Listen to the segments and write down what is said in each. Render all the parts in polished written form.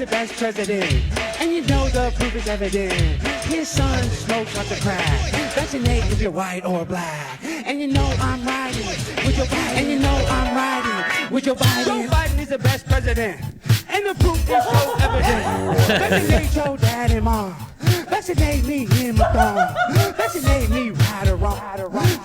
the best president. And you know the proof is evident. His son smokes like a crack. Vaccinate if you're white or black. And you know I'm riding with your Biden. And you know I'm riding with your Biden. Joe Biden is the best president. And the proof is so evident. Vaccinate your dad and mom. Vaccinate me in my thumb. Vaccinate me right or wrong.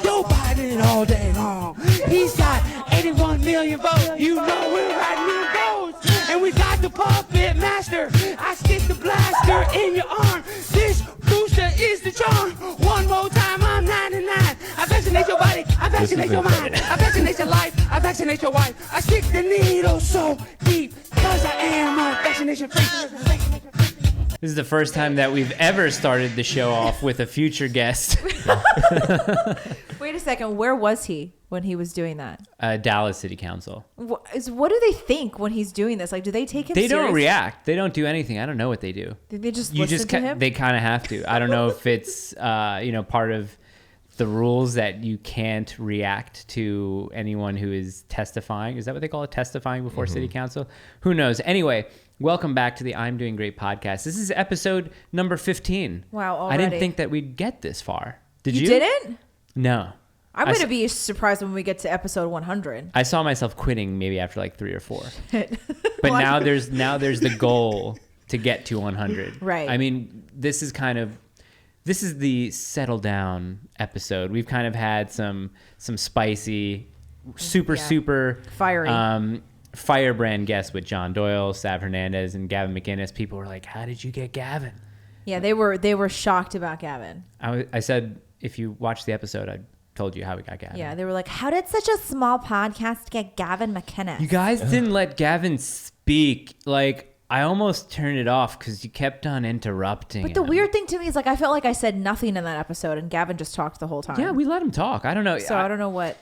Joe Biden all day long. He's got 81 million votes. You know we're riding in votes. And we got the puppet master. I stick the blaster in your arm. This booster is the charm. One more time, I'm 99. I vaccinate your body. I vaccinate your mind. I vaccinate your life. I vaccinate your wife. I stick the needle so deep. Cause I am a vaccination freak. This is the first time that we've ever started the show off with a future guest. Wait a second. Where was he when he was doing that? Dallas City Council. What do they think when he's doing this? Like, do they take him They serious? don't react. They don't do anything. I don't know what they do. Did they just listen to him? They kind of have to. I don't know if it's part of the rules that you can't react to anyone who is testifying. Is that what they call it? Testifying before City Council? Who knows? Anyway, welcome back to the I'm Doing Great podcast. This is episode number 15. Wow, already. I didn't think that we'd get this far. Did you? You didn't? No. I'm going to be surprised when we get to episode 100. I saw myself quitting maybe after like 3 or 4. But Why? now there's the goal to get to 100. Right. I mean, this is the settle down episode. We've kind of had some spicy, super fiery firebrand guests with John Doyle, Sav Hernandez, and Gavin McInnes. People were like, "How did you get Gavin?" Yeah, they were shocked about Gavin. I said, if you watch the episode, I told you how we got Gavin. Yeah, they were like, "How did such a small podcast get Gavin McInnes?" You guys didn't let Gavin speak. Like, I almost turned it off because you kept on interrupting. But the weird thing to me is, like, I felt like I said nothing in that episode, and Gavin just talked the whole time. Yeah, we let him talk. I don't know. So I don't know what.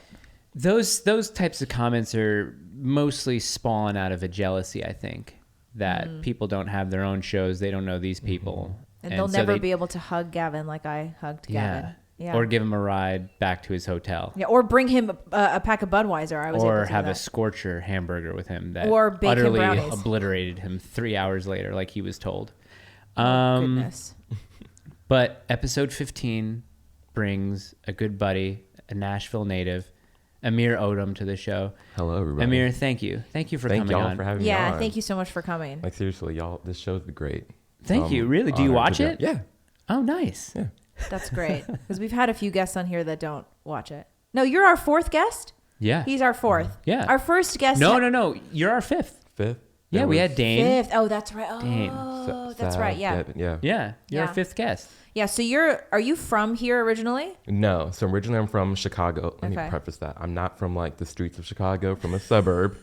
Those types of comments are mostly spawn out of a jealousy, I think, that people don't have their own shows. They don't know these people. And they'll never be able to hug Gavin like I hugged Gavin. Yeah. Or give him a ride back to his hotel. Yeah, or bring him a pack of Budweiser. Or have a Scorcher hamburger with him that or bake utterly him brownies. Obliterated him 3 hours later, like he was told. Goodness. But episode 15 brings a good buddy, a Nashville native, Amir Odom, to the show. Hello, everybody. Amir, thank you. Thank you for coming y'all on. for having me Yeah, on. thank you so much for coming. Like, seriously, y'all, this show's great. Thank you. Really? Do you watch it? Yeah. Oh, nice. Yeah. That's great. Because we've had a few guests on here that don't watch it. No, you're our fourth guest? Yeah. He's our fourth. Yeah. Our first guest. No. You're our fifth. Fifth? Yeah, There we was had Dane. Fifth. Oh, that's right. Oh, Sa- that's Sal, right. Yeah. Devin, yeah. Yeah, you're Yeah. our fifth guest. Yeah. So are you from here originally? No. So originally I'm from Chicago. Let me preface that. I'm not from like the streets of Chicago, from a suburb,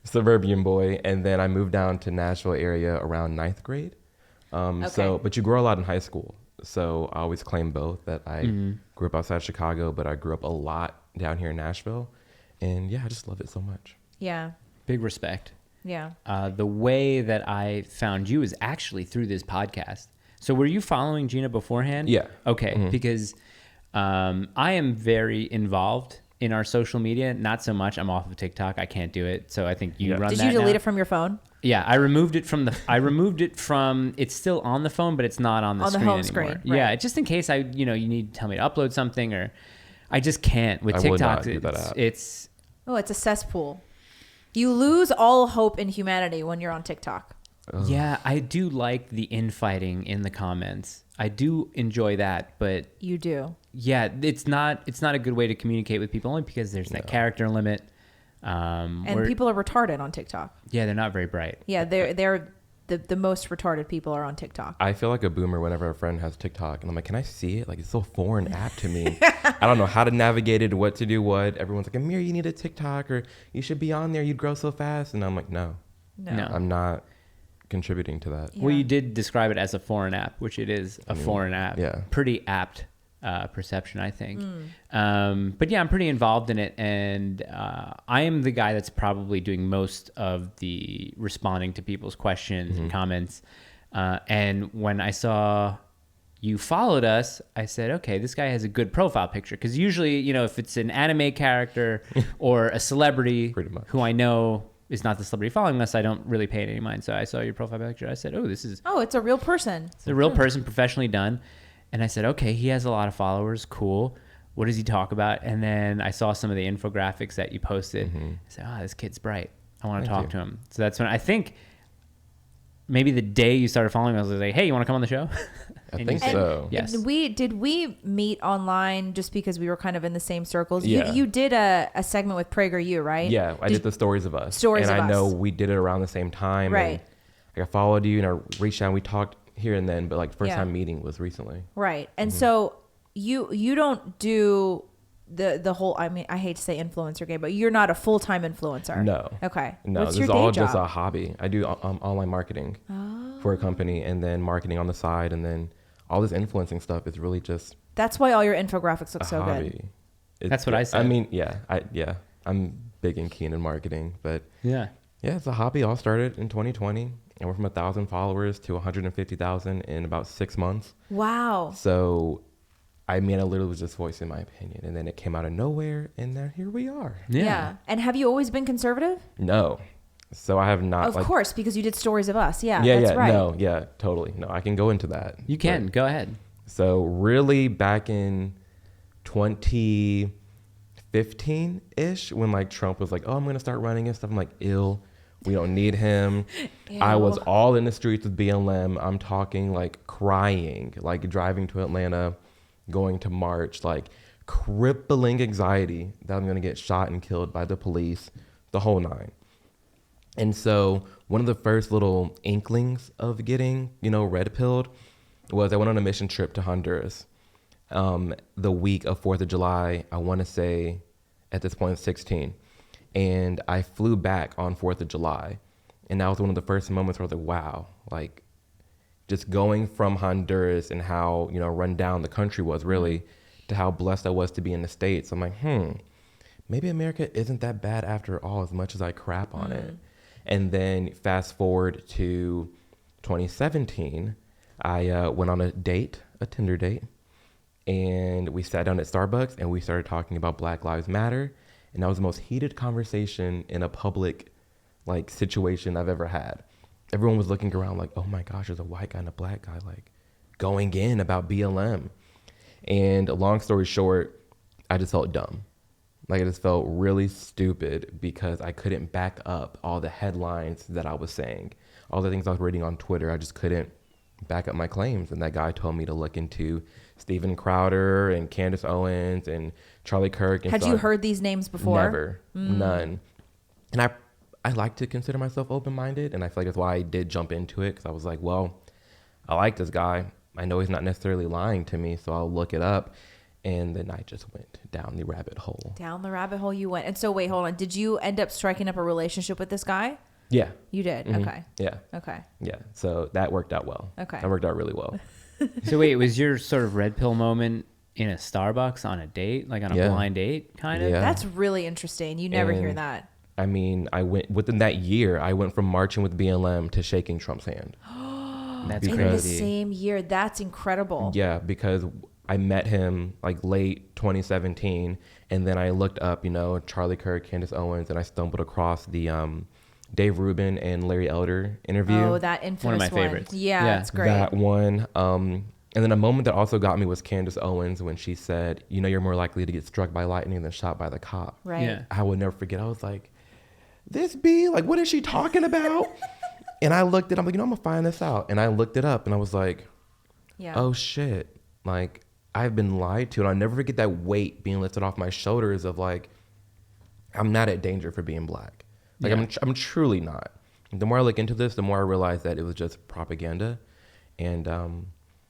suburban boy. And then I moved down to Nashville area around 9th grade. But you grow a lot in high school. So I always claim both, that I grew up outside Chicago, but I grew up a lot down here in Nashville. And yeah, I just love it so much. Yeah. Big respect. Yeah. The way that I found you is actually through this podcast. So were you following Gina beforehand? Yeah. Okay, because I am very involved in our social media. Not so much. I'm off of TikTok. I can't do it. So I think you run that Did you delete now. it from your phone? Yeah, I removed it from it's still on the phone, but it's not on the screen home anymore. screen, right. Yeah, just in case you need to tell me to upload something, or I just can't with I TikTok. would not do that app. It's It's a cesspool. You lose all hope in humanity when you're on TikTok. Yeah, I do like the infighting in the comments. I do enjoy that, but You do. yeah, it's not a good way to communicate with people, only because there's that character limit. And people are retarded on TikTok. Yeah, they're not very bright. Yeah, they're the most retarded people are on TikTok. I feel like a boomer whenever a friend has TikTok, and I'm like, can I see it? Like, it's so foreign app to me. I don't know how to navigate it, what to do, what. Everyone's like, Amir, you need a TikTok, or you should be on there. You'd grow so fast. And I'm like, no. I'm not contributing to that. Yeah. Well, you did describe it as a foreign app, which it is a foreign app. Yeah. Pretty apt perception, I think. But yeah, I'm pretty involved in it, and I am the guy that's probably doing most of the responding to people's questions and comments. And when I saw you followed us, I said, okay, this guy has a good profile picture. Because usually, if it's an anime character or a celebrity Pretty much. who I know is not the celebrity following us, I don't really pay it any mind. So I saw your profile picture. I said, oh, this is it's a real person. it's a real person, professionally done. And I said, okay, he has a lot of followers. Cool. What does he talk about? And then I saw some of the infographics that you posted. I said, oh, this kid's bright. I want to talk to him. So that's when I think maybe the day you started following me, I was like, hey, you want to come on the show? I think so. Yes. Did we meet online just because we were kind of in the same circles? Yeah. You did a segment with PragerU, right? Yeah, I did the Stories of Us. Stories and of I Us. know we did it around the same time. Right. And I followed you and I reached out and we talked here and then, but like first Yeah. time meeting was recently. Right. And so you don't do the whole, I mean, I hate to say influencer game, but you're not a full-time influencer. No. Okay. No, What's this your is day all job? just a hobby. I do online marketing for a company and then marketing on the side. And then all this influencing stuff is really just That's why all your infographics look a so hobby. good. That's what I said. I mean, I'm big and keen in marketing, but Yeah. yeah, it's a hobby. All started in 2020 and we're from 1,000 followers to 150,000 in about 6 months. Wow. So, I mean, I literally was just voicing my opinion, and then it came out of nowhere, and then here we are. Yeah. And have you always been conservative? No, so I have not. Of course, because you did Stories of Us. Yeah, Yeah, that's yeah, right. no, yeah, totally. No, I can go into that. You can. But- Go ahead. So really, back in 2015-ish, when like Trump was like, "Oh, I'm gonna start running and stuff," I'm like, "Ill, we don't need him." I was Ew. all in the streets with BLM. I'm talking like crying, like driving to Atlanta, going to march, like crippling anxiety that I'm gonna get shot and killed by the police, the whole nine. And so one of the first little inklings of getting, red pilled was I went on a mission trip to Honduras the week of 4th of July. I want to say at this point 16. And I flew back on 4th of July. And that was one of the first moments where I was like, wow, like just going from Honduras and how, run down the country was really to how blessed I was to be in the States. I'm like, maybe America isn't that bad after all, as much as I crap on it. And then fast forward to 2017, I went on a Tinder date, and we sat down at Starbucks and we started talking about Black Lives Matter. And that was the most heated conversation in a public situation I've ever had. Everyone was looking around like, oh my gosh, there's a white guy and a black guy going in about BLM. And long story short, I just felt dumb. I just felt really stupid because I couldn't back up all the headlines that I was saying. All the things I was reading on Twitter, I just couldn't back up my claims. And that guy told me to look into Steven Crowder and Candace Owens and Charlie Kirk. And Had you heard these names before? Never. None. And I like to consider myself open-minded, and I feel like that's why I did jump into it, because I was like, well, I like this guy. I know he's not necessarily lying to me, so I'll look it up. And then I just went down the rabbit hole. Down the rabbit hole you went. And so, wait, hold on. Did you end up striking up a relationship with this guy? Yeah. You did? Mhm. Okay. Yeah. Okay. Yeah. So that worked out well. Okay. That worked out really well. So wait, was your sort of red pill moment in a Starbucks on a date, like on a Yeah. blind date, kind of? Yeah. That's really interesting. You never hear And that. I mean, within that year, I went from marching with BLM to shaking Trump's hand. That's In the crazy. same year. That's incredible. Yeah, because I met him late 2017, and then I looked up, Charlie Kirk, Candace Owens, and I stumbled across the Dave Rubin and Larry Elder interview. Oh, that infamous One of my favorites. Yeah, Yeah. it's great. That one. And then a moment that also got me was Candace Owens when she said, you're more likely to get struck by lightning than shot by the cop. Right. Yeah. I would never forget. I was like, this bee, what is she talking about? And I looked it, I'm like, I'm gonna find this out. And I looked it up and I was like, Yeah. oh shit. I've been lied to. And I'll never forget that weight being lifted off my shoulders of I'm not at danger for being black. Yeah. I'm truly not. The more I look into this, the more I realize that it was just propaganda. And then,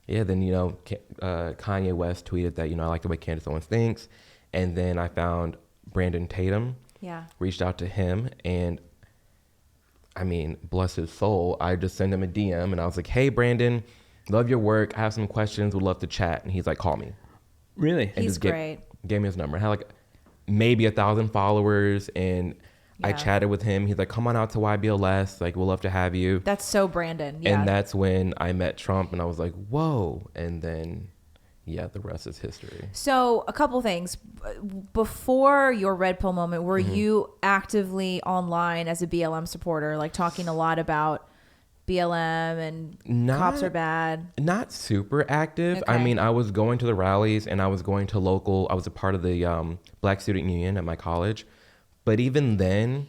Kanye West tweeted that, I like the way Candace Owens thinks. And then I found Brandon Tatum. Yeah. Reached out to him, and I mean, bless his soul, I just sent him a DM and I was like, hey Brandon, love your work, I have some questions, would love to chat. And he's like, call me. Really? And He's just great. gave me his number. I had maybe 1,000 followers, and I Yeah. chatted with him. He's like, come on out to YBLS, we'll love to have you. That's so Brandon. Yeah. And that's when I met Trump, and I was like, whoa. And then yeah, the rest is history. So a couple things. Before your red pill moment, were you actively online as a BLM supporter, like talking a lot about BLM and cops are bad? Not super active. Okay. I mean, I was going to the rallies and I was going to I was a part of the Black Student Union at my college. But even then,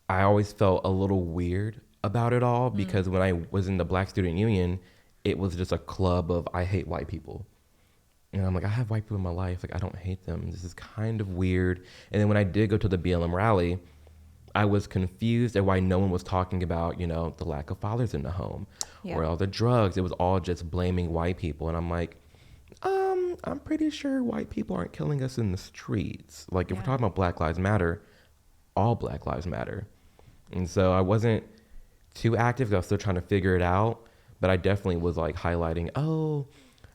I always felt a little weird about it all because when I was in the Black Student Union, it was just a club of I hate white people. And I'm like, I have white people in my life. Like, I don't hate them. This is kind of weird. And then when I did go to the BLM rally, I was confused at why no one was talking about, you know, the lack of fathers in the home or all the drugs. It was all just blaming white people. And I'm like, I'm pretty sure white people aren't killing us in the streets. Like, if we're talking about Black Lives Matter, all Black Lives Matter. And so I wasn't too active because I was still trying to figure it out. But I definitely was like highlighting, oh,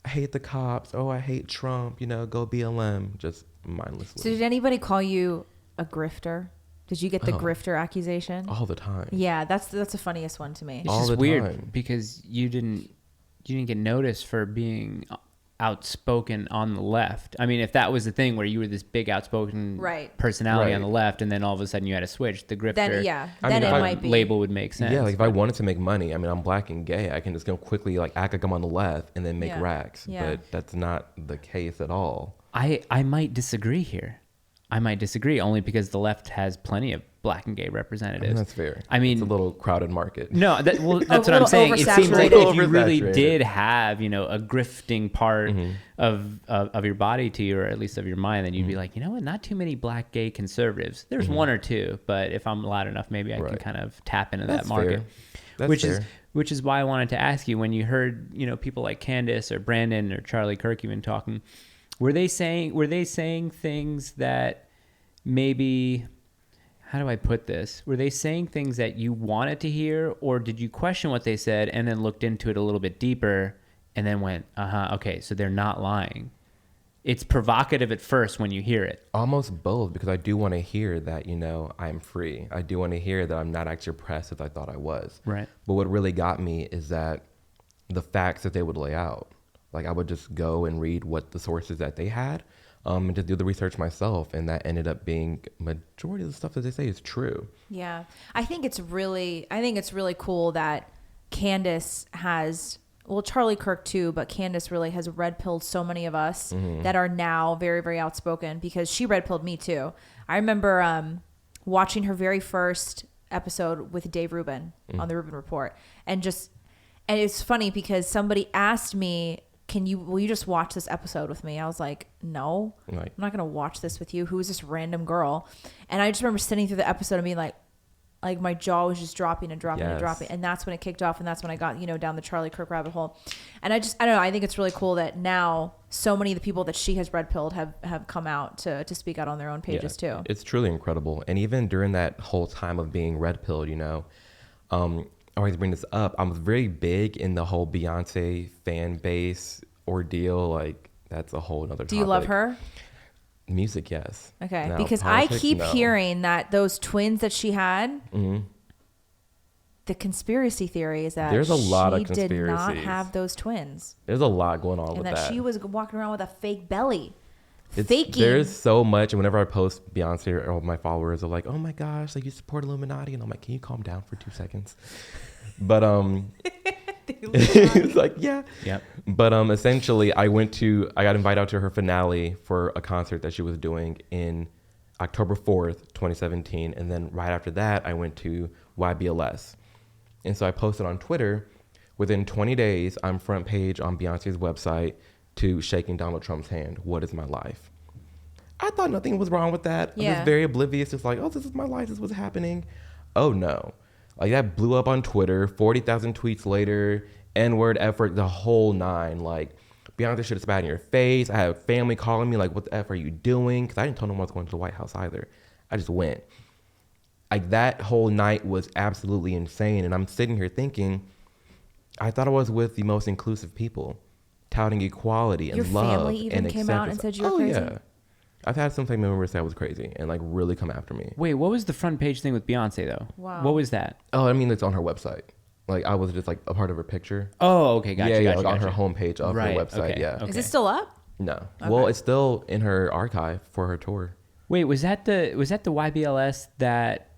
I hate the cops. Oh, I hate Trump. You know, go BLM. Just mindlessly. So did anybody call you a grifter? Did you get the grifter accusation? All the time. Yeah, that's the funniest one to me. It's All just the weird time. because you didn't get noticed for being outspoken on the left. I mean, if that was the thing where you were this big outspoken personality on the left and then all of a sudden you had to switch, the grifter then it might be. label would make sense. Yeah, like if I wanted to make money, I mean, I'm Black and gay. I can just go quickly like act like I'm on the left and then make racks. Yeah. But that's not the case at all. I might disagree here. I might disagree only because the left has plenty of Black and gay representatives. And that's fair. I mean, it's a little crowded market. No, that's what I'm saying. It seems like if you really did have, you know, a grifting part of your body to you, or at least of your mind, then you'd be like, you know what, not too many Black gay conservatives. There's one or two, but if I'm loud enough, maybe I can kind of tap into that market. Which is why I wanted to ask you, when you heard, you know, people like Candace or Brandon or Charlie Kirk even talking, were they saying things that maybe, how do I put this? Were they saying things that you wanted to hear, or did you question what they said and then looked into it a little bit deeper and then went, okay, so they're not lying? It's provocative at first when you hear it. Almost both, because I do want to hear that, you know, I'm free. I do want to hear that I'm not actually oppressed as I thought I was. Right. But what really got me is that the facts that they would lay out. Like, I would just go and read what the sources that they had, and just do the research myself, and that ended up being majority of the stuff that they say is true. Yeah, I think it's really cool that Candace has, well, Charlie Kirk too, but Candace really has red pilled so many of us that are now very, very outspoken, because she red pilled me too. I remember watching her very first episode with Dave Rubin on the Rubin Report, and it's funny because somebody asked me, will you just watch this episode with me? I was like, no, I'm not going to watch this with you. Who is this random girl? And I just remember sitting through the episode and being like my jaw was just dropping and dropping and dropping. And that's when it kicked off. And that's when I got, you know, down the Charlie Kirk rabbit hole. And I don't know. I think it's really cool that now so many of the people that she has red pilled have come out to speak out on their own pages too. It's truly incredible. And even during that whole time of being red pilled, you know, I always bring this up. I was very big in the whole Beyonce fan base ordeal. Like, that's a whole other topic. Do you love her? Music, yes. Okay. Now, because politics, I keep no. hearing that those twins that she had, the conspiracy theory is that there's a lot of she did not conspiracies. have those twins. There's a lot going on And with that that. she was walking around with a fake belly. There's so much, and whenever I post Beyonce, or my followers are like, "Oh my gosh, like, you support Illuminati," and I'm like, "Can you calm down for 2 seconds?" But it's like, yeah. But essentially, I got invited out to her finale for a concert that she was doing in October 4th, 2017, and then right after that, I went to YBLS, and so I posted on Twitter. Within 20 days, I'm front page on Beyonce's website to shaking Donald Trump's hand. What is my life? I thought nothing was wrong with that. I was very oblivious, just like, oh, this is my life. This is what's happening. Oh, no. Like, that blew up on Twitter. 40,000 tweets later. N-word, F-word, the whole nine. Like, Beyonce should have spat in your face. I had family calling me, like, what the F are you doing? Because I didn't tell no one I was going to the White House either. I just went. Like, that whole night was absolutely insane. And I'm sitting here thinking, I thought I was with the most inclusive people, touting equality and Your love family even and came out and said you were crazy. crazy? Yeah. I've had some family members say I was crazy and, like, really come after me. Wait, what was the front page thing with Beyonce though? Wow. What was that? Oh, I mean, it's on her website. Like I was just like a part of her picture. Oh, okay, gotcha. Yeah, gotcha, like on her gotcha. homepage of her website. Okay, Yeah. okay. Is it still up? No. Okay. Well, it's still in her archive for her tour. Wait, was that the YBLS that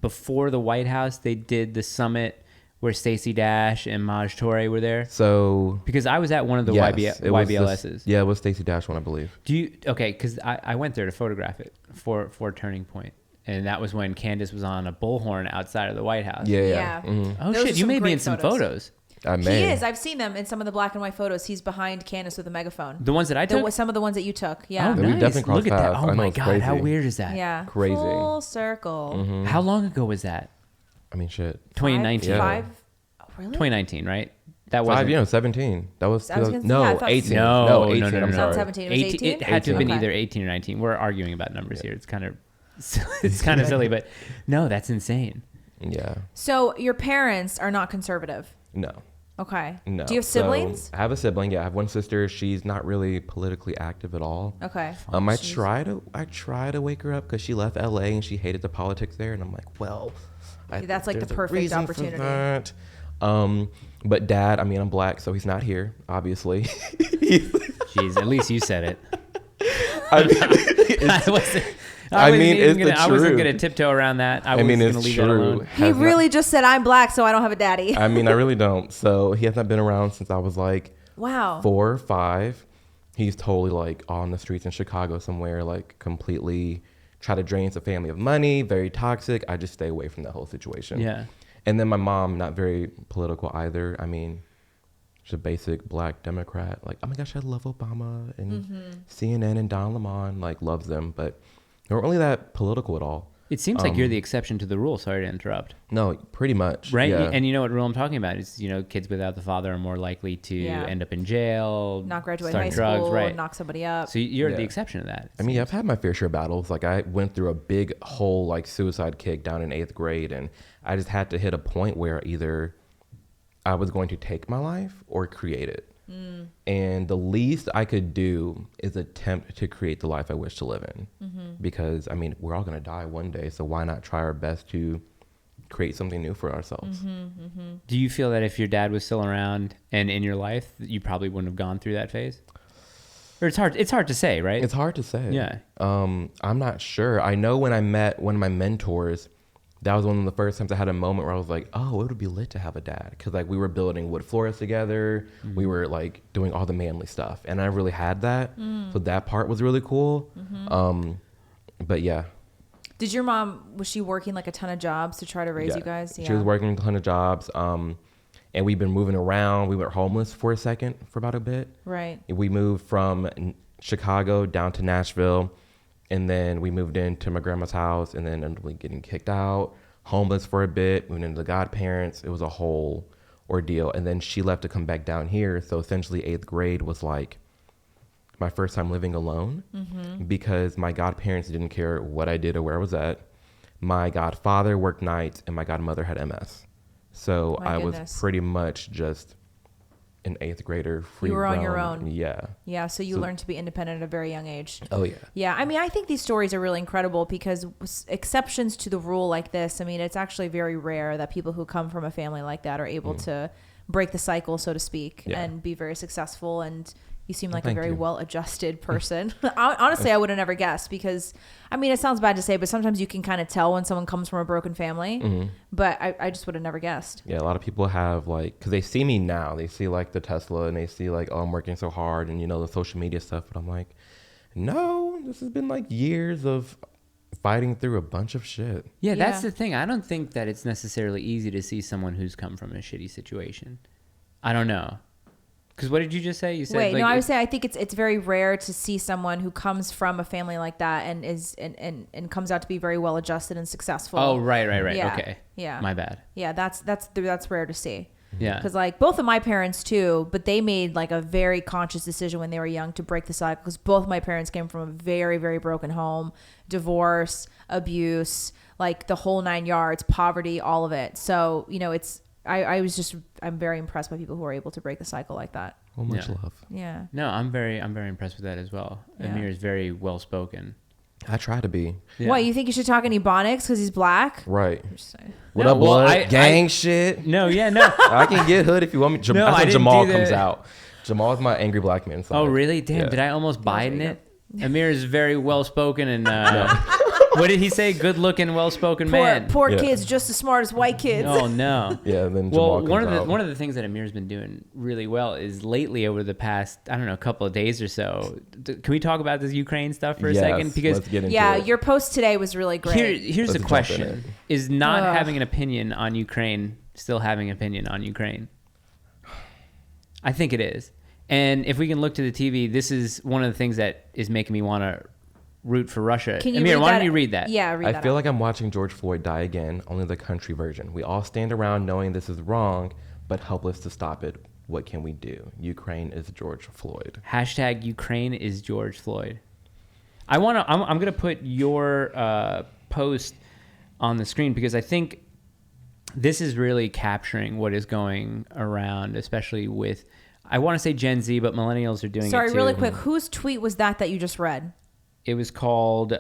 before the White House they did the summit where Stacey Dash and Maj Toure were there? So Because I was at one of the yes, it was YBLSs. yeah, it was Stacey Dash one, I believe. Do you because I went there to photograph it for Turning Point, and that was when Candace was on a bullhorn outside of the White House. Yeah, yeah. Yeah. Mhm. Oh Those are shit, you some may be great in some photos. photos. I He may. is. I've seen them in some of the black and white photos. He's behind Candace with a megaphone. The ones that I took. Some of the ones that you took. Yeah. Oh, We've nice. definitely crossed Look at that. paths. Oh I know, my it's god, how crazy. weird is that? Yeah. Crazy. Full circle. How long ago was that? I mean, shit. 2019. Yeah. Five? Oh, really? 2019, right? That was 17. That was, I was gonna say, no, yeah, I thought- 18. No, 18. no, I'm no, no. sorry. 17. It was 18? It had to have been 18. either 18 or 19. We're arguing about numbers here. It's kind of silly, but no, that's insane. Yeah. So your parents are not conservative. No. Okay. No. Do you have So, siblings? I have a sibling. Yeah, I have one sister. She's not really politically active at all. Okay. I try to wake her up because she left LA and she hated the politics there, and I'm like, well, That's like the there's a perfect reason for opportunity. that. But dad, I mean, I'm black, so he's not here, obviously. Jeez, at least you said it. I mean, I wasn't. it's I wasn't true. gonna tiptoe around that. I I was mean, gonna it's leave that true. alone. He Has not- really just said, I'm black, so I don't have a daddy. I mean, I really don't. So he has not been around since I was like Wow. 4 or 5. He's totally like on the streets in Chicago somewhere, like completely try to drain the family of money, very toxic. I just stay away from that whole situation. Yeah. And then my mom, not very political either. I mean, she's a basic black Democrat. Like, oh my gosh, I love Obama and CNN and Don Lemon, like loves them, but they weren't really that political at all. It seems like you're the exception to the rule. Sorry to interrupt. No, pretty much. Right? Yeah. And you know what rule I'm talking about is, kids without the father are more likely to Yeah. end up in jail, Not graduate start high drugs, school, right? knock somebody up. So you're the Yeah. exception to that. I mean, yeah, I've had my fair share of battles. Like, I went through a big whole like suicide kick down in 8th grade, and I just had to hit a point where either I was going to take my life or create it. And the least I could do is attempt to create the life I wish to live in. Because, I mean, we're all going to die one day, so why not try our best to create something new for ourselves? Do you feel that if your dad was still around and in your life, that you probably wouldn't have gone through that phase? Or it's hard to say, right? It's hard to say. Yeah. I'm not sure. I know when I met one of my mentors, that was one of the first times I had a moment where I was like, oh, it would be lit to have a dad. Because like we were building wood floors together. We were like doing all the manly stuff. And I really had that. So that part was really cool. But yeah. Did your mom, was she working like a ton of jobs to try to raise you guys? She was working a ton of jobs. And we've been moving around. We went homeless for a second, for about a bit. Right. We moved from Chicago down to Nashville. And then we moved into my grandma's house and then ended up getting kicked out, homeless for a bit, moved into the godparents. It was a whole ordeal. And then she left to come back down here. So essentially 8th grade was like my first time living alone because my godparents didn't care what I did or where I was at. My godfather worked nights and my godmother had MS. So My I goodness. was pretty much just an 8th grader, free You were on your roam. own. Yeah. Yeah. So you learned to be independent at a very young age. Oh, yeah. Yeah, I mean, I think these stories are really incredible because exceptions to the rule like this, I mean, it's actually very rare that people who come from a family like that are able to break the cycle, so to speak, Yeah. and be very successful. And you seem like a thank very you. well-adjusted person. Honestly, I would have never guessed because, I mean, it sounds bad to say, but sometimes you can kind of tell when someone comes from a broken family. But I just would have never guessed. Yeah, a lot of people have like, because they see me now, they see like the Tesla and they see like, oh, I'm working so hard and, the social media stuff. But I'm like, no, this has been like years of fighting through a bunch of shit. Yeah, that's Yeah. the thing. I don't think that it's necessarily easy to see someone who's come from a shitty situation. I don't know. Because what did you just say? You said Wait, like, no, I would say I think it's very rare to see someone who comes from a family like that and is and comes out to be very well adjusted and successful. Oh, right. Yeah. Okay. Yeah. My bad. Yeah, that's rare to see. Yeah. Because like both of my parents too, but they made like a very conscious decision when they were young to break the cycle. Because both my parents came from a very, very broken home, divorce, abuse, like the whole 9 yards, poverty, all of it. So I'm very impressed by people who are able to break the cycle like that. Well, much Yeah. love. Yeah. No, I'm very impressed with that as well. Yeah. Amir is very well spoken. I try to be. Yeah. What, you think you should talk in Ebonics because he's black? Right. Just saying. What No, up, well, blood? Gang shit. No, yeah, no. I can get hood if you want me. No, That's I when didn't Jamal do comes that. out. Jamal is my angry black man side. Oh, really? Damn, Yeah. did I almost Biden there you it? Amir is very well-spoken and, what did he say? Good-looking, well-spoken man. Poor Yeah. kids just as smart as white kids. Oh, no. Yeah, and then Jamal Well, comes out. one of the things that Amir's been doing really well is lately over the past, I don't know, couple of days or so. Can we talk about this Ukraine stuff for a Yes, second? Because let's get into Yeah, it. your post today was really great. here's Let's the jump in question. it. Is not Ugh. having an opinion on Ukraine still having an opinion on Ukraine? I think it is. And if we can look to the TV, this is one of the things that is making me want to root for Russia. Can you Amir, read why that? don't you read that? Yeah, read that. I feel out. like I'm watching George Floyd die again, only the country version. We all stand around knowing this is wrong, but helpless to stop it. What can we do? Ukraine is George Floyd. Hashtag Ukraine is George Floyd. I'm going to put your post on the screen because I think this is really capturing what is going around, especially with, I want to say Gen Z, but millennials are doing it too. Sorry, really quick. Whose tweet was that you just read? It was called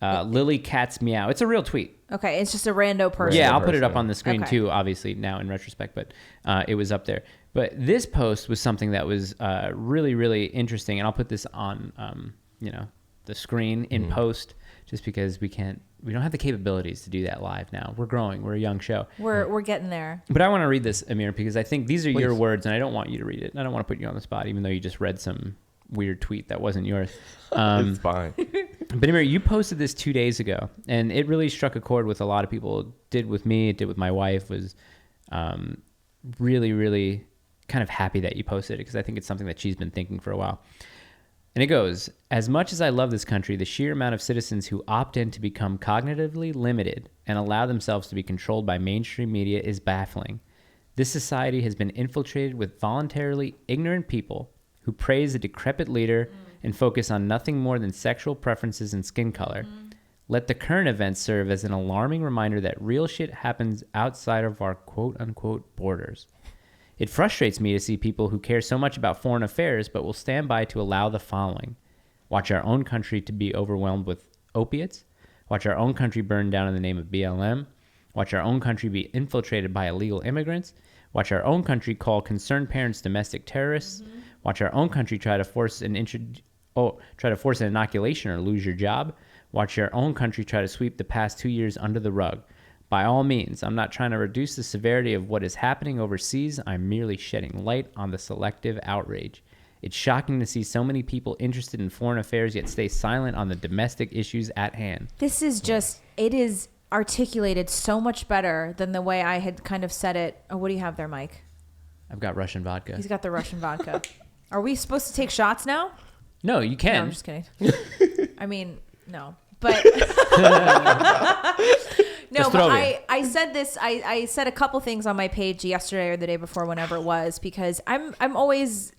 Lily Cat's Meow. It's a real tweet. Okay, it's just a rando person. Yeah, I'll person. put it up on the screen Okay. too, obviously now in retrospect, but it was up there. But this post was something that was really, really interesting, and I'll put this on, the screen in post, just because we don't have the capabilities to do that live now. We're growing. We're a young show. We're getting there. But I want to read this, Amir, because I think these are your Please. words, and I don't want you to read it. I don't want to put you on the spot, even though you just read some weird tweet that wasn't yours. It's fine. But Amir, you posted this 2 days ago, and it really struck a chord with a lot of people. It did with me. It did with my wife. Was really, really kind of happy that you posted it because I think it's something that she's been thinking for a while. And it goes, as much as I love this country, the sheer amount of citizens who opt in to become cognitively limited and allow themselves to be controlled by mainstream media is baffling. This society has been infiltrated with voluntarily ignorant people who praise a decrepit leader and focus on nothing more than sexual preferences and skin color. Let the current events serve as an alarming reminder that real shit happens outside of our quote-unquote borders. It frustrates me to see people who care so much about foreign affairs but will stand by to allow the following. Watch our own country to be overwhelmed with opiates. Watch our own country burn down in the name of BLM. Watch our own country be infiltrated by illegal immigrants. Watch our own country call concerned parents domestic terrorists. Watch our own country try to force an inoculation or lose your job. Watch your own country try to sweep the past 2 years under the rug. By all means, I'm not trying to reduce the severity of what is happening overseas. I'm merely shedding light on the selective outrage. It's shocking to see so many people interested in foreign affairs yet stay silent on the domestic issues at hand. This is just, it is articulated so much better than the way I had kind of said it. Oh, what do you have there, Mike? I've got Russian vodka. He's got the Russian vodka. Are we supposed to take shots now? No, you can. No, I'm just kidding. I mean, no. But no, Just throw but me. I said this. I said a couple things on my page yesterday or the day before, whenever it was, because I'm always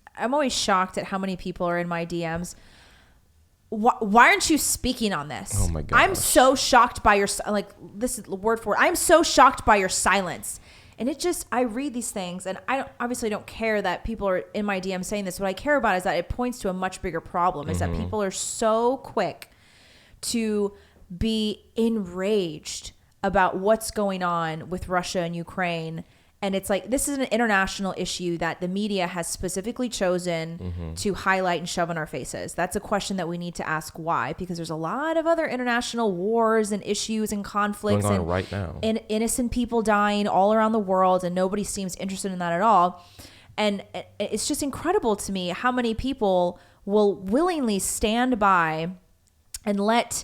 shocked at how many people are in my DMs. Why aren't you speaking on this? Oh my gosh. I'm so shocked by your, like, this is word for word. I'm so shocked by your silence. And it just, I read these things and I obviously don't care that people are in my DM saying this. What I care about is that it points to a much bigger problem, is that people are so quick to be enraged about what's going on with Russia and Ukraine. And it's like, this is an international issue that the media has specifically chosen to highlight and shove in our faces. That's a question that we need to ask why, because there's a lot of other international wars and issues and conflicts Going on and, right now. and innocent people dying all around the world, and nobody seems interested in that at all. And it's just incredible to me how many people will willingly stand by and let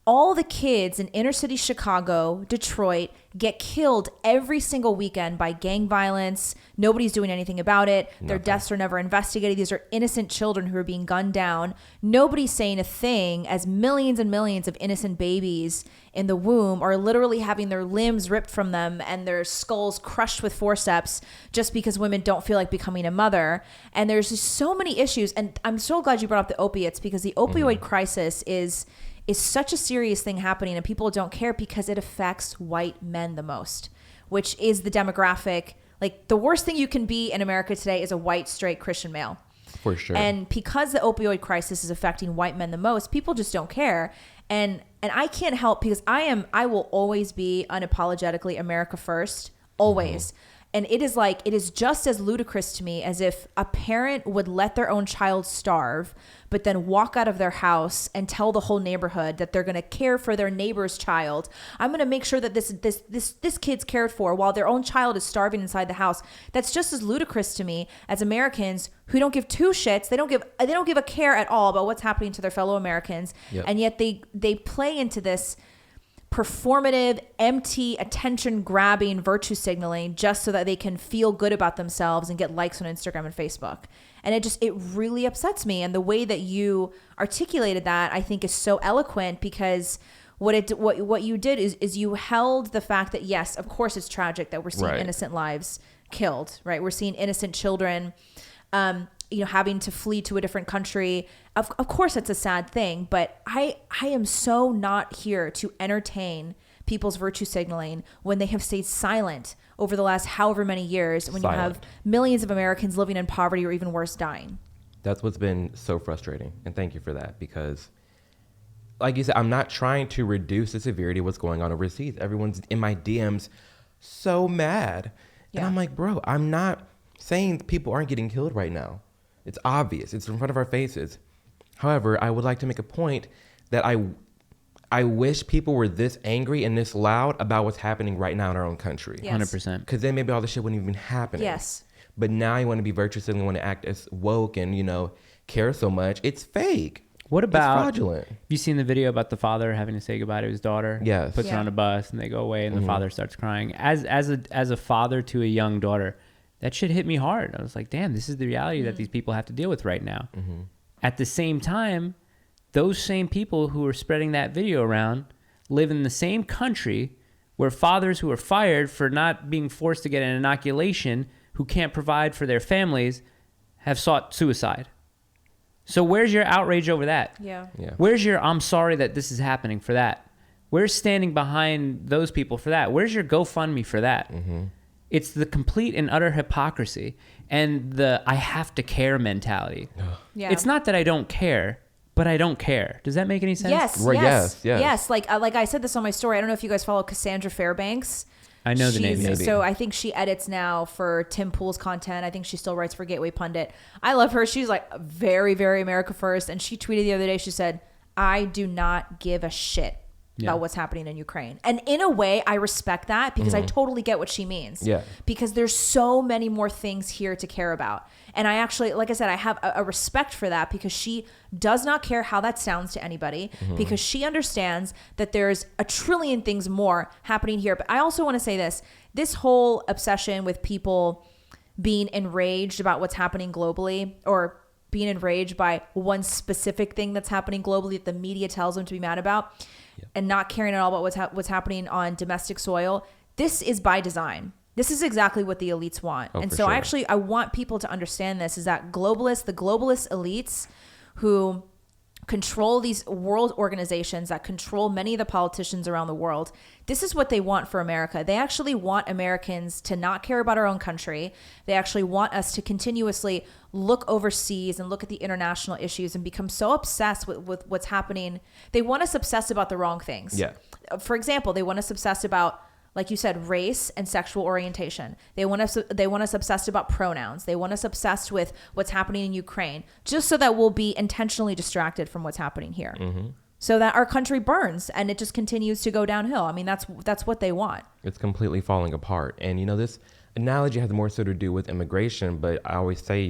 all the kids in inner city Chicago, Detroit, get killed every single weekend by gang violence. Nobody's doing anything about it. Their deaths are never investigated. These are innocent children who are being gunned down. Nobody's saying a thing, as millions and millions of innocent babies in the womb are literally having their limbs ripped from them and their skulls crushed with forceps just because women don't feel like becoming a mother. And there's just so many issues. And I'm so glad you brought up the opiates, because the opioid crisis is such a serious thing happening, and people don't care because it affects white men the most, which is the demographic. Like, the worst thing you can be in America today is a white, straight Christian male. For sure. And because the opioid crisis is affecting white men the most, people just don't care. And I can't help, because I will always be unapologetically America first, always. And it is just as ludicrous to me as if a parent would let their own child starve, but then walk out of their house and tell the whole neighborhood that they're going to care for their neighbor's child. I'm going to make sure that this kid's cared for while their own child is starving inside the house. That's just as ludicrous to me as Americans who don't give two shits. They don't give a care at all about what's happening to their fellow Americans. Yep. And yet they play into this performative, empty, attention-grabbing virtue signaling just so that they can feel good about themselves and get likes on Instagram and Facebook. And it really upsets me. And the way that you articulated that, I think, is so eloquent, because what you did is you held the fact that, yes, of course it's tragic that we're seeing innocent lives killed, right? We're seeing innocent children having to flee to a different country. Of course, it's a sad thing, but I am so not here to entertain people's virtue signaling when they have stayed silent over the last however many years, when you have millions of Americans living in poverty or even worse, dying. That's what's been so frustrating. And thank you for that, because like you said, I'm not trying to reduce the severity of what's going on overseas. Everyone's in my DMs so mad. Yeah. And I'm like, bro, I'm not saying people aren't getting killed right now. It's obvious. It's in front of our faces. However, I would like to make a point that I wish people were this angry and this loud about what's happening right now in our own country. Yes. 100%. Because then maybe all this shit wouldn't even happen. Yes. But now you want to be virtuous and you want to act as woke and, care so much. It's fake. What about, it's fraudulent. Have you seen the video about the father having to say goodbye to his daughter? Yes. Puts her on a bus and they go away and the father starts crying. As a father to a young daughter, that shit hit me hard. I was like, damn, this is the reality that these people have to deal with right now. At the same time, those same people who are spreading that video around live in the same country where fathers who are fired for not being forced to get an inoculation, who can't provide for their families, have sought suicide. So where's your outrage over that? Yeah. Where's your I'm sorry that this is happening for that? Where's standing behind those people for that? Where's your GoFundMe for that? It's the complete and utter hypocrisy and the I have to care mentality. Yeah. It's not that I don't care, but I don't care. Does that make any sense? Yes. Right, Yes. yes. Yes. Like I said this on my story. I don't know if you guys follow Cassandra Fairbanks. I know the name. She's- Maybe. So I think she edits now for Tim Pool's content. I think she still writes for Gateway Pundit. I love her. She's like very, very America first. And she tweeted the other day, she said, I do not give a shit about what's happening in Ukraine. And in a way, I respect that because I totally get what she means. Yeah. Because there's so many more things here to care about. And I actually, like I said, I have a respect for that because she does not care how that sounds to anybody because she understands that there's a trillion things more happening here. But I also want to say this whole obsession with people being enraged about what's happening globally or being enraged by one specific thing that's happening globally that the media tells them to be mad about and not caring at all about what's happening on domestic soil. This is by design. This is exactly what the elites want. And so sure. I want people to understand this, is that the globalist elites who control these world organizations that control many of the politicians around the world, this is what they want for America. They actually want Americans to not care about our own country. They actually want us to continuously look overseas and look at the international issues and become so obsessed with what's happening. They want us obsessed about the wrong things. Yeah. For example, they want us obsessed about, like you said, race and sexual orientation. They want us obsessed about pronouns. They want us obsessed with what's happening in Ukraine, just so that we'll be intentionally distracted from what's happening here. So that our country burns and it just continues to go downhill. I mean, that's what they want. It's completely falling apart. And, this analogy has more so to do with immigration, but I always say,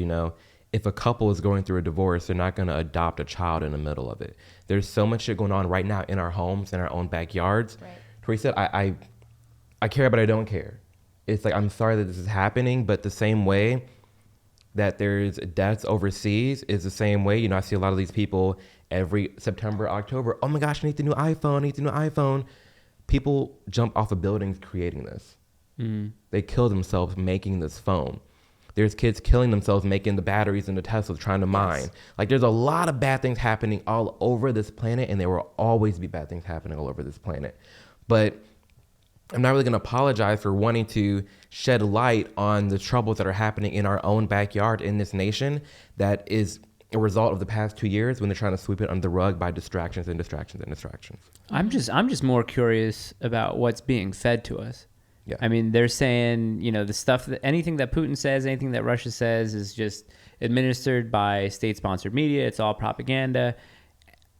if a couple is going through a divorce, they're not going to adopt a child in the middle of it. There's so much shit going on right now in our homes, in our own backyards. Right. Tori said, I care, but I don't care. It's like, I'm sorry that this is happening, but the same way that there's deaths overseas is the same way. I see a lot of these people every September, October. Oh my gosh, I need the new iPhone. People jump off of buildings creating this. They kill themselves making this phone. There's kids killing themselves making the batteries in the Teslas trying to mine. Yes. Like, there's a lot of bad things happening all over this planet, and there will always be bad things happening all over this planet. But I'm not really going to apologize for wanting to shed light on the troubles that are happening in our own backyard in this nation that is a result of the past 2 years when they're trying to sweep it under the rug by distractions and distractions and distractions. I'm just more curious about what's being fed to us. Yeah. I mean, they're saying, the stuff that anything that Putin says, anything that Russia says is just administered by state-sponsored media. It's all propaganda.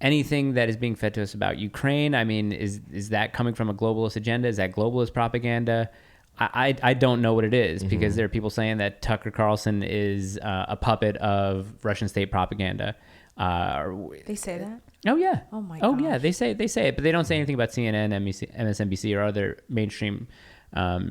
Anything that is being fed to us about Ukraine, I mean, is that coming from a globalist agenda? Is that globalist propaganda? I don't know what it is, because there are people saying that Tucker Carlson is a puppet of Russian state propaganda. They say that? Oh yeah. Oh my Oh gosh. yeah. They say it, but they don't say anything about CNN, MSNBC, or other mainstream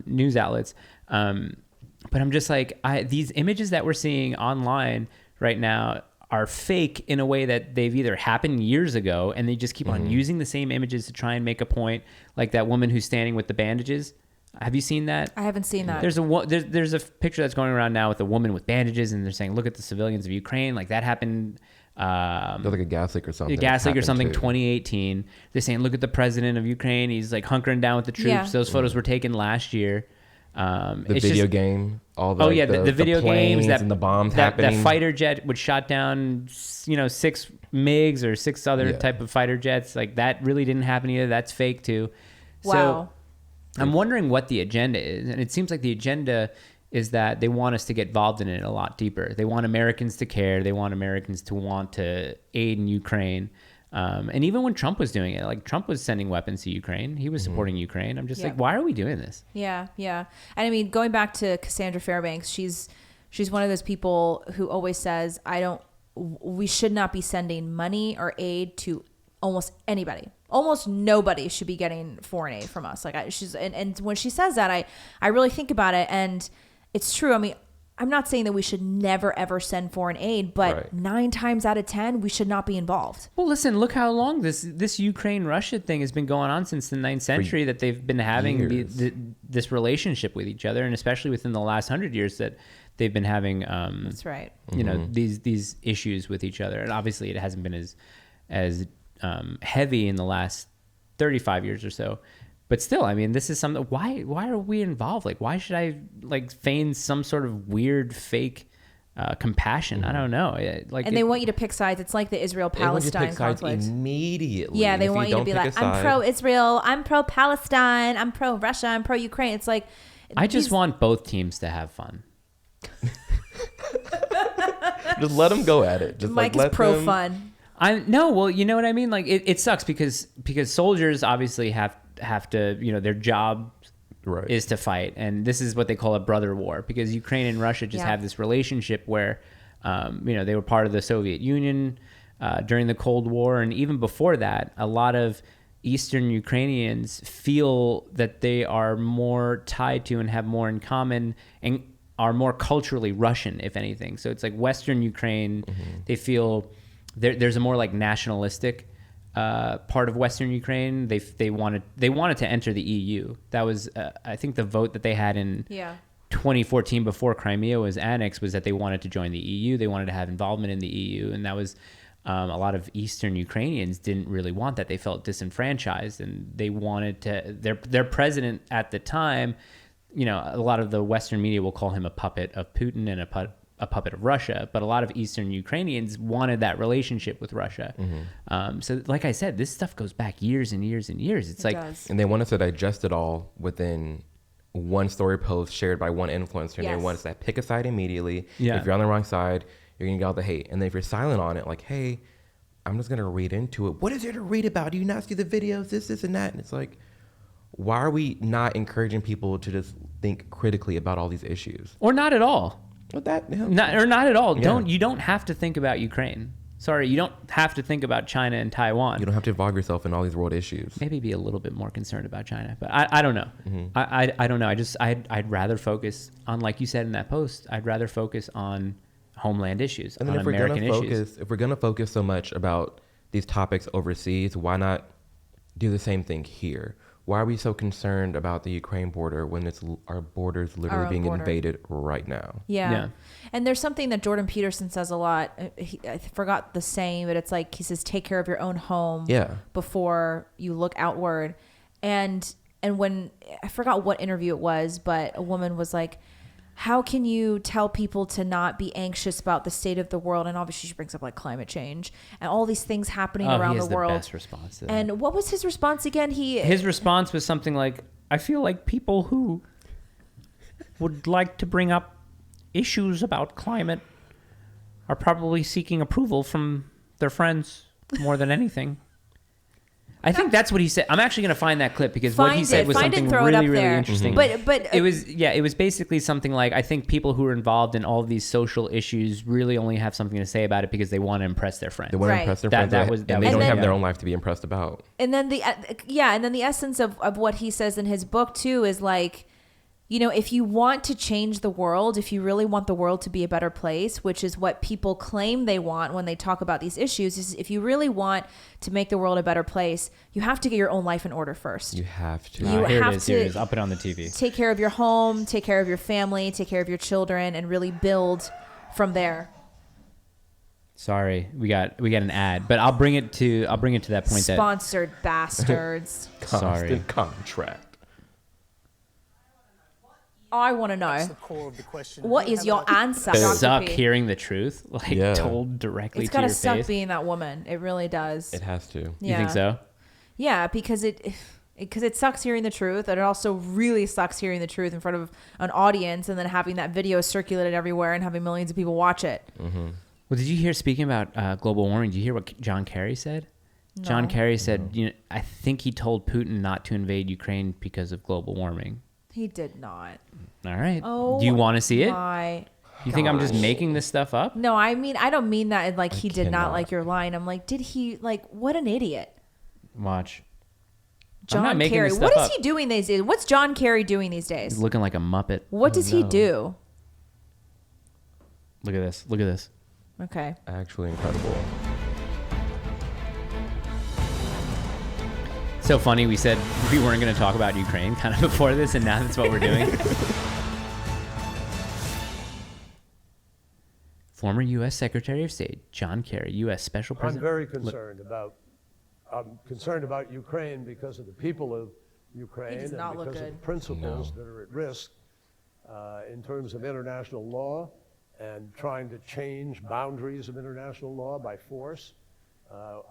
news outlets. But I'm just like, these images that we're seeing online right now are fake in a way that they've either happened years ago, and they just keep on using the same images to try and make a point, like that woman who's standing with the bandages. Have you seen that? I haven't seen that. There's a picture that's going around now with a woman with bandages, and they're saying, look at the civilians of Ukraine. Like that happened. There's like a gas leak or something. A gas leak or something, 2018. They're saying, look at the president of Ukraine. He's like hunkering down with the troops. Yeah. Those photos were taken last year. The video game, all the the video games and the bombs happening. That fighter jet would shot down, 6 MiGs or 6 other type of fighter jets. Like that really didn't happen either. That's fake too. Wow. So I'm wondering what the agenda is, and it seems like the agenda is that they want us to get involved in it a lot deeper. They want Americans to care. They want Americans to want to aid in Ukraine. And even when Trump was doing it, like Trump was sending weapons to Ukraine. He was supporting Ukraine. I'm just like, why are we doing this? Yeah, yeah. And I mean, going back to Cassandra Fairbanks, she's one of those people who always says, we should not be sending money or aid to almost anybody. Almost nobody should be getting foreign aid from us. Like and when she says that, I really think about it, and it's true. I mean, I'm not saying that we should never, ever send foreign aid, but 9 times out of 10, we should not be involved. Well, listen, look how long this Ukraine-Russia thing has been going on since the 9th century, that they've been having this relationship with each other, and especially within the last 100 years that they've been having That's right. These issues with each other. And obviously it hasn't been as heavy in the last 35 years or so. But still, I mean, this is something. Why are we involved? Like, why should I feign some sort of weird fake compassion? I don't know. They want you to pick sides. It's like the Israel-Palestine conflict. Immediately. Yeah, they want you to be like, I'm pro-Israel, I'm pro-Palestine, I'm pro-Russia, I'm pro-Ukraine. It's like, I just want both teams to have fun. Just let them go at it. Just Mike is pro-fun. Well, you know what I mean? Like, it sucks because soldiers obviously have to, their job is to fight. And this is what they call a brother war, because Ukraine and Russia just have this relationship where, they were part of the Soviet Union during the Cold War. And even before that, a lot of Eastern Ukrainians feel that they are more tied to and have more in common and are more culturally Russian, if anything. So it's like Western Ukraine, they feel there's a more like nationalistic part of Western Ukraine. They wanted to enter the EU. That was I think the vote that they had in 2014 before Crimea was annexed was that they wanted to join the EU. They wanted to have involvement in the EU, and that was a lot of Eastern Ukrainians didn't really want that. They felt disenfranchised, and they wanted to. Their president at the time, a lot of the Western media will call him a puppet of Putin and a puppet of Russia, but a lot of Eastern Ukrainians wanted that relationship with Russia. So like I said, this stuff goes back years and years and years. It does. And they want us to digest it all within one story post shared by one influencer. And they want us to pick a side immediately. Yeah. If you're on the wrong side, you're going to get all the hate. And then if you're silent on it, like, hey, I'm just going to read into it. What is there to read about? Do you not see the videos? This, and that. And it's like, why are we not encouraging people to just think critically about all these issues? Or not at all. Not at all. Yeah. You don't have to think about Ukraine. Sorry, you don't have to think about China and Taiwan. You don't have to involve yourself in all these world issues. Maybe be a little bit more concerned about China, but I don't know. I don't know. I'd rather focus on, like you said in that post, I'd rather focus on homeland issues, and then on American issues. If we're going to focus so much about these topics overseas, why not do the same thing here? Why are we so concerned about the Ukraine border when our border's literally being invaded right now? Yeah. And there's something that Jordan Peterson says a lot. I forgot the saying, but it's like, he says, take care of your own home before you look outward. And And when I forgot what interview it was, but a woman was like, how can you tell people to not be anxious about the state of the world? And obviously she brings up like climate change and all these things happening around the world. The best response to that. And what was his response again? His response was something like, I feel like people who would like to bring up issues about climate are probably seeking approval from their friends more than anything. I think that's what he said. I'm actually going to find that clip because what he said was something really, really interesting. But it was basically something like, I think people who are involved in all of these social issues really only have something to say about it because they want to impress their friends. They want to impress their friends, and they don't have their own life to be impressed about. And then the essence of what he says in his book too is like, you know, if you want to change the world, if you really want the world to be a better place, which is what people claim they want when they talk about these issues, is if you really want to make the world a better place, you have to get your own life in order first. You have to. Here it is. I'll put it on the TV. Take care of your home, take care of your family, take care of your children, and really build from there. Sorry, we got an ad, but I'll bring it to that point. Sponsored bastards. Constant contract. I want to know, what is your answer? Suck hearing the truth, told directly to your face. It's gotta suck being that woman. It really does. It has to. Yeah. You think so? Yeah, because it sucks hearing the truth, and it also really sucks hearing the truth in front of an audience, and then having that video circulated everywhere and having millions of people watch it. Mm-hmm. Well, did you hear? Speaking about global warming, did you hear what John Kerry said? No. John Kerry said, you know, I think he told Putin not to invade Ukraine because of global warming. He did not. All right. Oh, do you want to see it? You think I'm just gosh. making this stuff up? No, I mean, I don't mean that like he did not like your line. I'm like, did he, like, what an idiot. Watch. John Kerry. What is he doing these days? What's John Kerry doing these days? He's looking like a Muppet. What does he do? Look at this. Look at this. Okay. Actually incredible. So funny, we said we weren't going to talk about Ukraine kind of before this, and now that's what we're doing. Former U.S. Secretary of State John Kerry, U.S. Special President. I'm very concerned about Ukraine because of the people of Ukraine and because of the principles that are at risk in terms of international law and trying to change boundaries of international law by force.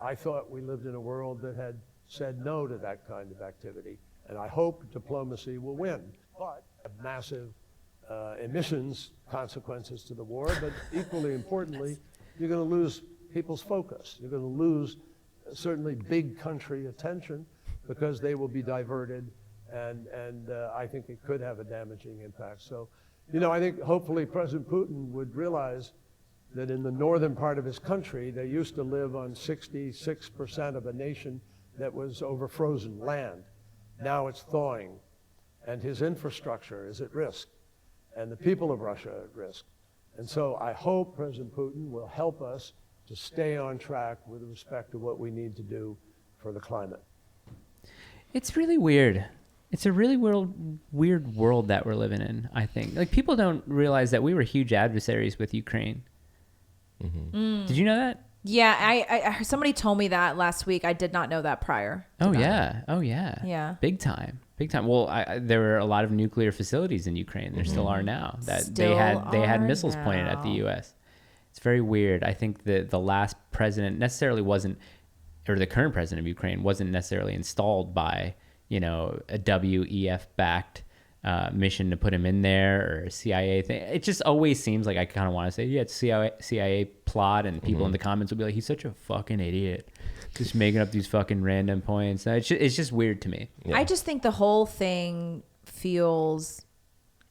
I thought we lived in a world that had said no to that kind of activity, and I hope diplomacy will win. But massive emissions consequences to the war, but equally importantly, you're going to lose people's focus. You're going to lose certainly big country attention because they will be diverted, and I think it could have a damaging impact. So, you know, I think hopefully President Putin would realize that in the northern part of his country, they used to live on 66% of a nation that was over frozen land. Now it's thawing, and his infrastructure is at risk, and the people of Russia are at risk. And so I hope President Putin will help us to stay on track with respect to what we need to do for the climate. It's really weird. It's a really weird world that we're living in, I think. Like, people don't realize that we were huge adversaries with Ukraine. Mm-hmm. Did you know that? Yeah, I somebody told me that last week. I did not know that prior. Oh yeah. Yeah. Big time. Well, there were a lot of nuclear facilities in Ukraine. There still are now. That they had missiles pointed at the U.S. It's very weird. I think that the last president necessarily wasn't, or the current president of Ukraine wasn't necessarily installed by, you know, a WEF backed mission to put him in there, or a CIA thing. It just always seems like I kind of want to say, yeah, it's CIA plot, and people in the comments will be like, he's such a fucking idiot, just making up these fucking random points. It's just weird to me. Yeah. I just think the whole thing feels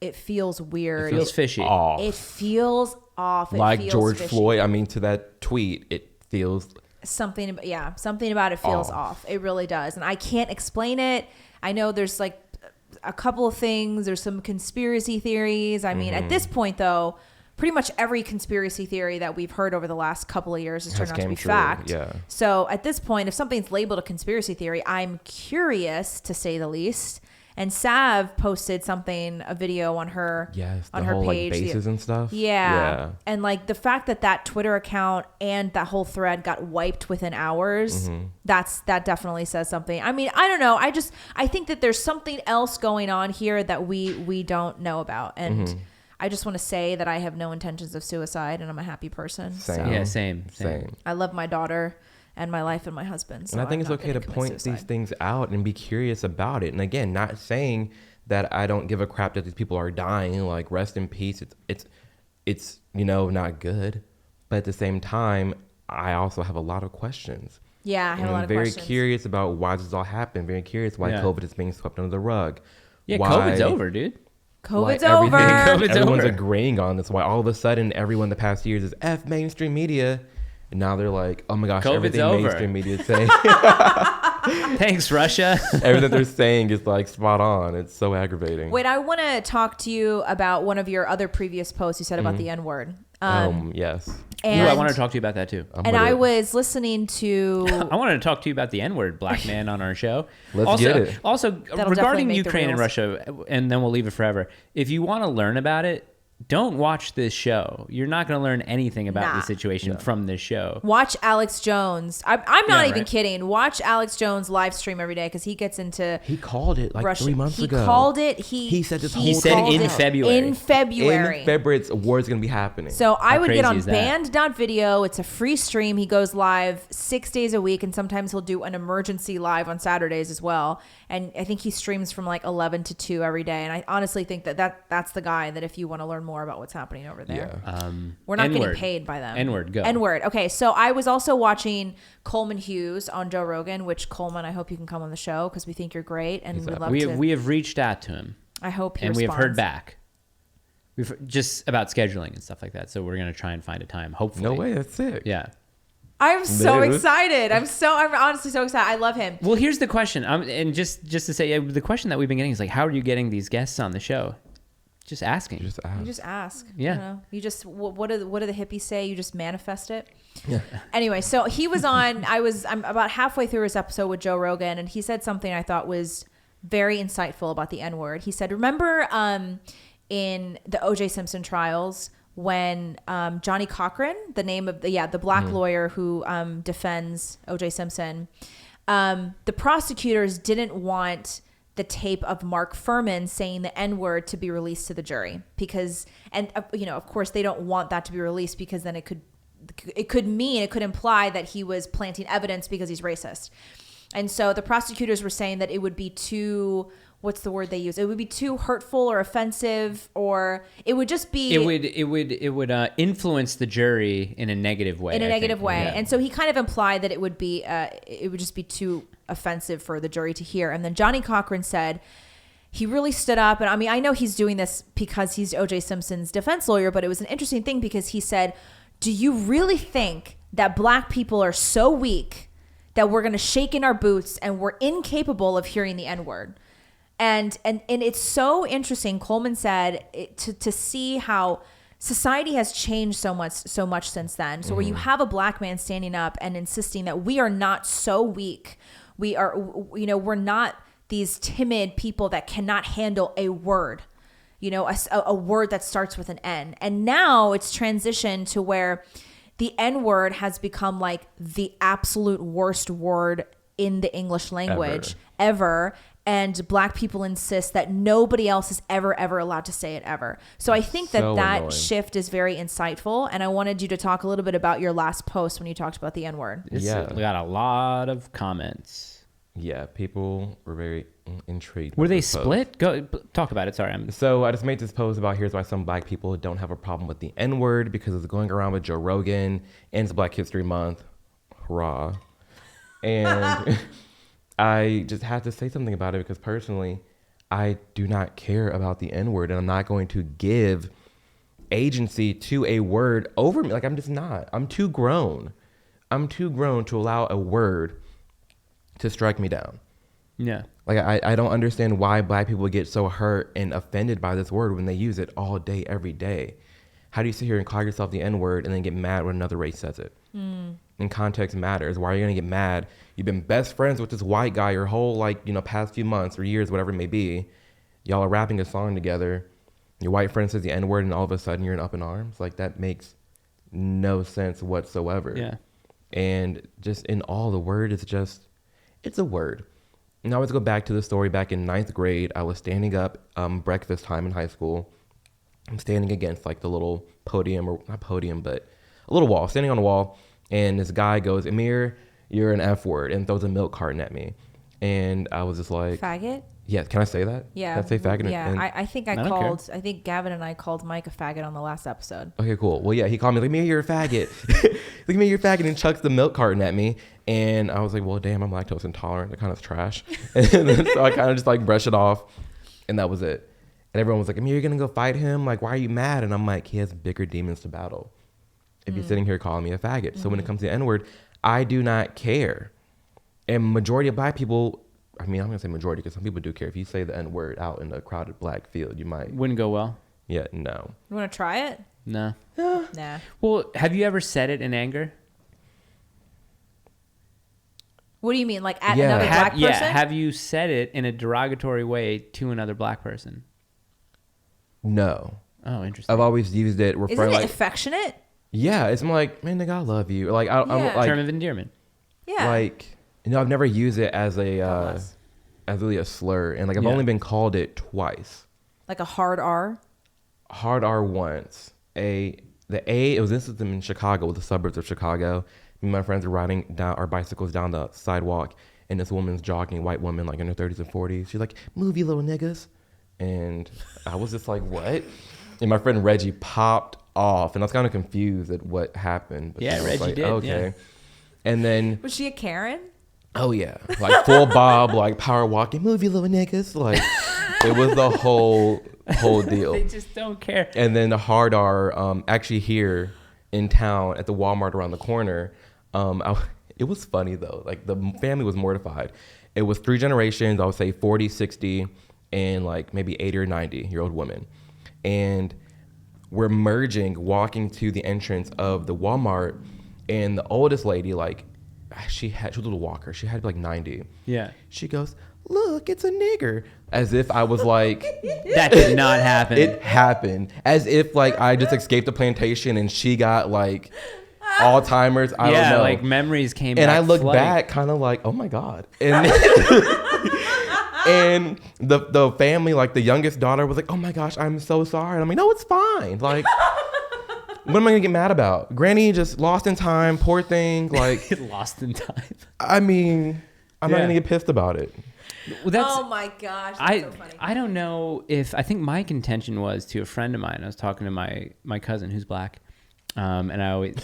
weird. It feels fishy. Off. It feels off. Like feels George fishy. Floyd. I mean, to that tweet, it feels something about it feels off. It really does, and I can't explain it. I know there's like a couple of things. There's some conspiracy theories. I mean, at this point, though, pretty much every conspiracy theory that we've heard over the last couple of years has turned out to be fact. Yeah. So at this point, if something's labeled a conspiracy theory, I'm curious, to say the least. And Sav posted a video on her on her whole, page. Like, bases and stuff. Yeah. And like the fact that Twitter account and that whole thread got wiped within hours, that definitely says something. I mean, I don't know. I think that there's something else going on here that we don't know about. And I just want to say that I have no intentions of suicide and I'm a happy person. Same. So Yeah, same. I love my daughter and my life and my husband. So and I think it's okay to point these things out and be curious about it. And again, not saying that I don't give a crap that these people are dying, like rest in peace. It's not good. But at the same time, I also have a lot of questions. Yeah, I have a lot of questions. I'm very curious about why this all happened. Very curious why COVID is being swept under the rug. Yeah, why, COVID's over, dude. COVID's over. Everyone's agreeing on this. Why all of a sudden everyone the past years is F mainstream media. And now they're like, oh my gosh, COVID's everything over. mainstream media is saying. Thanks, Russia. Everything they're saying is like spot on. It's so aggravating. Wait, I want to talk to you about one of your other previous posts you said about the N-word. Yes. And, I wanted to talk to you about that too. I was listening to... I wanted to talk to you about the N-word, black man, on our show. Let's get it. Also, That'll regarding definitely make the Ukraine and reels. Russia, and then we'll leave it forever. If you want to learn about it, don't watch this show. You're not going to learn anything about the situation from this show. Watch Alex Jones. I'm not even right. kidding. Watch Alex Jones live stream every day because he gets into... He called it like Russia. 3 months ago. He called it. He said this whole He said time. in February. In February. In February, it's war's going to be happening. So I would get crazy on is that? band.video. It's a free stream. He goes live 6 days a week, and sometimes he'll do an emergency live on Saturdays as well. And I think he streams from like 11 to 2 every day. And I honestly think that's the guy that if you want to learn more about what's happening over there. Yeah. We're not N-word. getting paid by them. N-word, go. N-word. Okay, so I was also watching Coleman Hughes on Joe Rogan, which Coleman, I hope you can come on the show because we think you're great and we'd love to. We have reached out to him. I hope he and responds. we have heard back. We've just about scheduling and stuff like that. So we're going to try and find a time, hopefully. No way, that's sick. Yeah. I'm so Dude. excited. I'm honestly so excited. I love him. Well, here's the question. And just to say, the question that we've been getting is like, how are you getting these guests on the show? Just asking. Just ask. You just ask. Yeah. You know? You just what do the hippies say? You just manifest it. Yeah. Anyway, so he was on. I'm about halfway through his episode with Joe Rogan, and he said something I thought was very insightful about the N-word. He said, "Remember, in the O.J. Simpson trials, when Johnny Cochran, the name of the black lawyer who defends O.J. Simpson, the prosecutors didn't want the tape of Mark Furman saying the N-word to be released to the jury because, and of course they don't want that to be released because then it could imply that he was planting evidence because he's racist. And so the prosecutors were saying that it would be too, what's the word they use? It would be too hurtful or offensive, or it would just be... It would influence the jury in a negative way. Yeah. And so he kind of implied that it would just be too offensive for the jury to hear. And then Johnny Cochran said, he really stood up. And I mean, I know he's doing this because he's O.J. Simpson's defense lawyer, but it was an interesting thing because he said, do you really think that black people are so weak that we're going to shake in our boots and we're incapable of hearing the N-word? And it's so interesting. Coleman said to see how society has changed so much since then. So where you have a black man standing up and insisting that we are not so weak. We're not these timid people that cannot handle a word, a word that starts with an N. And now it's transitioned to where the N-word has become like the absolute worst word in the English language ever. And black people insist that nobody else is ever allowed to say it ever. So I think that annoying. shift is very insightful. And I wanted you to talk a little bit about your last post when you talked about the N-word. We got a lot of comments. Yeah, people were very intrigued. Were they split? Go talk about it. Sorry. So I just made this post about here's why some black people don't have a problem with the N-word because it's going around with Joe Rogan and it's Black History Month. Hurrah. And... I just had to say something about it because personally, I do not care about the N-word and I'm not going to give agency to a word over me. Like, I'm just not. I'm too grown. I'm too grown to allow a word to strike me down. Yeah. Like, I don't understand why black people get so hurt and offended by this word when they use it all day, every day. How do you sit here and call yourself the N-word and then get mad when another race says it? And context matters. Why are you going to get mad? You've been best friends with this white guy your whole, like, you know, past few months or years, whatever it may be. Y'all are rapping a song together. Your white friend says the N-word, and all of a sudden you're up in arms. Like, that makes no sense whatsoever. Yeah. And just in all, the word is just, it's a word. And I always go back to the story back in 9th grade. I was standing up breakfast time in high school. I'm standing against like the little podium, or not podium, but a little wall, standing on a wall. And this guy goes, "Amir, you're an F word," and throws a milk carton at me. And I was just like, faggot? Yeah, can I say that? Yeah. Can I say faggot? Yeah, I think I don't care. I think Gavin and I called Mike a faggot on the last episode. Okay, cool. Well, yeah, he called me like, "Amir, you're a faggot." Like, "Amir, you're a faggot," and chucks the milk carton at me. And I was like, well, damn, I'm lactose intolerant. That kind of trash. And then, so I kind of just like brush it off, and that was it. And everyone was like, "Amir, you're going to go fight him? Like, why are you mad?" And I'm like, he has bigger demons to battle if you're sitting here calling me a faggot. So when it comes to the N-word, I do not care. And majority of black people, I mean, I'm going to say majority because some people do care. If you say the N-word out in a crowded black field, you might. Wouldn't go well. Yeah, no. You want to try it? No. Nah. Well, have you ever said it in anger? What do you mean? Like at Yeah. another black person? Yeah. Have you said it in a derogatory way to another black person? No. Oh, interesting. I've always used it Isn't referring it like, affectionate? yeah, it's more like, man, nigga, I love you. Like, I'm Yeah. like, Term of endearment. Yeah. like, you know, I've never used it as a, bless. as really a slur. And like, I've Yeah. only been called it twice. Like a hard R? Hard R once. It was this was in Chicago, the suburbs of Chicago. Me and my friends were riding down our bicycles down the sidewalk, and this woman's jogging, white woman, like in her 30s and 40s. She's like, "Move, you little niggas." And I was just like, what? And my friend Reggie popped off, and I was kind of confused at what happened. But Yeah, I was Reggie like, did, okay. yeah. And then, Was she a Karen? oh yeah, like full bob, like power walking, "Move, you little niggas." Like, it was the whole deal. They just don't care. And then the hard R, actually here in town at the Walmart around the corner, it was funny though. Like, the family was mortified. It was 3 generations, I would say 40, 60, and like maybe 80 or 90-year-old women. And we're merging, walking to the entrance of the Walmart, and the oldest lady, like, she was a little walker. She had to be like 90. Yeah. She goes, "Look, it's a nigger." As if I was like, That did not happen. it happened. As if like I just escaped the plantation and she got like Alzheimer's. I don't know. like memories came back. And I look flooding. back kind of like, oh my God. And and the family, like the youngest daughter was like, "Oh my gosh, I'm so sorry." And I'm like, "No, it's fine. Like, what am I gonna get mad about? Granny just lost in time, poor thing." Like, Lost in time. I mean, I'm not Yeah. gonna get pissed about it. Well, that's, Oh my gosh, that's so funny. I don't know if I think my contention was to a friend of mine. I was talking to my cousin who's black, and I always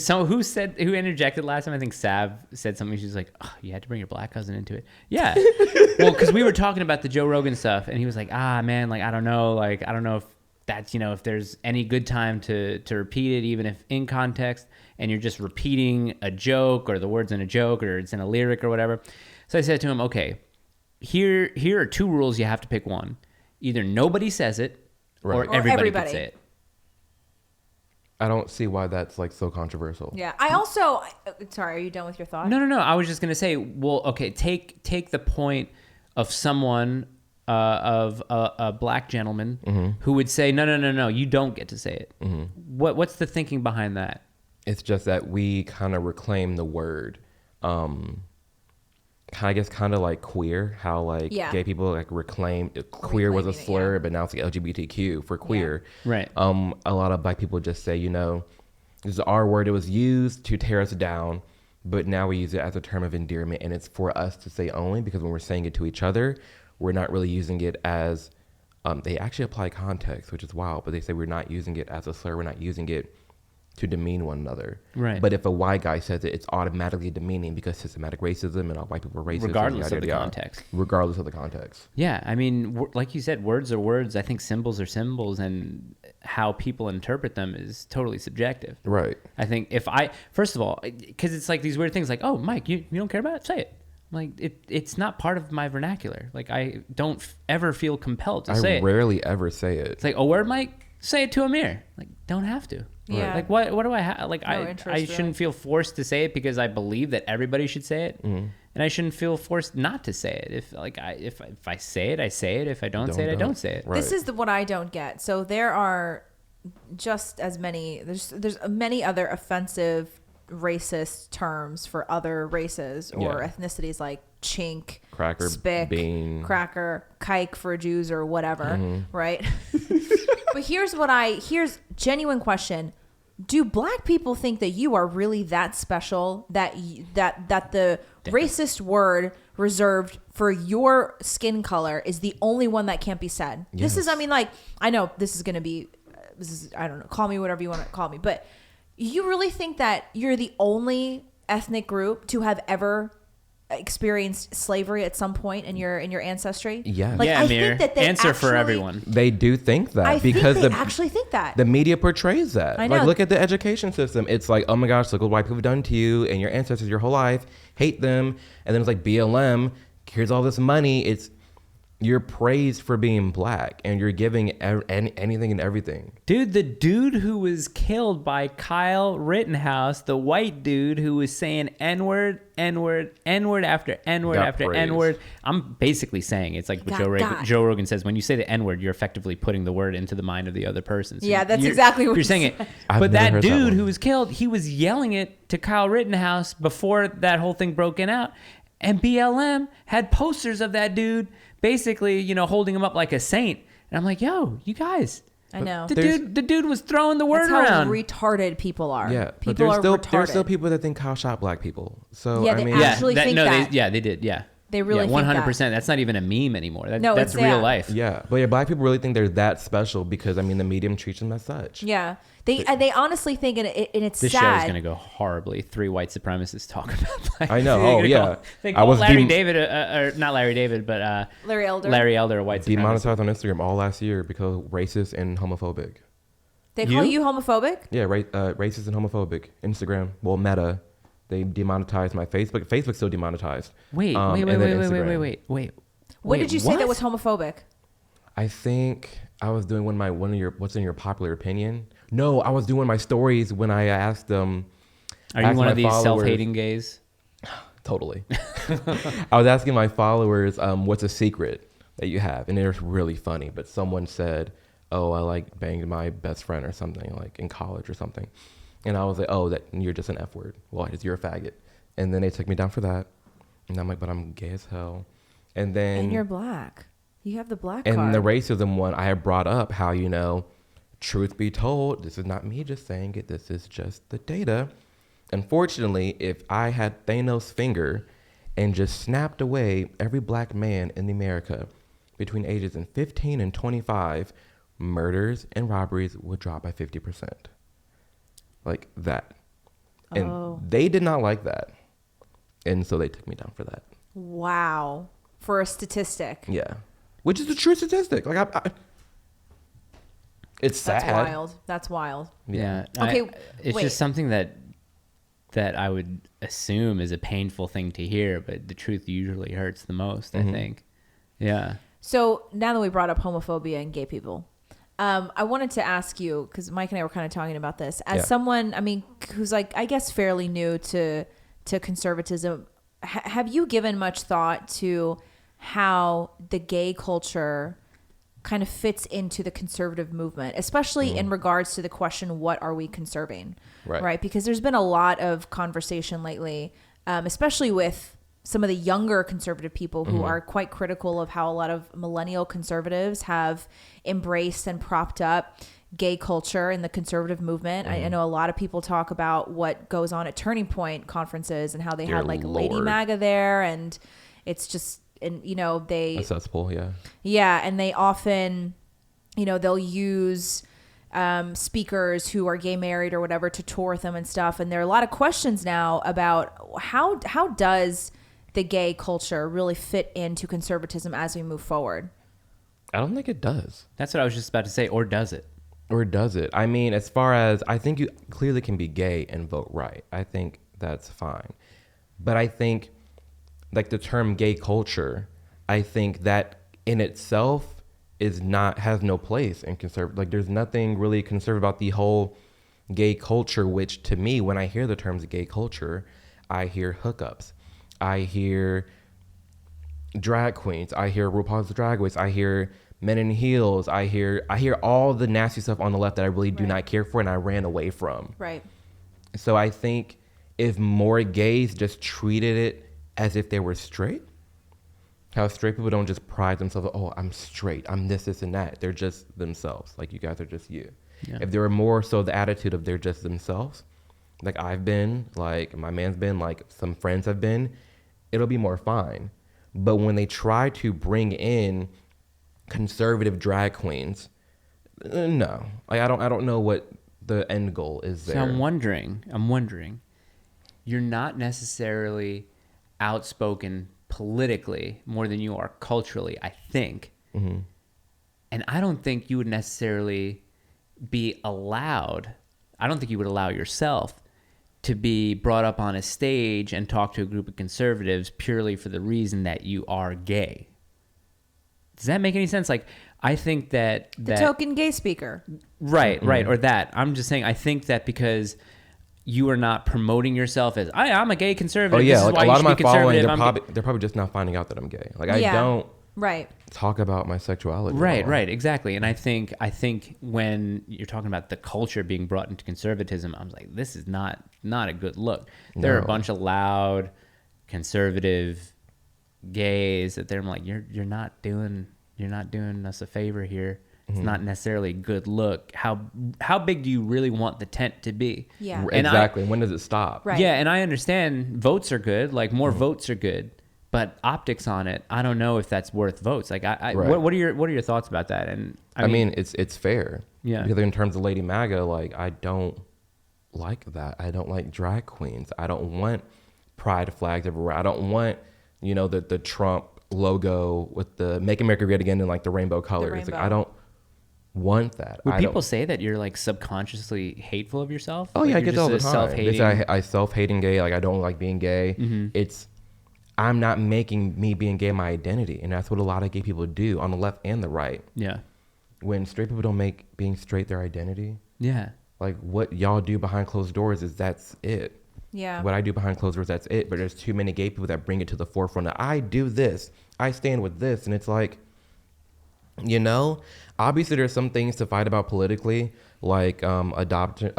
who interjected last time. I think Sav said something. She's like, "Oh, you had to bring your black cousin into it." Yeah, well, because we were talking about the Joe Rogan stuff, and he was like, "Ah, man, like I don't know if that's if there's any good time to repeat it, even if in context, and you're just repeating a joke or the words in a joke or it's in a lyric or whatever." So I said to him, "Okay. Here are 2 rules. You have to pick one. Either nobody says it, Right. or Or everybody everybody. can say it." I don't see why that's like so controversial. Yeah. I also, sorry, are you done with your thought? No. I was just gonna say, well, okay, take the point of someone of a black gentleman who would say, no, you don't get to say it. What's the thinking behind that? It's just that we kind of reclaim the word. I guess kind of like queer, how like Yeah. gay people like reclaim queer was a Reclaiming it, slur, yeah. but now it's like LGBTQ for queer. Right. A lot of black people just say, this is our word. It was used to tear us down, but now we use it as a term of endearment, and it's for us to say only, because when we're saying it to each other, we're not really using it as. They actually apply context, which is wild, but they say we're not using it as a slur. We're not using it to demean one another. Right. But if a white guy says it, it's automatically demeaning because systematic racism and all white people are racist. Regardless and of the context. Regardless of the context. Yeah, I mean, like you said, words are words. I think symbols are symbols, and how people interpret them is totally subjective. Right. I think first of all, because it's like these weird things like, "Oh, Mike, you don't care about it? Say it." Like, it's not part of my vernacular. Like, I don't ever feel compelled to say I it. rarely ever say it. It's like, "Oh, word, Mike? Say it to Amir." Like, don't have to. Yeah. Like what do I have? Like No I interest, shouldn't really. feel forced to say it because I believe that everybody should say it, and I shouldn't feel forced not to say it. If I say it, I say it. If I don't say it, I don't say it. Right. This is what I don't get. So there are just as many. There's many other offensive racist terms for other races or Yeah. ethnicities like chink, Cracker, spick, bean. cracker, kike for Jews or whatever, right? But here's genuine question. Do black people think that you are really that special that that the racist word reserved for your skin color is the only one that can't be said? This is, I mean, like, I know this is going to be, I don't know, call me whatever you want to call me, but you really think that you're the only ethnic group to have ever experienced slavery at some point in your ancestry? Yeah. Like, Yeah, I Amir. think that they Answer for actually- everyone. They do think that I because think they actually think that. the media portrays that. I know. Like, look at the education system. It's like, oh my gosh, look what white people have done to you and your ancestors your whole life. Hate them. And then it's like BLM. Here's all this money. You're praised for being black, and you're giving anything and everything. Dude, the dude who was killed by Kyle Rittenhouse, the white dude who was saying N-word, N-word, N-word after N-word Got after praised. N-word. I'm basically saying it's like what Got. Joe Rogan says. When you say the N-word, you're effectively putting the word into the mind of the other person. So Yeah, that's you're- exactly what you're he saying. It. said. I've But never that heard that dude one. who was killed, he was yelling it to Kyle Rittenhouse before that whole thing broken out. And BLM had posters of that dude basically, holding him up like a saint. And I'm like, yo, you guys. I know. The dude was throwing the word That's how around. retarded people are. Yeah, but People are retarded. there's still people that think Kyle shot black people. So Yeah, I they mean, actually think that. They did. Yeah, They really think 100%. that. That's not even a meme anymore. No, That's it's real that. life. yeah, but yeah, black people really think they're that special because I mean the medium treats them as such. Yeah. They honestly think, and it's This sad. show is going to go horribly. 3 white supremacists talk about black. I know. They're Oh gonna yeah, call- They call was Larry David, or not Larry David, but Larry Elder. Larry Elder, a white supremacist. demonetized on Instagram all last year because racist and homophobic. They call You? you homophobic? Yeah, racist and homophobic. Instagram, well, Meta, they demonetized my Facebook. Facebook's still demonetized. Wait, and then Instagram. wait. What did you say that was homophobic? I think I was doing one of your what's in your popular opinion. No, I was doing my stories when I asked them. Are you asked one my of these followers- self-hating gays? Totally. I was asking my followers, what's a secret that you have? And it was really funny. But someone said, oh, I like banged my best friend or something, like in college or something. And I was like, oh, that you're just an F word. Well, you're a faggot. And then they took me down for that. And I'm like, but I'm gay as hell. And then And you're black. You have the black and card. the racism one, I had brought up how, truth be told, this is not me just saying it. This is just the data. Unfortunately, if I had Thanos' finger and just snapped away every black man in America between ages of 15 and 25, murders and robberies would drop by 50%. Like that. And Oh. they did not like that. And so they took me down for that. Wow. For a statistic. Yeah. Which is a true statistic. Like, it's sad. That's wild. That's wild. Yeah. Okay, It's wait. just something that I would assume is a painful thing to hear, but the truth usually hurts the most, I think. Yeah. So now that we brought up homophobia and gay people, I wanted to ask you, because Mike and I were kind of talking about this, as Yeah. someone, I mean, who's like, I guess, fairly new to conservatism, have you given much thought to how the gay culture kind of fits into the conservative movement, especially in regards to the question, what are we conserving? Right. Because there's been a lot of conversation lately, especially with some of the younger conservative people who are quite critical of how a lot of millennial conservatives have embraced and propped up gay culture in the conservative movement. I know a lot of people talk about what goes on at Turning Point conferences and how they Dear had like Lady Lord. MAGA there, and it's just, and they A cesspool, yeah. yeah, and they often, they'll use speakers who are gay married or whatever to tour with them and stuff. And there are a lot of questions now about how does the gay culture really fit into conservatism as we move forward? I don't think it does. That's what I was just about to say. Or does it? Or does it? I mean, as far as, I think you clearly can be gay and vote right. I think that's fine. But I think, like, the term gay culture, I think that in itself has no place in conservative. Like, there's nothing really conservative about the whole gay culture, which to me, when I hear the terms gay culture, I hear hookups, I hear drag queens, I hear RuPaul's Drag Race, I hear men in heels, I hear all the nasty stuff on the left that I really do not care for and I ran away from. Right. So I think if more gays just treated it as if they were straight, how straight people don't just pride themselves, oh, I'm straight, I'm this, and that. They're just themselves. Like, you guys are just you. Yeah. If there were more so the attitude of they're just themselves, like I've been, like my man's been, like some friends have been, it'll be more fine. But when they try to bring in conservative drag queens, no. Like, I don't know what the end goal is there. So I'm wondering, you're not necessarily outspoken politically more than you are culturally, I think. Mm-hmm. And I don't think you would necessarily be allowed, I don't think you would allow yourself to be brought up on a stage and talk to a group of conservatives purely for the reason that you are gay. Does that make any sense? Like, I think that the token gay speaker. Right, right. Or that. I'm just saying, I think that because you are not promoting yourself as, I'm a gay conservative. Oh, yeah. This like, is why a lot of my following, conservative. they're probably just not finding out that I'm gay. Like, I don't talk about my sexuality. Right, exactly. And I think when you're talking about the culture being brought into conservatism, I was like, this is not a good look. There are a bunch of loud, conservative gays that they're like, you're not doing us a favor here. It's not necessarily a good look. How big do you really want the tent to be? Yeah. Exactly. When does it stop? Right. Yeah, and I understand votes are good. Like, more votes are good. But optics on it, I don't know if that's worth votes. Like, what are your thoughts about that? And I mean, it's fair. Yeah. Because in terms of Lady MAGA, like, I don't like that. I don't like drag queens. I don't want pride flags everywhere. I don't want, the Trump logo with the Make America Great Again in like the rainbow colors. Like, I don't want that. Would people say that you're like subconsciously hateful of yourself? Oh, like, yeah, I get that all the time. Self-hating? They say I self-hating gay. Like, I don't like being gay. Mm-hmm. I'm not making me being gay my identity. And that's what a lot of gay people do on the left and the right. Yeah. When straight people don't make being straight their identity. Yeah. Like, what y'all do behind closed doors that's it. Yeah. What I do behind closed doors, that's it. But there's too many gay people that bring it to the forefront. That I do this. I stand with this. And it's like, obviously there's some things to fight about politically, like adoption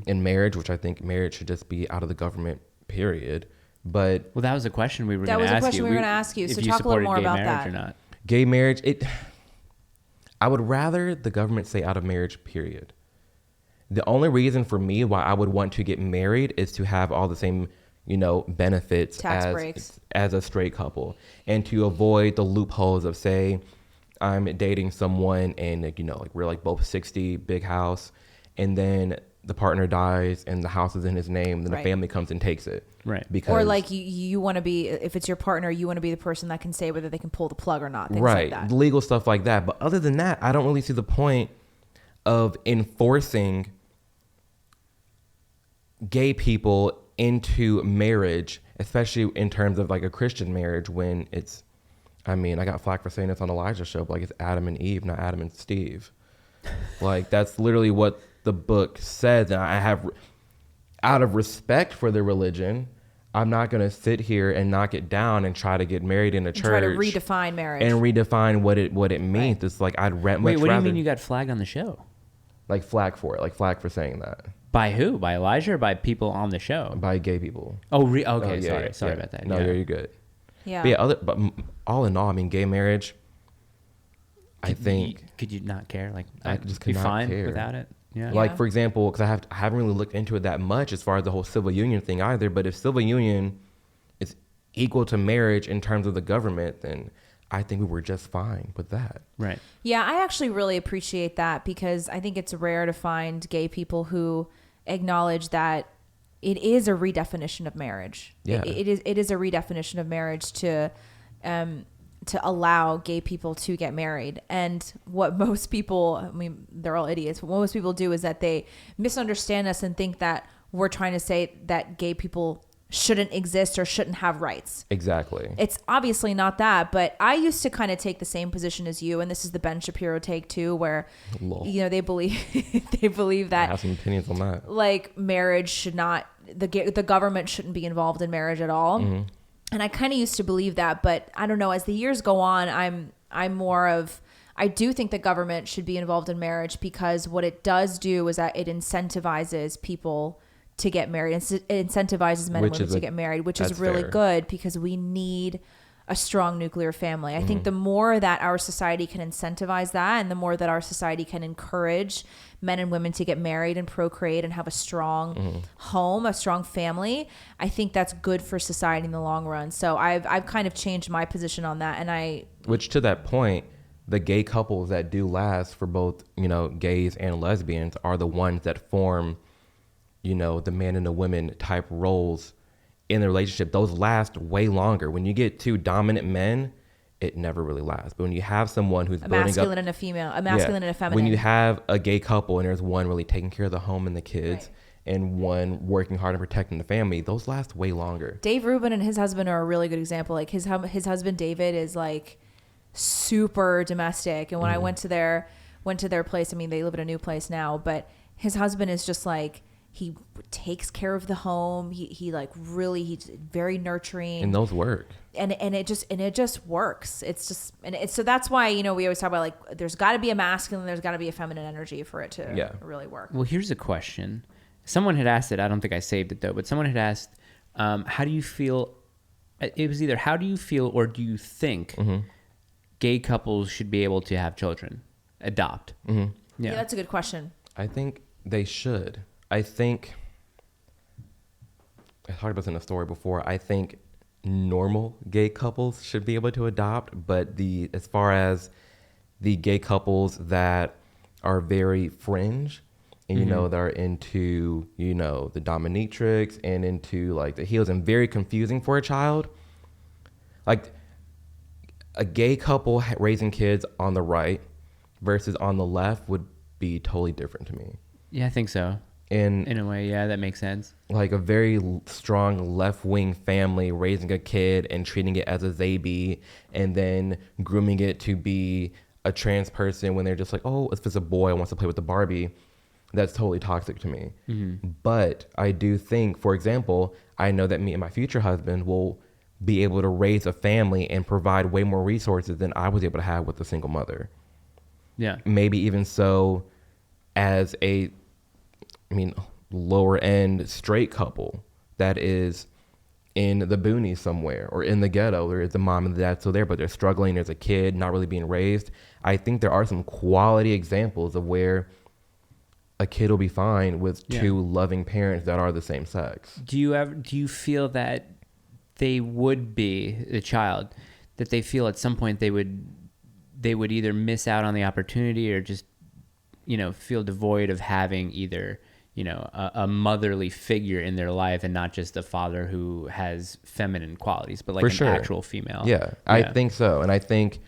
and marriage, which I think marriage should just be out of the government, period. But that was a question we were going to ask you. So talk a little more about that. Or not. Gay marriage, I would rather the government say out of marriage, period. The only reason for me why I would want to get married is to have all the same, benefits as a straight couple, and to avoid the loopholes of, say, I'm dating someone and we're like both 60, big house, and then the partner dies and the house is in his name, then the family comes and takes it. Right. Because, or like you want to be, if it's your partner, you want to be the person that can say whether they can pull the plug or not. Things like that. Legal stuff like that. But other than that, I don't really see the point of enforcing gay people into marriage, especially in terms of like a Christian marriage, when it's, I got flack for saying this on Elijah's show, but like, it's Adam and Eve, not Adam and Steve. Like, that's literally what the book says. And I have, out of respect for the religion, I'm not going to sit here and knock it down and try to get married in a church. Try to redefine marriage. And redefine what it means. Right. It's like, I'd much rather. Wait, what do you mean you got flagged on the show? Like, flag for it. Like, flag for saying that. By who? By Elijah or by people on the show? By gay people. Oh, okay. Sorry about that. No, you're good. Yeah. But all in all, gay marriage, I think. Could you not care? Like, I just could be not fine care without it? Yeah. Like, for example, because I haven't really looked into it that much as far as the whole civil union thing either. But if civil union is equal to marriage in terms of the government, then I think we were just fine with that. Right. Yeah, I actually really appreciate that, because I think it's rare to find gay people who acknowledge that it is a redefinition of marriage. Yeah. It is a redefinition of marriage to allow gay people to get married. And what most people, they're all idiots, but what most people do is that they misunderstand us and think that we're trying to say that gay people shouldn't exist or shouldn't have rights. Exactly. It's obviously not that, but I used to kind of take the same position as you, and this is the Ben Shapiro take too, where they believe that I have some opinions on that. Like marriage should not, the government shouldn't be involved in marriage at all. And I kind of used to believe that, but I don't know, as the years go on, I'm more of, I do think the government should be involved in marriage, because what it does do is that it incentivizes people to get married. It incentivizes men and women to get married, which is really good, because we need a strong nuclear family. I think the more that our society can incentivize that, and the more that our society can encourage men and women to get married and procreate and have a strong home, a strong family, I think that's good for society in the long run. So I've kind of changed my position on that. And which, to that point, the gay couples that do last for both, gays and lesbians are the ones that form, the man and the women type roles in the relationship. Those last way longer. When you get two dominant men, it never really lasts. But when you have someone who's a masculine and a female, a masculine and a feminine. When you have a gay couple and there's one really taking care of the home and the kids, and one working hard and protecting the family, those last way longer. Dave Rubin and his husband are a really good example. Like his husband David is like super domestic, and when I went to their place, I mean, they live in a new place now, but his husband is just like, he takes care of the home. He's very nurturing. And those work. And it just works. It's just, so that's why, we always talk about, like, there's got to be a masculine, there's got to be a feminine energy for it to really work. Well, here's a question. Someone had asked it. I don't think I saved it though, but someone had asked, how do you feel? It was either how do you feel or do you think gay couples should be able to have children, adopt? Yeah, that's a good question. I think they should. I think, I talked about this in a story before, I think normal gay couples should be able to adopt, but as far as the gay couples that are very fringe and, that are into, the dominatrix and into like the heels and very confusing for a child, like a gay couple raising kids on the right versus on the left would be totally different to me. Yeah, I think so. In a way, yeah, that makes sense. Like a very strong left-wing family raising a kid and treating it as a baby and then grooming it to be a trans person when they're just like, oh, if it's a boy who wants to play with the Barbie, that's totally toxic to me. But I do think, for example, I know that me and my future husband will be able to raise a family and provide way more resources than I was able to have with a single mother. Yeah. Maybe even so as lower end straight couple that is in the boonies somewhere or in the ghetto, where the mom and the dad still there, but they're struggling. There's a kid not really being raised. I think there are some quality examples of where a kid will be fine with two loving parents that are the same sex. Do you feel that they would be the child, that they feel at some point they would either miss out on the opportunity or just, feel devoid of having either, a motherly figure in their life and not just a father who has feminine qualities, but like actual female. Yeah, I think so. And I think,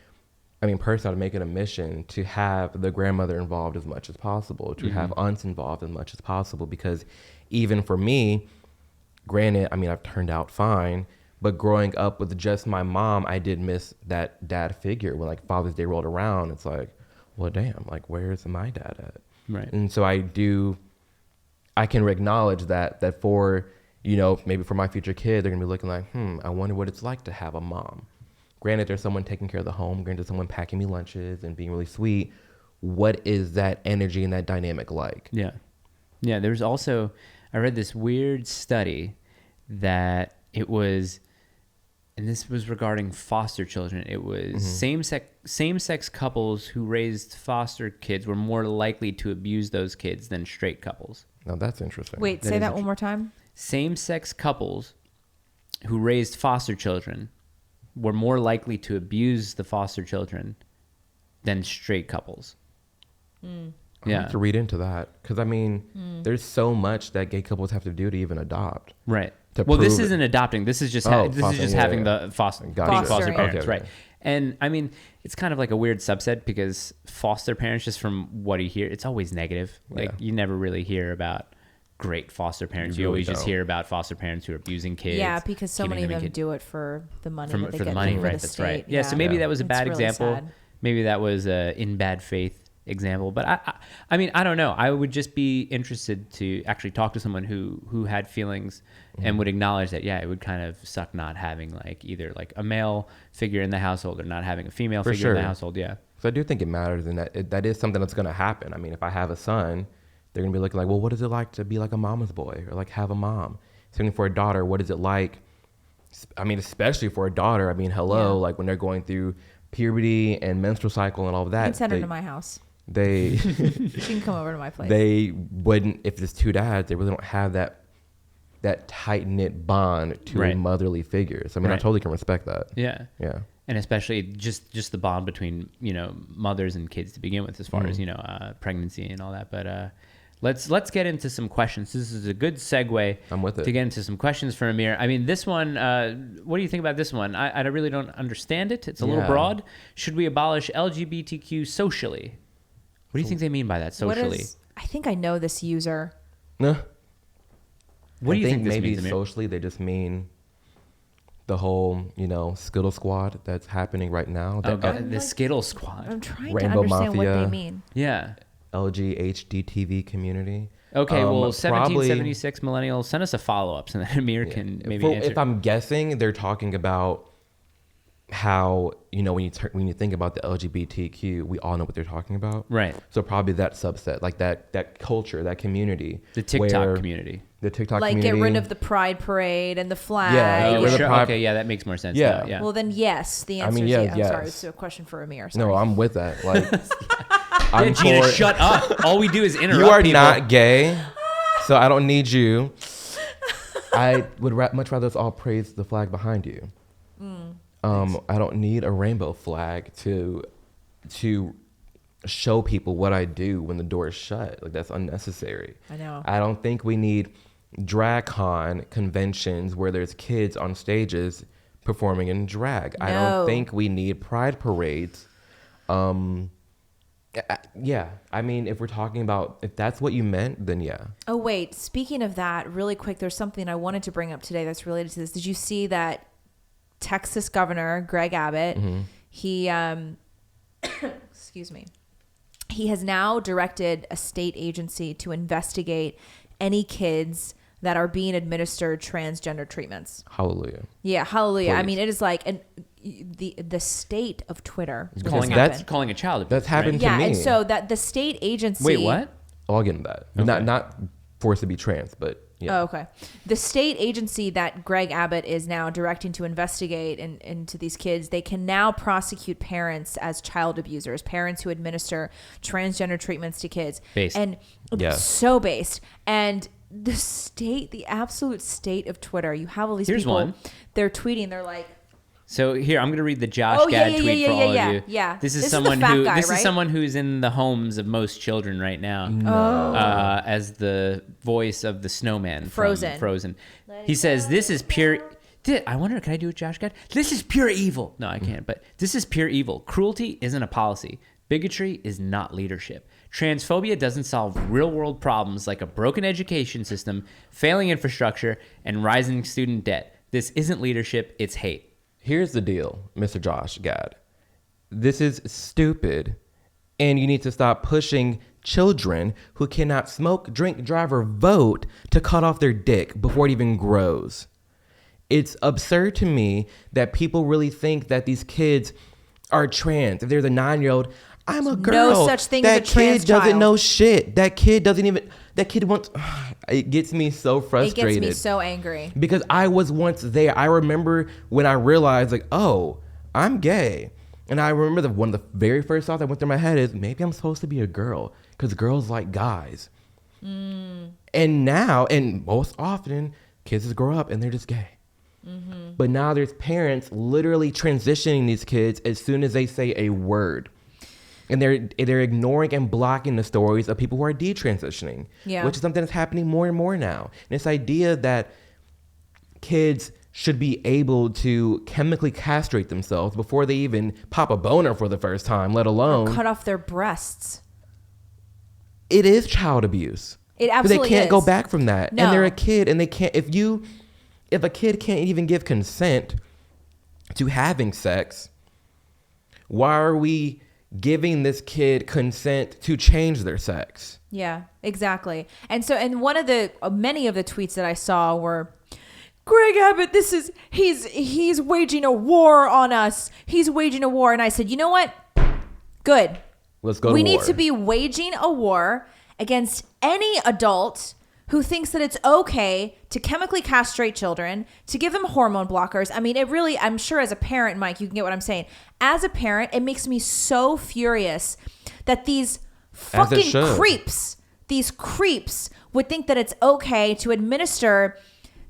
personally, I'd make it a mission to have the grandmother involved as much as possible, to have aunts involved as much as possible, because even for me, granted, I've turned out fine, but growing up with just my mom, I did miss that dad figure. When like Father's Day rolled around, it's like, well, damn, like where's my dad at? Right. And so I can acknowledge that for, maybe for my future kid, they're gonna be looking like, I wonder what it's like to have a mom. Granted, there's someone taking care of the home, granted, someone packing me lunches and being really sweet. What is that energy and that dynamic like? Yeah. Yeah. There's also, I read this weird study that it was, and this was regarding foster children. It was same-sex couples who raised foster kids were more likely to abuse those kids than straight couples. Now that's interesting. Wait, say that one more time. Same-sex couples who raised foster children were more likely to abuse the foster children than straight couples. I have to read into that because there's so much that gay couples have to do to even adopt. Right. Well, this isn't adopting. This is just having the foster parents, right? And it's kind of like a weird subset because foster parents, just from what you hear, it's always negative. Like you never really hear about great foster parents. You You really always just don't. hear about foster parents who are abusing kids. Yeah, because so keeping many of in them kid- do it for the money that they for the get money, from right? the That's state. right. Yeah, so maybe that was a It's bad really example. sad. Maybe that was a in bad faith example. But I mean, I don't know. I would just be interested to actually talk to someone who had feelings and would acknowledge that, yeah, it would kind of suck not having like either like a male figure in the household or not having a female For figure in the sure. household. Yeah. So I do think it matters, and that is something that's going to happen. I mean, if I have a son, they're going to be looking like, well, what is it like to be like a mama's boy or like have a mom? Same for a daughter. What is it like? I mean, especially for a daughter. I mean, hello, Yeah. like when they're going through puberty and menstrual cycle and all of You that. can send her to my house. They She can come over to my place. they wouldn't, if there's two dads, they really don't have that tight knit bond to a Right. motherly figure. So I mean, I Right. totally can respect that. Yeah. Yeah. And especially just the bond between, you know, mothers and kids to begin with, as far as, you know, pregnancy and all that. But let's get into some questions. This is a good segue. I'm with it. To get into some questions for Amir. I mean, this one, what do you think about this one? I really don't understand it. It's a little Yeah. broad. Should we abolish LGBTQ socially? What do you think they mean by that, socially? I think I know this user. No. What do you I think this maybe means, Amir? socially they just mean the whole, you know, Skittle Squad that's happening right now. Oh, That God, the Skittle Squad. I'm trying Rainbow to understand what they Mafia. mean. Yeah. LGHDTV community. Okay, well, probably- 1776 millennials, send us a follow-up so that Amir can maybe answer. If I'm guessing, they're talking about how, you know, when you think about the LGBTQ, we all know what they're talking about. Right. So probably that subset, like that culture, that community. The TikTok where- community. The TikTok Like community. get rid of the pride parade and the flag. Yeah, Oh, get rid of sure. pride- Okay, yeah, that makes more sense. Yeah. now, yeah. Well, then yes. The answer mean, is yeah, yes. I'm sorry, yes. it's a question for Amir. Sorry. No, I'm with that. Like, Yeah, I'm Gina, for- shut up. All we do is interrupt You are people. not gay, so I don't need you. I would much rather us all praise the flag behind you. I don't need a rainbow flag to show people what I do when the door is shut. Like, that's unnecessary. I know. I don't think we need drag con conventions where there's kids on stages performing in drag. I No. don't think we need pride parades. Yeah, I mean, if we're talking about, if that's what you meant, then yeah. Oh, wait. Speaking of that, really quick, there's something I wanted to bring up today that's related to this. Did you see that Texas Governor Greg Abbott, he, excuse me, he has now directed a state agency to investigate any kids that are being administered transgender treatments. Hallelujah. Yeah, hallelujah. I Please. mean, it is like the state of Twitter. is calling what's it, happened. calling a child abuse. That's happened right? to Yeah, me. and so that the state agency. Wait, what? I'll get into that. Okay. Not forced to be trans, but yeah. Oh, okay. The state agency that Greg Abbott is now directing to investigate into these kids, they can now prosecute parents as child abusers, parents who administer transgender treatments to kids. Based. And Yeah. so based. And the absolute state of Twitter, you have all these Here's people, one. they're tweeting, they're like, So here, I'm going to read the Josh Oh, yeah, Gad yeah, tweet yeah, for yeah, all yeah, of you. yeah. This is This is the someone fat who guy, this right? is someone who's in the homes of most children right now. As the voice of the snowman from Frozen. Frozen. He says, "This is pure." I wonder, can I do it, Josh Gad? This is pure evil. No, I can't. But this is pure evil. Cruelty isn't a policy. Bigotry is not leadership. Transphobia doesn't solve real-world problems like a broken education system, failing infrastructure, and rising student debt. This isn't leadership. It's hate. Here's the deal, Mr. Josh Gad. This is stupid, and you need to stop pushing children who cannot smoke, drink, drive, or vote to cut off their dick before it even grows. It's absurd to me that people really think that these kids are trans. If there's a 9-year-old, I'm a girl. No such thing as a that trans kid doesn't child. know shit. That kid doesn't even. That kid wants. It gets me so it frustrated. gets me so angry. Because I was once there. I remember when I realized, like, oh, I'm gay. And I remember one of the very first thoughts that went through my head is, maybe I'm supposed to be a girl because girls like guys. And now, and most often, kids just grow up and they're just gay. But now there's parents literally transitioning these kids as soon as they say a word. And they're ignoring and blocking the stories of people who are detransitioning, Yeah. which is something that's happening more and more now. And this idea that kids should be able to chemically castrate themselves before they even pop a boner for the first time, let alone Cut off their breasts. it is child abuse. It But absolutely they can't go is. back from that. No. And they're a kid, and they can't. If a kid can't even give consent to having sex, why are we giving this kid consent to change their sex? Yeah, exactly. And so, and one of the many of the tweets that I saw were, Greg Abbott, he's waging a war on us. He's waging a war. And I said, you know what? Good. Let's go to We war. need to be waging a war against any adult who thinks that it's okay to chemically castrate children, to give them hormone blockers. I mean, it really, I'm sure as a parent, Mike, you can get what I'm saying. As a parent, it makes me so furious that these fucking creeps would think that it's okay to administer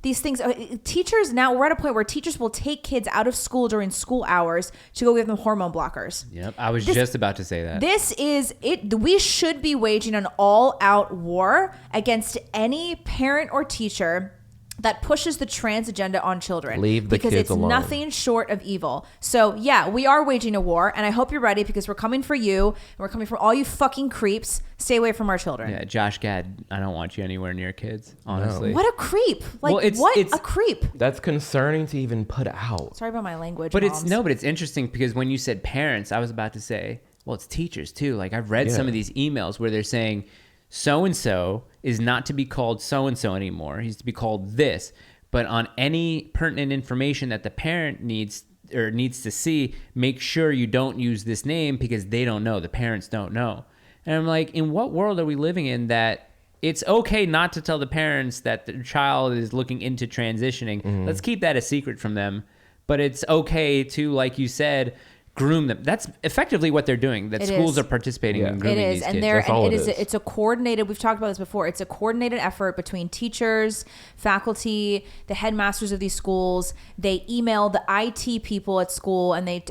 these things. Teachers, now we're at a point where teachers will take kids out of school during school hours to go give them hormone blockers. Yep, I was just about to say that. This is it. We should be waging an all-out war against any parent or teacher that pushes the trans agenda on children. Leave the because kids it's alone. nothing short of evil. So yeah, we are waging a war, and I hope you're ready because we're coming for you. And we're coming for all you fucking creeps. Stay away from our children. Yeah, Josh Gad, I don't want you anywhere near kids, honestly. What a creep! Like Well, it's- what it's- a creep. That's concerning to even put out. Sorry about my language. But moms. but it's interesting because when you said parents, I was about to say, well, it's teachers too. Like I've read some of these emails where they're saying so-and-so is not to be called so-and-so anymore. He's to be called this. But on any pertinent information that the parent needs to see, make sure you don't use this name because they don't know. The parents don't know. And I'm like, in what world are we living in that it's okay not to tell the parents that the child is looking into transitioning? Let's keep that a secret from them. But it's okay to, like you said, groom them. That's effectively what they're doing. That It schools is. are participating in It grooming is, these and kids. there, That's all and it is. it's a coordinated. We've talked about this before. It's a coordinated effort between teachers, faculty, the headmasters of these schools. They email the IT people at school, and they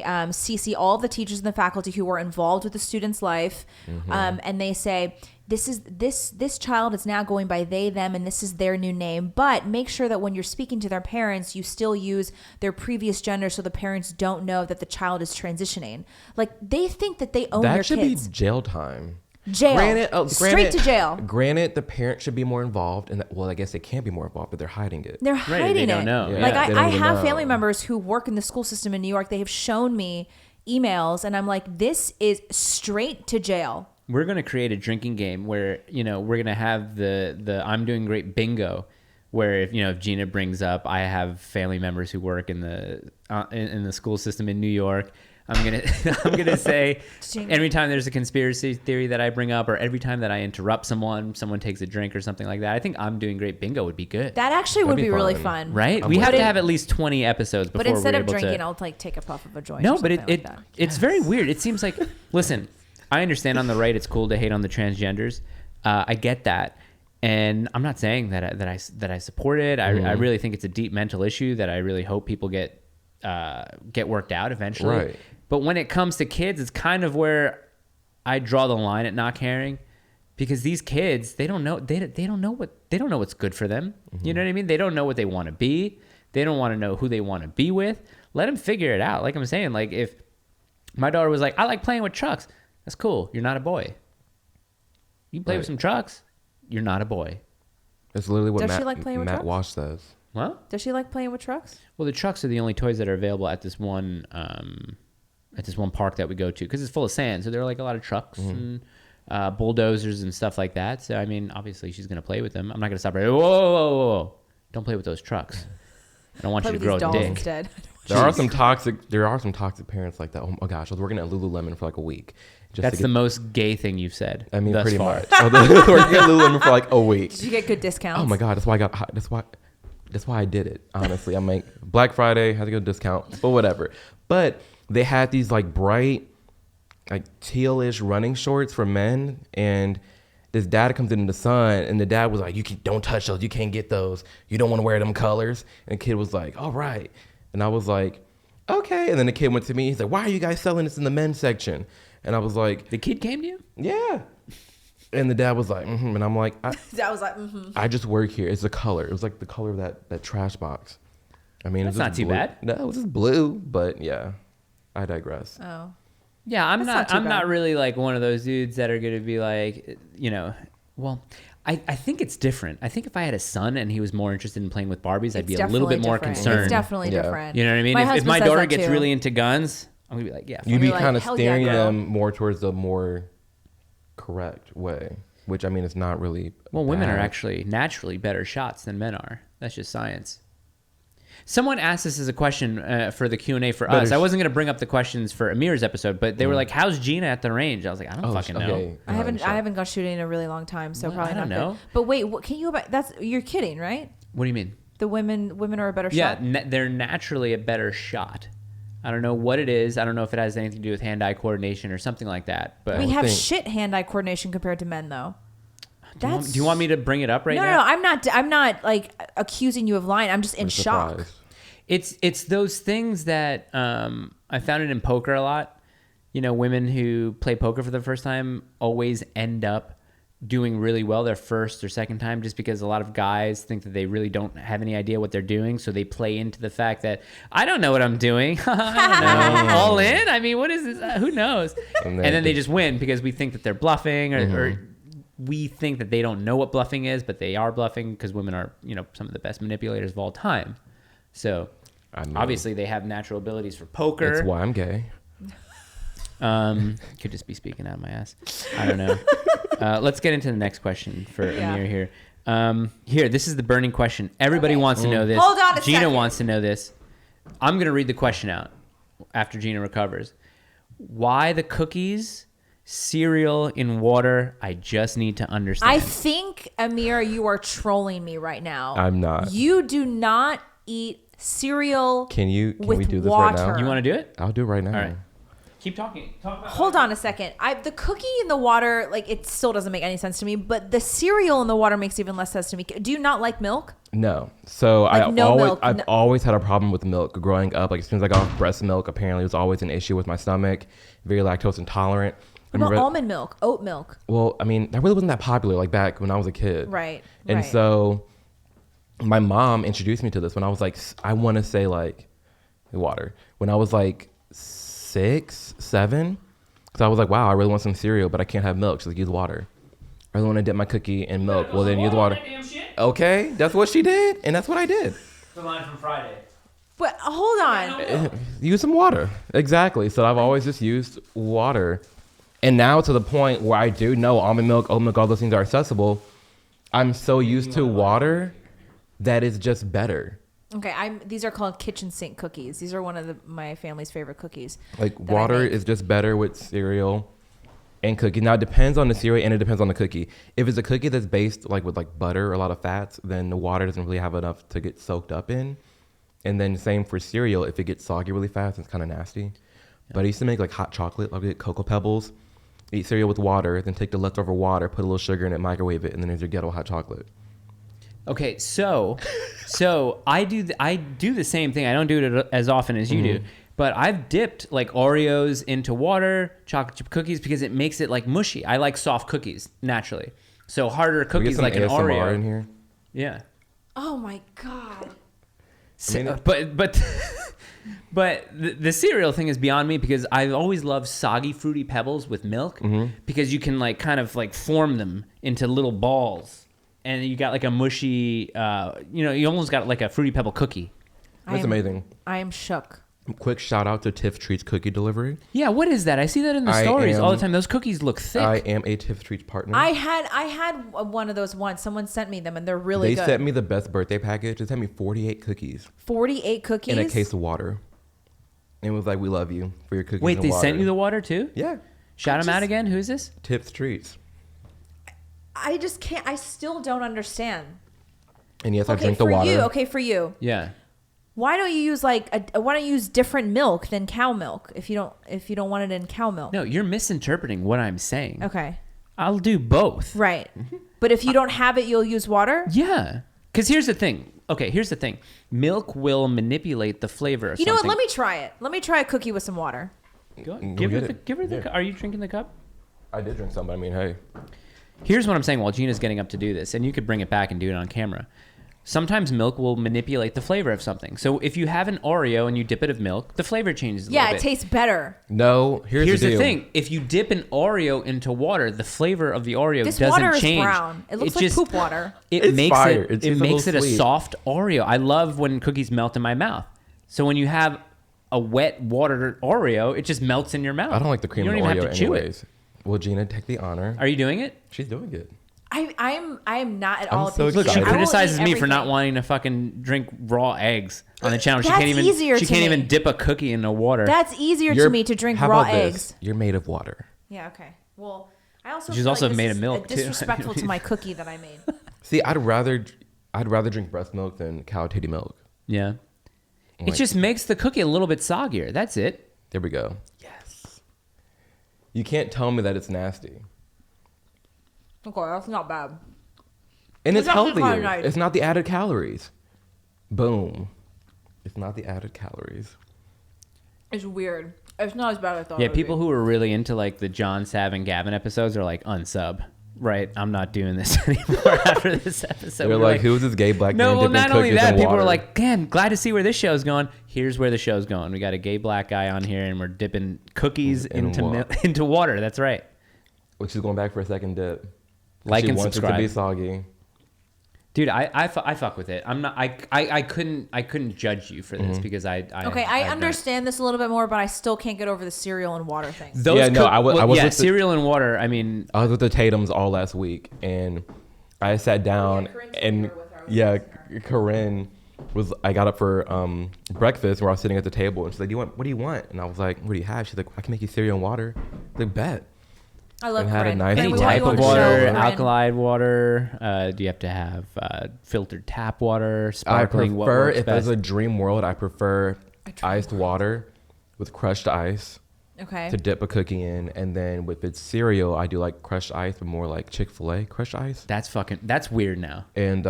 CC all of the teachers and the faculty who were involved with the student's life, and they say, this child is now going by they, them, and this is their new name. But make sure that when you're speaking to their parents, you still use their previous gender so the parents don't know that the child is transitioning. Like, they think that they own their That should kids. be jail time. Jail. Straight to jail. Granted, the parent should be more involved, and well, I guess they can be more involved, but they're hiding it. They're Right, hiding they don't it. know. Yeah. Like, They don't I even have know. family members who work in the school system in New York. They have shown me emails, and I'm like, this is straight to jail. We're going to create a drinking game where, we're going to have the I'm doing great bingo, where if Gina brings up, I have family members who work in the school system in New York. I'm gonna say every time there's a conspiracy theory that I bring up, or every time that I interrupt someone takes a drink or something like that. I think I'm doing great bingo would be good. That actually would That'd be be really fun. fun. Right? I'm We with have it. to have at least 20 episodes before But instead we're of able drinking, to... I'll take a puff of a joint. No, or but something like that. it's very weird. It seems like, listen, I understand on the right it's cool to hate on the transgenders. I get that. And I'm not saying that I support it. I really think it's a deep mental issue that I really hope people get worked out eventually. Right. But when it comes to kids, it's kind of where I draw the line at not caring, because these kids, they don't know what's good for them. You know what I mean? They don't know what they want to be. They don't want to know who they want to be with. Let them figure it out. Like I'm saying, like if my daughter was like, I like playing with trucks. That's cool. You're not a boy. You can play with some trucks. You're not a boy. That's literally what Does she like playing with Matt trucks? Walsh says. Well, Does she like playing with trucks? the trucks are the only toys that are available at this one park that we go to, because it's full of sand. So there are like a lot of trucks and bulldozers and stuff like that. So I mean, obviously she's gonna play with them. I'm not gonna stop her. Whoa! Don't play with those trucks. I don't want Play you with to grow these a dolls dick. instead. There are some toxic parents like that. Oh my gosh, I was working at Lululemon for like a week. That's the most gay thing you've said. I mean, thus pretty far. much. I was working at Lululemon for like a week. Did you get good discounts? Oh my god, that's why I did it. Honestly, I'm like Black Friday had to go discount, but whatever. But they had these like bright, like tealish running shorts for men, and this dad comes in the sun, and the dad was like, don't touch those. You can't get those. You don't want to wear them colors. And the kid was like, all right. And I was like, okay. And then the kid went to me. He's like, why are you guys selling this in the men's section? And I was like, The kid came to you? yeah. And the dad was like, and I'm like, I was like, I just work here. It's the color. It was like the color of that trash box. I mean, That's it was not just too blue. bad. No, it was just blue, but yeah, I digress. oh. Yeah, I'm That's not too I'm not bad. really like one of those dudes that are gonna be like, well, I think it's different. I think if I had a son and he was more interested in playing with Barbies, I'd be a It's little bit more different. concerned. It's definitely Yeah. different. You know what I mean? My If husband my says daughter that gets too. really into guns, I'm gonna be like, yeah. You'd be Like, kind of hell yeah, steering girl. them more towards the more correct way, which I mean, it's not really. Well, women are bad. actually naturally better shots than men are. That's just science. Someone asked this as a question for the Q&A for us. I wasn't going to bring up the questions for Amir's episode, but they were like, how's Gina at the range? I was like, I don't fucking know. okay. I haven't gone shooting in a really long time, so Well, probably I don't not know. good. But wait, what, can you go back? You're kidding, right? What do you mean? The women are a better Yeah, shot. they're naturally a better shot. I don't know what it is. I don't know if it has anything to do with hand-eye coordination or something like that. But We have think- shit hand-eye coordination compared to men, though. do you want me to bring it up right No, now? I'm not like accusing you of lying. I'm just in shock. It's those things that I found it in poker a lot. You know, women who play poker for the first time always end up doing really well their first or second time, just because a lot of guys think that they really don't have any idea what they're doing, so they play into the fact that I don't know what I'm doing. I don't know. All in? I mean, what is this? Who knows? And then they just win because we think that they're bluffing, or we think that they don't know what bluffing is, but they are bluffing because women are, you know, some of the best manipulators of all time. So obviously they have natural abilities for poker. That's why I'm gay. Could just be speaking out of my ass. I don't know. Let's get into the next question for Amir here. Here, this is the burning question. Everybody wants to know this. Hold on a Gina second. wants to know this. I'm going to read the question out after Gina recovers. Why the cookies, cereal in water? I just need to understand. I think, Amir, you are trolling me right now. I'm not. You do not eat cereal. Can we with do this right now? water. You want to do it? I'll do it right now. All right. Keep talking. Talk about Hold on a second. The cookie in the water, like, it still doesn't make any sense to me, but the cereal in the water makes even less sense to me. Do you not like milk? No. So Like no milk, I've no- always had a problem with milk growing up. Like as soon as I got off breast milk, apparently it was always an issue with my stomach. Very lactose intolerant. What about almond milk, oat milk? Well, I mean, that really wasn't that popular like back when I was a kid. Right. And right. so my mom introduced me to this when I was like, I want to say like water. When I was like 6, 7. So I was like, wow, I really want some cereal, but I can't have milk. She's like, use water. I really want to dip my cookie in milk. Well, then use water. Okay, that's what she did, and that's what I did. The line from Friday. But hold on. Use some water. Exactly. So I've always just used water. And now to the point where I do know almond milk, oat milk, all those things are accessible. I'm so used to water that it's just better. Okay, these are called kitchen sink cookies. These are one of my family's favorite cookies. Like that I water make. is just better with cereal and cookie. Now it depends on the cereal and it depends on the cookie. If it's a cookie that's based like with like butter or a lot of fats, then the water doesn't really have enough to get soaked up in. And then same for cereal. If it gets soggy really fast, it's kind of nasty. Yeah. But I used to make like hot chocolate. Like get Cocoa Pebbles, eat cereal with water, then take the leftover water, put a little sugar in it, microwave it, and then there's your ghetto hot chocolate. Okay, so I do the same thing. I don't do it as often as you do, but I've dipped like Oreos into water, chocolate chip cookies, because it makes it like mushy. I like soft cookies naturally, so harder Can we cookies get some like an ASMR Oreo. in here. Yeah, Oh my god. but the cereal thing is beyond me because I've always loved soggy fruity pebbles with milk because you can like kind of like form them into little balls. And you got like a mushy, you almost got like a Fruity Pebble cookie. That's amazing. I am shook. Quick shout out to Tiff Treats Cookie Delivery. Yeah, what is that? I see that in the stories all the time. Those cookies look thick. I am a Tiff Treats partner. I had one of those once. Someone sent me them, and they're really They good. sent me the best birthday package. They sent me 48 cookies 48 cookies? and a case of water. And it was like, we love you for your cookies Wait, and they water. sent you the water too? Yeah. Shout them out again. Who is this? Tiff Treats. I just can't. I still don't understand. And yes, I Okay, drink the for water. you. Okay, for you. Yeah. Why don't you use why don't you use different milk than cow milk if you don't want it in cow milk? No, you're misinterpreting what I'm saying. Okay. I'll do both. Right. But if you don't have it, you'll use water? Yeah. Because here's the thing. Okay, here's the thing. Milk will manipulate the flavor of You know what? something. Let me try it. Let me try a cookie with some water. Go, Go give her get the, it. give her the. Yeah. Are you drinking the cup? I did drink some, but I mean, hey. Here's what I'm saying while Gina's getting up to do this, and you could bring it back and do it on camera. Sometimes milk will manipulate the flavor of something. So if you have an Oreo and you dip it of milk, the flavor changes a little bit. it tastes better. No, here's the deal. thing. If you dip an Oreo into water, the flavor of the Oreo This doesn't water change. is brown. It looks like poop water. It It's makes fire. it. It's It just a makes it little a sweet. soft Oreo. I love when cookies melt in my mouth. So when you have a wet watered Oreo, it just melts in your mouth. I don't like the cream You of don't even Oreo have to chew it. anyways. Well, Gina, take the honor. Are you doing it? She's doing it. I am not at I'm all. so a picky Look, she excited. eater. I will criticizes eat me for not everything. wanting to fucking drink raw eggs on the channel. She That's can't even. easier She to can't me. even dip a cookie into water. That's easier to me to drink how raw about this? eggs. You're made of water. Yeah. Okay. Well, I also. She's feel also like this made is of milk, too. disrespectful to my cookie that I made. See, I'd rather drink breast milk than cow titty milk. Yeah. It Like- just makes the cookie a little bit soggier. That's it. There we go. Yes. You can't tell me that it's nasty. Okay, that's not bad. And it's It's actually healthier. kinda nice. It's not the added calories. Boom. It's not the added calories. It's weird. It's not as bad as I thought. Yeah, it would people be. who are really into like the John Sav and Gavin episodes are like unsub. Right, I'm not doing this anymore after this episode. They're We're like, who's this gay black no, man well, dipping not only cookies that, in people water? are like, damn, glad to see where this show's going. Here's where the show's going. We got a gay black guy on here, and we're dipping cookies In into water. into water. That's right. Which is going back for a second dip. Like she and wants subscribe. it to be soggy. Dude, I fuck with it. I'm not. I couldn't judge you for this because I Okay, I've I done it. understand this a little bit more, but I still can't get over the cereal and water thing. Those Yeah, no, I was yeah, with the- cereal and water. I mean, I was with the Tatums all last week, and I sat down, and yeah, Corinne I got up for breakfast, and we're all sitting at the table, and she's like, what do you want? And I was like, what do you have? She's like, I can make you cereal and water. I was like, bet. I love And had a Corinne. nice Corinne, any we want type you on of the show, water, Corinne. alkaline water. Do you have to have filtered tap water, sparkling? I What prefer, works if there's best? a dream world, I prefer iced water with crushed ice Okay. to dip a cookie in. And then with its cereal, I do like crushed ice, but more like Chick-fil-A crushed ice. That's weird now. And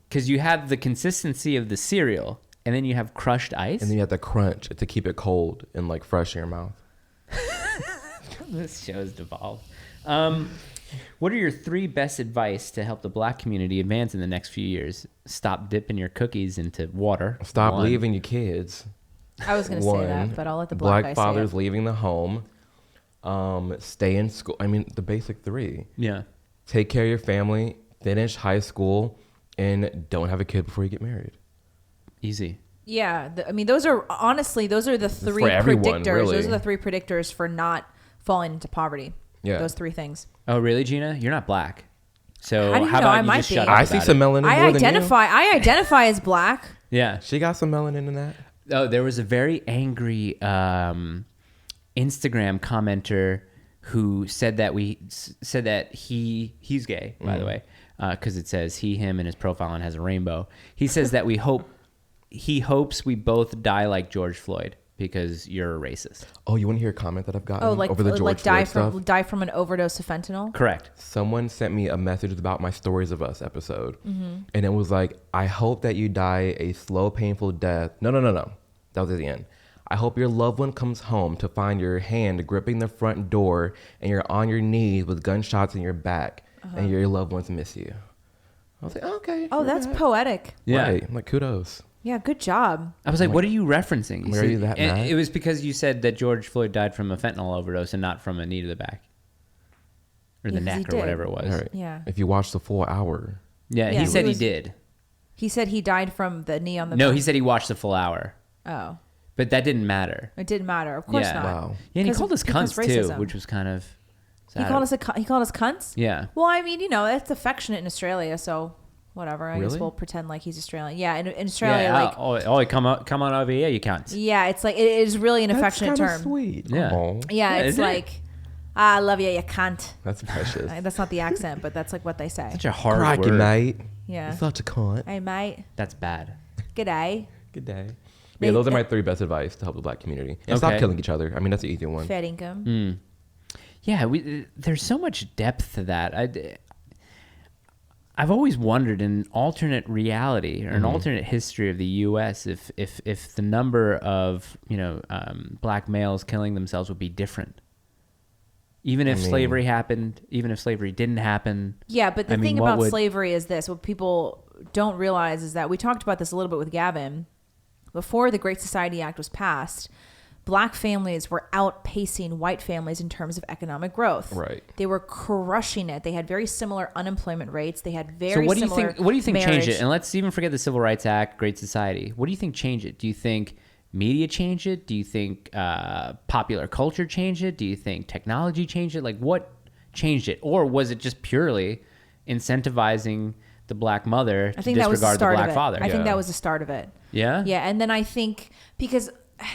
Because you have the consistency of the cereal, and then you have crushed ice. then you have to crunch to keep it cold and like fresh in your mouth. This show's devolved. What are your 3 best advice to help the black community advance in the next few years? Stop dipping your cookies into water. Stop 1. leaving your kids. I was going to say that, but I'll let the black black guy fathers say it. leaving the home. Stay in school. I mean, the basic 3. Yeah. Take care of your family, finish high school, and don't have a kid before you get married. Easy. Yeah, I mean, those are the 3 for everyone, predictors. really. Those are the 3 predictors for not falling into poverty. Yeah. Those 3 things. Oh, really, Gina? You're not black. So How do you know? about I you might just be. shut up I see about some it? melanin I more than you. identify as black. Yeah. She got some melanin in that. Oh, there was a very angry Instagram commenter who said that he's gay, by the way, because it says he, him, and his profile and has a rainbow. He says that he hopes we both die like George Floyd because you're a racist. Oh, you want to hear a comment that I've gotten Oh, like over the George like die Floyd stuff? die from an overdose of fentanyl. Correct. Someone sent me a message about my Stories of Us episode, Mm-hmm. and it was like, I hope that you die a slow, painful death. No. That was at the end. I hope your loved one comes home to find your hand gripping the front door and you're on your knees with gunshots in your back and your loved ones miss you. I was like, okay. Oh, that's poetic. Yeah. Right. I'm like, kudos. Yeah, good job. I was like, what are you referencing? Where are you that and mad? it was because you said that George Floyd died from a fentanyl overdose and not from a knee to the back. Or the Yeah, 'cause he neck or did. whatever it was. All right. Yeah. If you watch the full hour. Yeah, Yeah, he said he he was- did. He said he died from the knee on the No, back. he said he watched the full hour. Oh, But that didn't matter. it didn't matter. Of course Yeah. not. Wow. Yeah, and he 'Cause- called us because cunts too, racism. which was kind of He sad. called us he called us cunts. Yeah. Well, I mean, it's affectionate in Australia, so whatever. I guess Really? we'll pretend like he's Australian. Yeah, in Australia, Yeah, like come on over here, you cunts. yeah, it's like it is really an affectionate That's term. sweet. Yeah. Aw. Yeah, Yeah, it's isn't it? like I love you, you cunt. That's precious. That's not the accent, but that's like what they say. Such a hard Crikey, word. mate. Yeah. You're such a cunt. Hey, mate. That's bad. G'day. Good day. They- Yeah, those are my 3 best advice to help the black community. And Okay. stop killing each other. I mean, that's the easy one. Fair income. Yeah, there's so much depth to that. I've always wondered in an alternate reality or an alternate history of the U.S. if the number of black males killing themselves would be different. Even if slavery happened, even if slavery didn't happen. Yeah, but the I mean, thing what about would- slavery is this: what people don't realize is that we talked about this a little bit with Gavin. Before the Great Society Act was passed, Black families were outpacing white families in terms of economic growth. Right. They were crushing it. They had very similar unemployment rates. They had very So what do similar you think marriage. changed it? And let's even forget the Civil Rights Act, Great Society. What do you think changed it? Do you think media changed it? Do you think popular culture changed it? Do you think technology changed it? Like, what changed it? Or was it just purely incentivizing the Black mother to disregard the Black father? I think that was the start of it. Yeah? Yeah, and then I think, because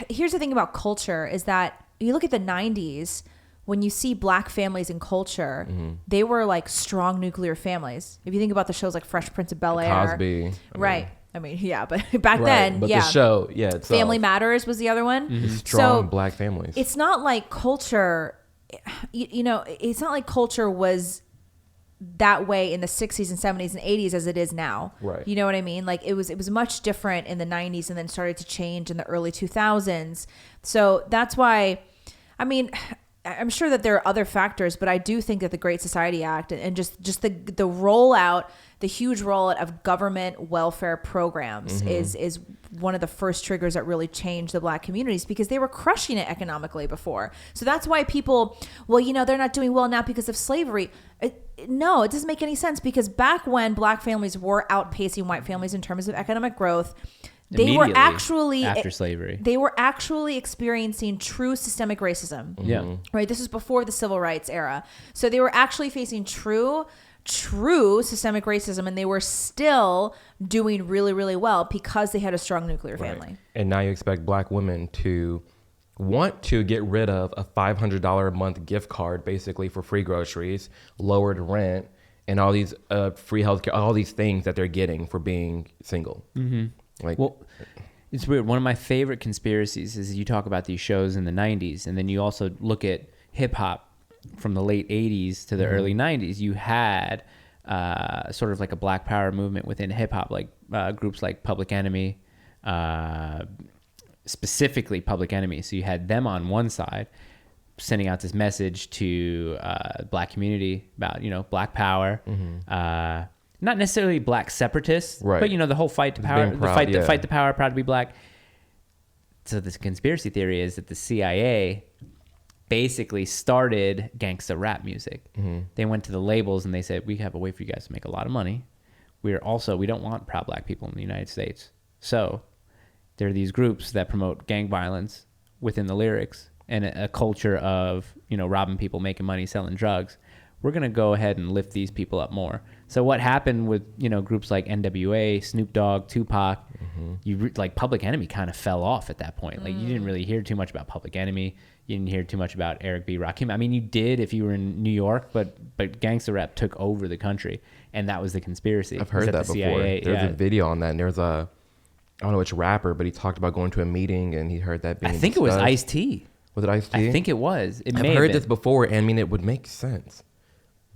here's the thing about culture is that you look at the 90s, when you see Black families in culture, they were like strong nuclear families. If you think about the shows like Fresh Prince of Bel-Air. Cosby. Right. I mean, yeah, but back then, but yeah. the show, itself. Family Matters was the other one. Strong Black families. It's not like culture, it's not like culture was that way in the 60s and 70s and 80s as it is now. Right. You know what I mean? Like it was much different in the 90s and then started to change in the early 2000s. So that's why, I mean, I'm sure that there are other factors, but I do think that the Great Society Act and just the rollout, the huge rollout of government welfare programs is one of the first triggers that really changed the Black communities, because they were crushing it economically before. So that's why people, they're not doing well now because of slavery. No, it doesn't make any sense, because back when Black families were outpacing white families in terms of economic growth, they were actually after slavery. They were actually experiencing true systemic racism. Yeah. Right. This was before the civil rights era. So they were actually facing true systemic racism, and they were still doing really, really well because they had a strong nuclear family. And now you expect Black women to want to get rid of a $500 a month gift card, basically for free groceries, lowered rent, and all these free healthcare, all these things that they're getting for being single. Well, it's weird. One of my favorite conspiracies is you talk about these shows in the 90s, and then you also look at hip hop from the late 80s to the early 90s. You had sort of like a Black Power movement within hip hop, like groups like Public Enemy, specifically Public Enemy. So you had them on one side sending out this message to the Black community about, Black Power. Not necessarily Black separatists, but the whole fight to power, fight the power, proud to be Black. So this conspiracy theory is that the CIA basically started gangsta rap music. They went to the labels and they said, we have a way for you guys to make a lot of money. We don't want proud Black people in the United States. So there are these groups that promote gang violence within the lyrics and a culture of, robbing people, making money, selling drugs. We're going to go ahead and lift these people up more. So what happened with, groups like NWA, Snoop Dogg, Tupac, like Public Enemy kind of fell off at that point. Like you didn't really hear too much about Public Enemy. You didn't hear too much about Eric B. Rakim. I mean, you did if you were in New York, but gangsta rap took over the country, and that was the conspiracy. I've heard that before. CIA, there's a video on that, and there's I don't know which rapper, but he talked about going to a meeting, and he heard that being I think discussed. It was Ice-T. Was it Ice-T? I think it was. I've heard this before, and I mean, it would make sense.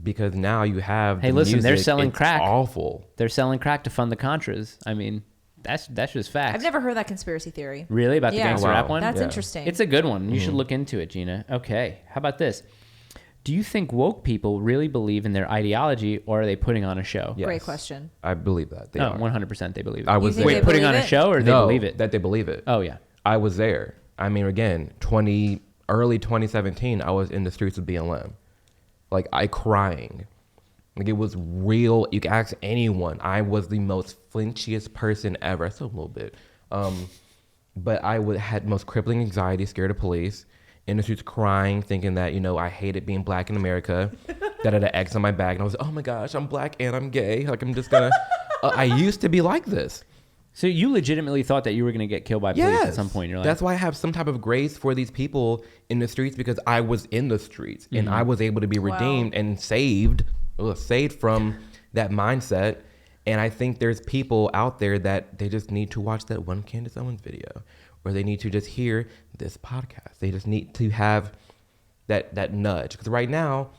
Because now you have hey, listen, music, they're selling crack. Awful. They're selling crack to fund the Contras. I mean, that's just facts. I've never heard that conspiracy theory. Really? About the gangster rap one? That's interesting. It's a good one. You should look into it, Gina. Okay. How about this? Do you think woke people really believe in their ideology, or are they putting on a show? Yes. Great question. I believe that. They are. 100% they believe it. I was there. Wait, putting on a show, or they believe it? That they believe it. Oh, yeah. I was there. I mean, again, early 2017, I was in the streets of BLM. Like, crying. Like, it was real. You can ask anyone. I was the most flinchiest person ever. Still a little bit. But I had most crippling anxiety, scared of police, in the streets crying, thinking that, I hated being Black in America, that I had an X on my back. And I was like, oh my gosh, I'm Black and I'm gay. Like, I'm just going to... I used to be like this. So you legitimately thought that you were going to get killed by police at some point in your life? That's why I have some type of grace for these people in the streets, because I was in the streets and I was able to be redeemed and saved from that mindset. And I think there's people out there that they just need to watch that one Candace Owens video, or they need to just hear this podcast. They just need to have that nudge. Because right now,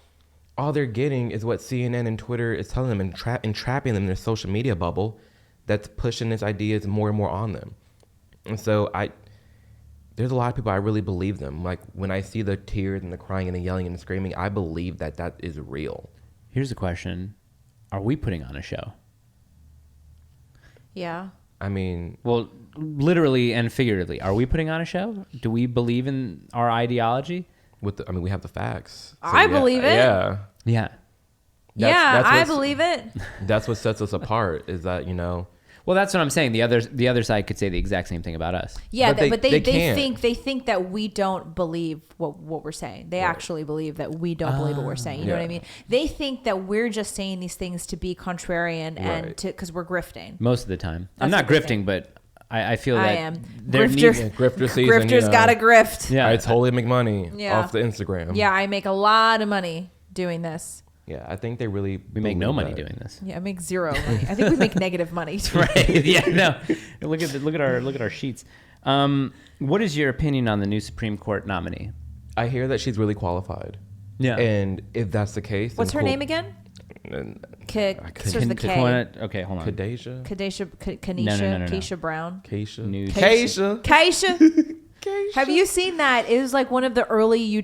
all they're getting is what CNN and Twitter is telling them and trapping them in their social media bubble that's pushing these ideas more and more on them. And so there's a lot of people, I really believe them. Like, when I see the tears and the crying and the yelling and the screaming, I believe that is real. Here's the question. Are we putting on a show? Yeah. I mean, Well, literally and figuratively, are we putting on a show? Do we believe in our ideology? we have the facts. So, I believe it. Yeah. Yeah. That's I what's- believe it. That's what sets us apart is that, Well, that's what I'm saying. The other side could say the exact same thing about us. Yeah, But but they they can't. think that we don't believe what we're saying. They actually believe that we don't believe what we're saying. You know what I Yeah. mean? They think that we're just saying these things to be contrarian and Right. to because we're grifting. Most of the time. I'm That's not what they think. grifting, but I feel I that am. there Grifters- needs- grifter season. Grifters gotta grift. Yeah. I totally make money Yeah. off the Instagram. Yeah, I make a lot of money doing this. Yeah, I think they really we make no believe money that. doing this. Yeah, I make zero money. I think we make negative money. Right. Yeah. No. Look at our sheets. What is your opinion on the new Supreme Court nominee? I hear that she's really qualified. Yeah. And if that's the case, What's then her cool. name again? Starts with a K. Okay, hold on. Kadeja? Kanisha. No. Keisha Brown. Keisha? New- Keisha? Keisha. Have you seen that? It was like one of the early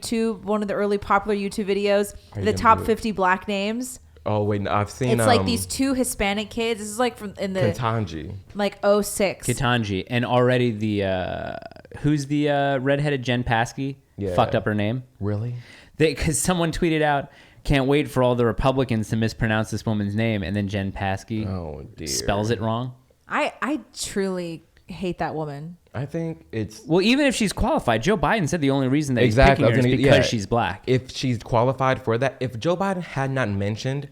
popular YouTube videos. Are you The gonna top do it? 50 black names. Oh, wait, no, I've seen It's like these two Hispanic kids. This is like from in the Ketanji. like 06. Ketanji, and already the who's the redheaded Jen Paskey Yeah. fucked up her name. Really? Because someone tweeted out, "Can't wait for all the Republicans to mispronounce this woman's name," and then Jen Paskey Oh, dear. spells it wrong. I truly hate that woman. I think it's... Well, even if she's qualified, Joe Biden said the only reason that Exactly. he's picking her is because Yeah. she's black. If she's qualified for that, if Joe Biden had not mentioned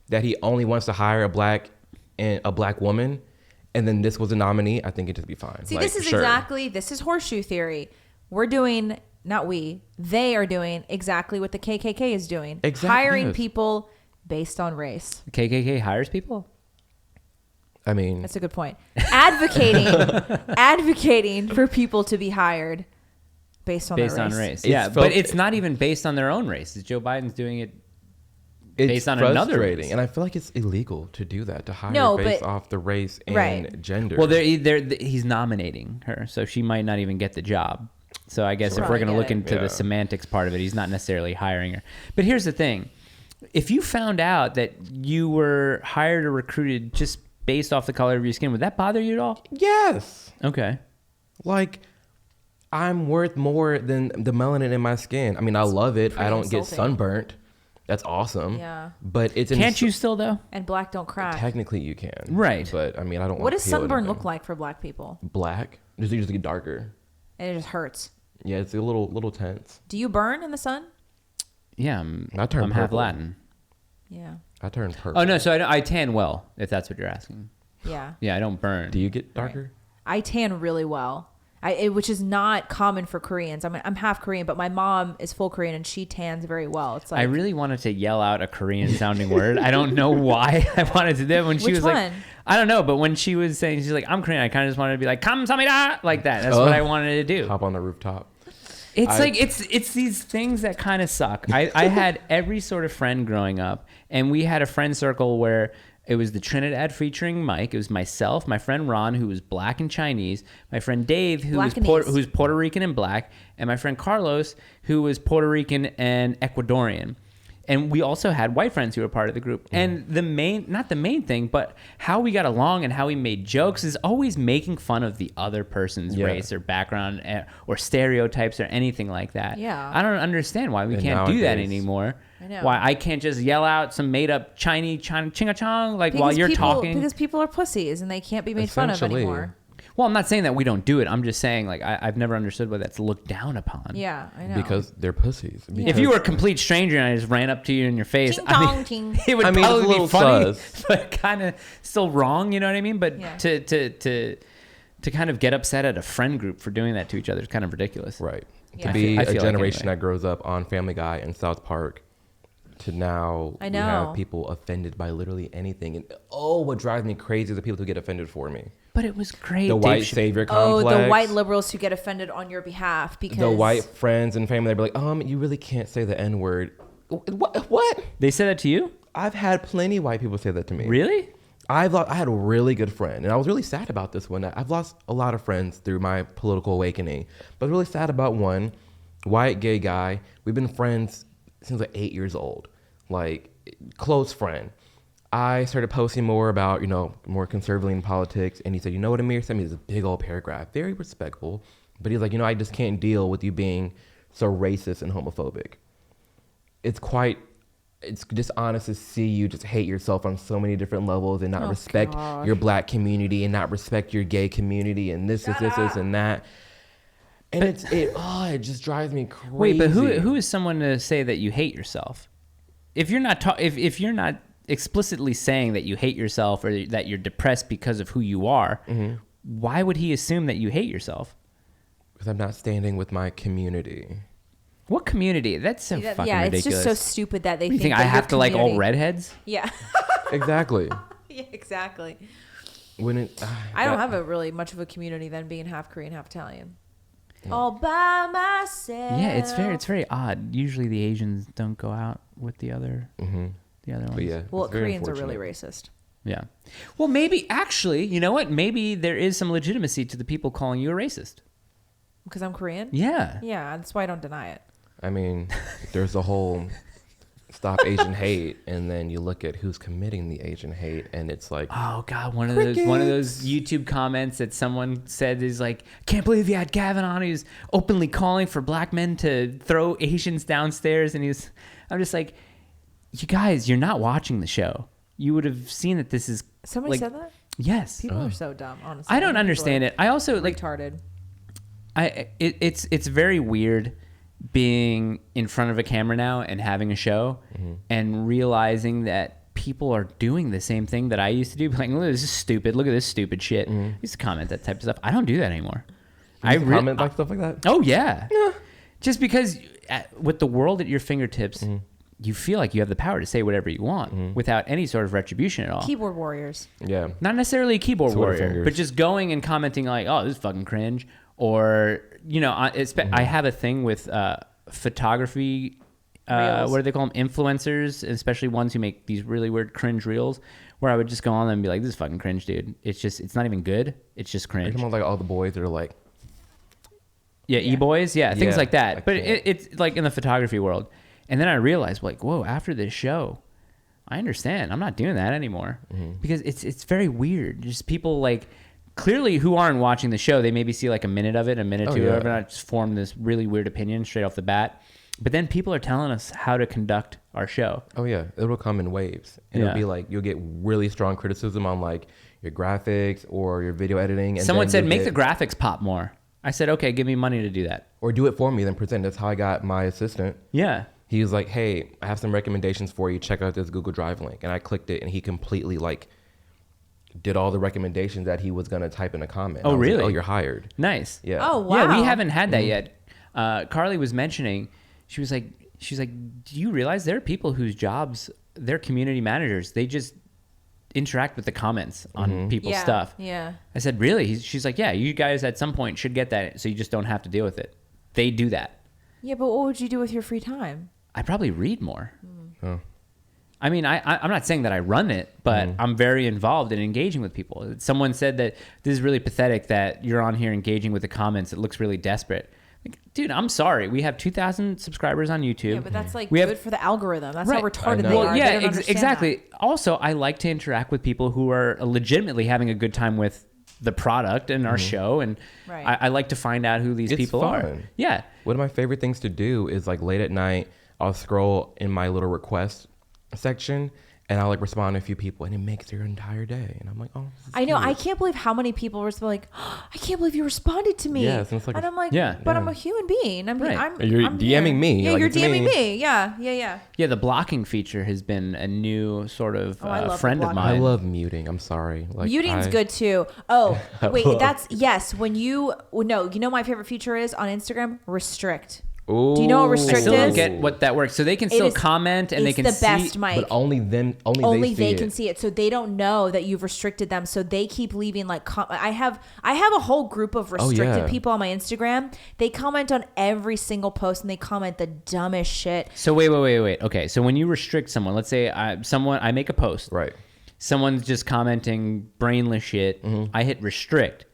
that he only wants to hire a black woman, and then this was a nominee, I think it'd just be fine. See, Like, this is sure. this is horseshoe theory. We're doing, they are doing exactly what the KKK is doing. Exactly, Hiring yes. people based on race. The KKK hires people. I mean, That's a good point. Advocating for people to be hired based on Based their on race. race. It's Yeah, felt- but it's not even based on their own race. Joe Biden's doing it it's based on another frustrating, race. and I feel like it's illegal to do that, to hire No, based but- off the race and Right. gender. Well, he's nominating her, so she might not even get the job. So I guess if we're Probably going to get look it. into Yeah. the semantics part of it, he's not necessarily hiring her. But here's the thing. If you found out that you were hired or recruited just based off the color of your skin, would that bother you at all? yes. Okay. Like, I'm worth more than the melanin in my skin. I mean, I love it. I pretty don't get insulting. sunburnt. That's awesome. Yeah. But it's Can't you still, though? And black don't crack. Technically, you can. Right. But I mean, I don't. What want does to peel sunburn anything. look like for black people? Black. Just usually darker. And it just hurts. Yeah, it's a little tense. Do you burn in the sun? Yeah, I turn I'm half purple. Latin. Yeah. I turn purple. Oh, no, so I tan well, if that's what you're asking. Yeah. Yeah, I don't burn. Do you get darker? I tan really well. Which is not common for Koreans. I mean, I'm half Korean, but my mom is full Korean and she tans very well. It's like I really wanted to yell out a Korean sounding word. I don't know why I wanted to do that when she Which was like, one? I don't know, but when she was saying, she's like, I'm Korean, I kind of just wanted to be like, kamsamnida, like that. That's what I wanted to do. Hop on the rooftop. It's like, it's these things that kind of suck. I had every sort of friend growing up, and we had a friend circle where it was the Trinidad featuring Mike. It was myself, my friend Ron, who was black and Chinese, my friend Dave, who's Puerto Rican and black, and my friend Carlos, who was Puerto Rican and Ecuadorian. And we also had white friends who were part of the group. And not the main thing, but how we got along and how we made jokes is always making fun of the other person's race or background or stereotypes or anything like that. Yeah. I don't understand why we And can't do that nowadays- anymore. I know. Why I can't just yell out some made up Chinese ching-a-chong like while because you're people, talking. Because people are pussies and they can't be made fun of Essentially. anymore. Well, I'm not saying that we don't do it. I'm just saying like I've never understood why that's looked down upon. Yeah, I know. Because they're pussies. If you were a complete stranger and I just ran up to you in your face, Ting I mean, tong ting. it would I mean, it's a probably be little funny, sus. but kind of still wrong. You know what I mean? But Yeah. to kind of get upset at a friend group for doing that to each other is kind of ridiculous. Right. Yeah. To be I a feel like generation anyway. that grows up on Family Guy and South Park to now I we know. have people offended by literally anything. And what drives me crazy is the people who get offended for me. But it was great. The Dave white Chappelle- savior Oh, complex. the white liberals who get offended on your behalf because The white friends and family, they'd be like, you really can't say the N-word. What? They said that to you? I've had plenty of white people say that to me. Really? I had a really good friend, and I was really sad about this one. I've lost a lot of friends through my political awakening, but I was really sad about one white gay guy. We've been friends since like 8 years old, like close friend. I started posting more about, more conservatively in politics. And he said, you know what, Amir, sent me this big old paragraph, very respectful. But he's like, I just can't deal with you being so racist and homophobic. It's dishonest to see you just hate yourself on so many different levels and not respect your black community and not respect your gay community and this, and that. And it just drives me crazy. Wait, but who is someone to say that you hate yourself? If you're not if you're not explicitly saying that you hate yourself or that you're depressed because of who you are, why would he assume that you hate yourself? Because I'm not standing with my community. What community? That's so fucking ridiculous. It's just so stupid that they think I have to like all redheads? Yeah. Exactly. Yeah, exactly. I don't have a really much of a community than being half Korean, half Italian. All by myself. Yeah, it's very odd. Usually the Asians don't go out with the other ones. But yeah, well, Koreans are really racist. Yeah. Well, maybe actually, you know what? Maybe there is some legitimacy to the people calling you a racist. Because I'm Korean? Yeah. Yeah, that's why I don't deny it. I mean, there's a whole stop Asian hate, and then you look at who's committing the Asian hate, and it's like, oh god, one of those YouTube comments that someone said is like, can't believe you had Gavin on. He was openly calling for black men to throw Asians downstairs, and I'm just like, you guys, you're not watching the show. You would have seen that this is. Somebody said that? Yes. People are so dumb, honestly. I don't understand it. I also retarded. It's very weird being in front of a camera now and having a show and realizing that people are doing the same thing that I used to do. Like, look, this is stupid. Look at this stupid shit. I used to comment that type of stuff. I don't do that anymore. I comment like stuff like that? Oh, yeah. Just because with the world at your fingertips, you feel like you have the power to say whatever you want without any sort of retribution at all. Keyboard warriors. Yeah. Not necessarily a keyboard Twitter warrior, but just going and commenting like, oh, this is fucking cringe. Or, I have a thing with photography, what do they call them? Influencers, especially ones who make these really weird cringe reels, where I would just go on and be like, this is fucking cringe, dude. It's not even good. It's just cringe. Like all the boys that are like. Yeah, e-boys. Yeah, things like that. But can't. It's like in the photography world. And then I realized, like, whoa, after this show, I understand. I'm not doing that anymore. Because it's very weird. Just people like... Clearly, who aren't watching the show, they maybe see like a minute of it, a minute or two of it, and I just form this really weird opinion straight off the bat. But then people are telling us how to conduct our show. Oh, yeah. It'll come in waves. And it'll be like, you'll get really strong criticism on like your graphics or your video editing. And someone said, make the graphics pop more. I said, okay, give me money to do that. Or do it for me, then present. That's how I got my assistant. Yeah. He was like, hey, I have some recommendations for you. Check out this Google Drive link. And I clicked it, and he completely like... did all the recommendations that he was going to type in a comment. Oh, really? Like, oh, you're hired. Nice. Yeah. Oh, wow. Yeah, we haven't had that yet. Carly was mentioning, she was like, do you realize there are people whose jobs, they're community managers. They just interact with the comments on people's stuff. Yeah. I said, really? She's like, yeah, you guys at some point should get that so you just don't have to deal with it. They do that. Yeah, but what would you do with your free time? I probably read more. Oh. I mean, I'm not saying that I run it, but I'm very involved in engaging with people. Someone said that this is really pathetic that you're on here engaging with the comments. It looks really desperate. Like, dude, I'm sorry. We have 2,000 subscribers on YouTube. Yeah, but that's like good for the algorithm. That's how retarded they well, are. Yeah, they don't exactly. That. Also, I like to interact with people who are legitimately having a good time with the product and our show. And I like to find out who these people are. Yeah. One of my favorite things to do is like late at night, I'll scroll in my little request section and I'll like respond to a few people and it makes your entire day. And I'm like, oh, I know. I can't believe how many people were like, oh, I can't believe you responded to me. Yes, and, it's like and I'm like, I'm a human being. I'm you're DMing me. Yeah, like, you're DMing me. Yeah. Yeah, the blocking feature has been a new sort of friend of mine. I love muting. I'm sorry. Like, muting's good too. Oh, wait, when you my favorite feature is on Instagram, restrict. Ooh. Do you know what restrict is? I still don't get what that works. So they can still comment and they can see. It's the best, Mike. But only they can see it. So they don't know that you've restricted them. So they keep leaving like I have a whole group of restricted people on my Instagram. They comment on every single post and they comment the dumbest shit. So wait. Okay, so when you restrict someone, let's say I make a post. Right. Someone's just commenting brainless shit. I hit restrict.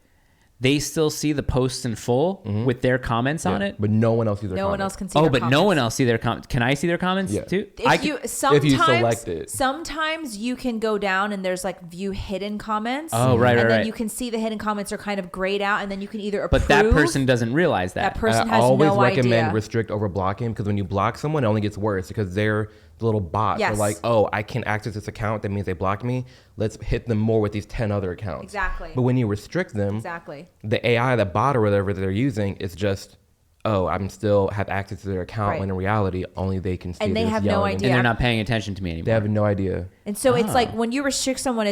they still see the posts in full with their comments on it. But no one else sees their No one comments. else can see. Oh, their but comments. no one else see their comments. Can I see their comments too? If you select it. sometimes you can go down and there's like view hidden comments. Oh, right, and then right. you can see the hidden comments are kind of grayed out, and then you can either approve. But that person doesn't realize that. That person I has always no recommend idea. restrict over blocking, because when you block someone, it only gets worse, because they're the little bots. Yes. They're like, oh, I can't access this account. That means they blocked me. Let's hit them more with these 10 other accounts. Exactly. But when you restrict them, Exactly. the AI, the bot or whatever they're using is just, oh, I'm still have access to their account, Right. when in reality, only they can see And they this have no yelling. idea. And they're not paying attention to me anymore. They have no idea. And so it's like when you restrict someone,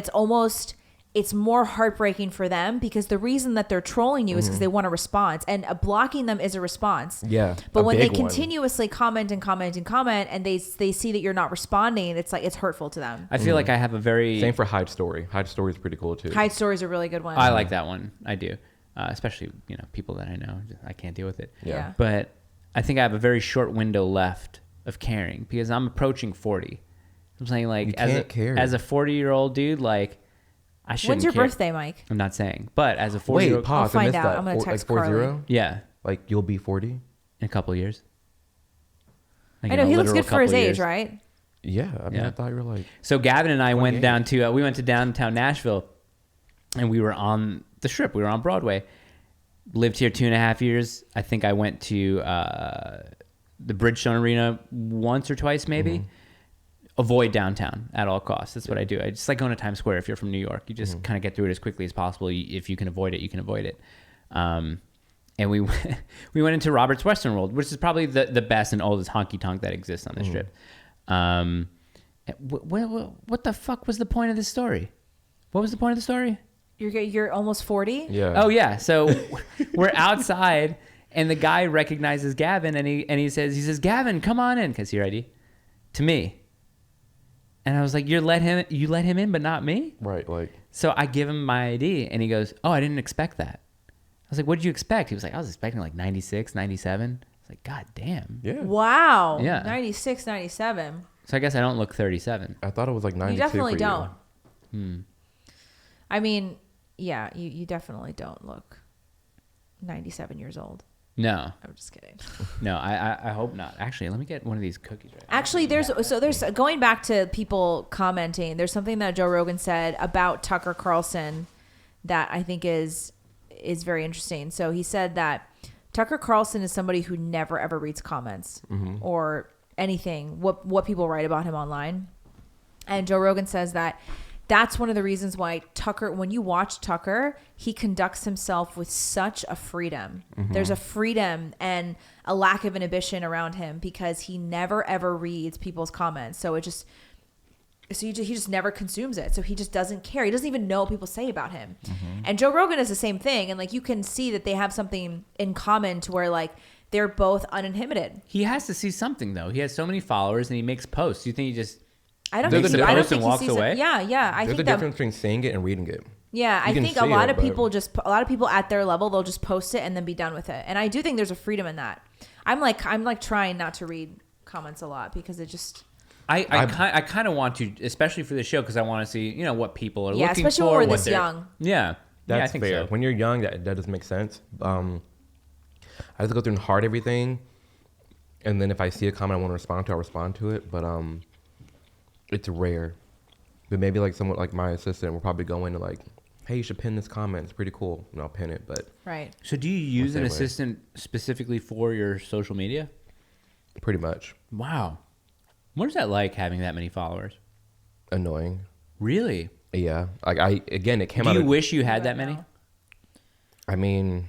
it's more heartbreaking for them, because the reason that they're trolling you is because they want a response, and blocking them is a response. Yeah, But a when they big one. continuously comment, and they see that you're not responding, it's like it's hurtful to them. I feel like I have a very... Same for Hide Story. Hide Story is pretty cool too. Hide stories are a really good one. I like that one. I do. Especially, people that I know. I can't deal with it. Yeah. But I think I have a very short window left of caring, because I'm approaching 40. I'm saying, like, You as can't care. a 40-year-old dude, like, I shouldn't When's your care. birthday, Mike? I'm not saying. But as a Wait, 40-year-old... pause. I'll find I missed out. that. I'm gonna text like 40? Carly. Yeah. Like you'll be 40? In a couple of years. Like, I in know a he looks literal good for his couple of age, years. right? Yeah. I mean, Yeah. I thought you were like. So Gavin and I went 28. down to we went to downtown Nashville, and we were on the Strip. We were on Broadway. Lived here 2.5 years. I think I went to the Bridgestone Arena once or twice, maybe. Avoid downtown at all costs. That's what I do. I just like going to Times Square. If you're from New York, you just kind of get through it as quickly as possible. If you can avoid it, you can avoid it. And we we went into Robert's Western World, which is probably the best and oldest honky tonk that exists on the Strip. What the fuck was the point of this story? What was the point of the story? You're almost 40. Yeah. Oh yeah. So we're outside, and the guy recognizes Gavin, and he says, Gavin, come on in, because you're ID, to me. And I was like, you let him in, but not me? Right. Like. So I give him my ID, and he goes, oh, I didn't expect that. I was like, what did you expect? He was like, I was expecting like 96, 97. I was like, God damn. Yeah. Wow. Yeah. 96, 97. So I guess I don't look 37. I thought it was like 92 You definitely for don't. I mean, yeah, you definitely don't look 97 years old. No, I'm just kidding. no, I hope not. Actually, let me get one of these cookies right now. Actually, there's going back to people commenting. There's something that Joe Rogan said about Tucker Carlson that I think is very interesting. So he said that Tucker Carlson is somebody who never ever reads comments or anything what people write about him online. And Joe Rogan says that that's one of the reasons why Tucker, when you watch Tucker, he conducts himself with such a freedom. There's a freedom and a lack of inhibition around him because he never ever reads people's comments. So he just never consumes it. So he just doesn't care. He doesn't even know what people say about him. And Joe Rogan is the same thing. And like you can see that they have something in common to where like they're both uninhibited. He has to see something though. He has so many followers and he makes posts. You think he just I don't There's think a I don't difference think and he walks sees away? it. Yeah. I There's a think that difference between saying it and reading it. Yeah, I You can think a see lot it, of but- people at their level, they'll just post it and then be done with it. And I do think there's a freedom in that. I'm like trying not to read comments a lot because it just I kind of want to, especially for the show, because I want to see what people are looking for. especially when we're what this they're- young. Yeah, That's yeah, I think fair. so. When you're young, that doesn't make sense. I have to go through and heart everything, and then if I see a comment I want to respond to, I'll respond to it. But it's rare. But maybe like someone like my assistant will probably go in and like, hey, you should pin this comment. It's pretty cool, and I'll pin it. But right. So do you use an same way. assistant specifically for your social media? pretty much Wow. What is that like having that many followers? annoying. Really? Yeah, like it came Do out. you of, wish you had that many? I mean,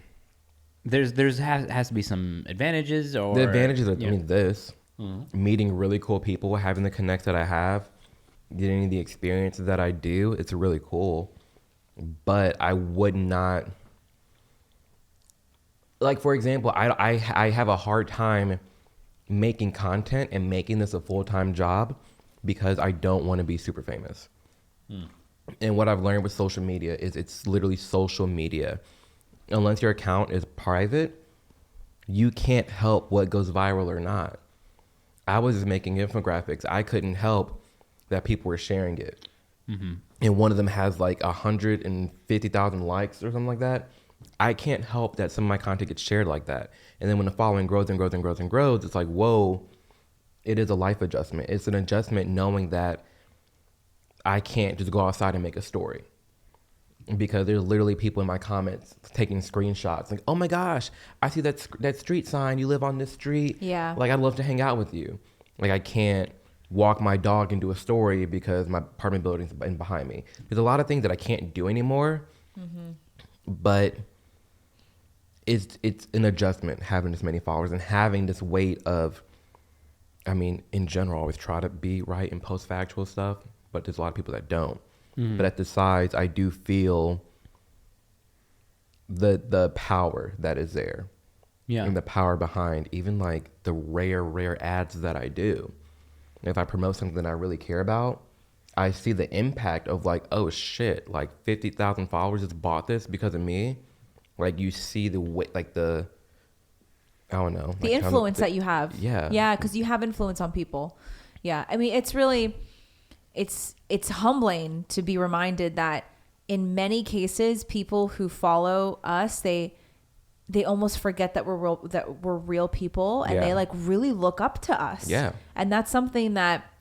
There's has to be some advantages or the advantages of yeah. this meeting really cool people, having the connects that I have, getting the experiences that I do. It's really cool, but I would not. Like for example, I have a hard time making content and making this a full-time job because I don't want to be super famous. And what I've learned with social media is it's literally social media. Unless your account is private, you can't help what goes viral or not. I was just making infographics. I couldn't help that people were sharing it. And one of them has like 150,000 likes or something like that. I can't help that some of my content gets shared like that. And then when the following grows and grows and grows and grows, it's like, whoa, it is a life adjustment. It's an adjustment knowing that I can't just go outside and make a story. Because there's literally people in my comments taking screenshots like, oh my gosh, I see that street sign. You live on this street. Yeah. Like, I'd love to hang out with you. Like, I can't walk my dog into a story because my apartment building's in behind me. There's a lot of things that I can't do anymore. But it's an adjustment having this many followers and having this weight of, I mean, in general, I always try to be right and post factual stuff, but there's a lot of people that don't. But at the size, I do feel the power that is there. Yeah. And the power behind even like the rare ads that I do. If I promote something that I really care about, I see the impact of like, oh shit, like 50,000 followers just bought this because of me. Like, you see the way, like I don't know. The influence that you have. Yeah. Yeah, because you have influence on people. Yeah. I mean, it's really, it's humbling to be reminded that in many cases, people who follow us, they almost forget that we're real people, and they like really look up to us. Yeah. And that's something that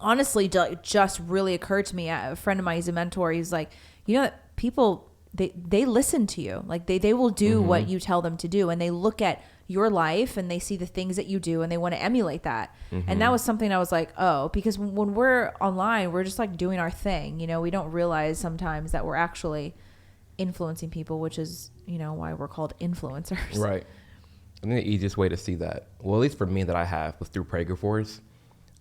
honestly just really occurred to me. A friend of mine, he's a mentor. He's like, you know, people, they listen to you. Like they will do what you tell them to do, and they look at your life and they see the things that you do and they want to emulate that. And that was something I was like, oh, because when we're online, we're just like doing our thing. You know, we don't realize sometimes that we're actually influencing people, which is, you know, why we're called influencers. Right. I think the easiest way to see that, well, at least for me that I have, was through Prager Force.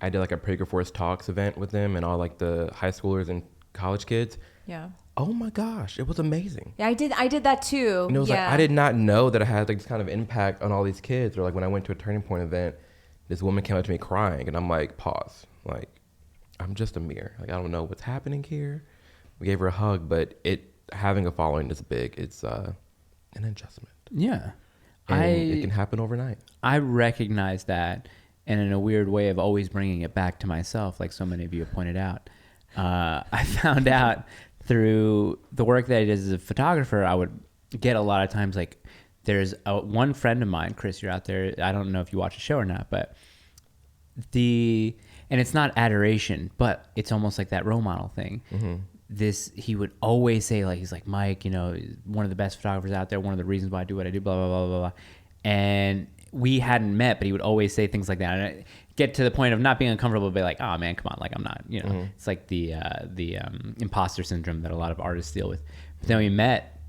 I did like a Prager Force Talks event with them and all like the high schoolers and college kids. Yeah. Oh my gosh, it was amazing. Yeah, I did that too. And it was like, I did not know that I had like this kind of impact on all these kids. Or like when I went to a Turning Point event, this woman came up to me crying, and I'm like, pause. Like, I'm just Amir. Like, I don't know what's happening here. We gave her a hug, but having a following this big, it's an adjustment. Yeah. And it can happen overnight. I recognize that, and in a weird way of always bringing it back to myself, like so many of you have pointed out. I found out through the work that I did as a photographer, I would get a lot of times like, there's one friend of mine, Chris, you're out there. I don't know if you watch the show or not, but and it's not adoration, but it's almost like that role model thing. He would always say, like, he's like, Mike, you know, one of the best photographers out there, one of the reasons why I do what I do, blah, blah, blah, blah, blah. And we hadn't met, but he would always say things like that. And I get to the point of not being uncomfortable, but be like, oh man, come on. Like, I'm not, you know, it's like the imposter syndrome that a lot of artists deal with. But then we met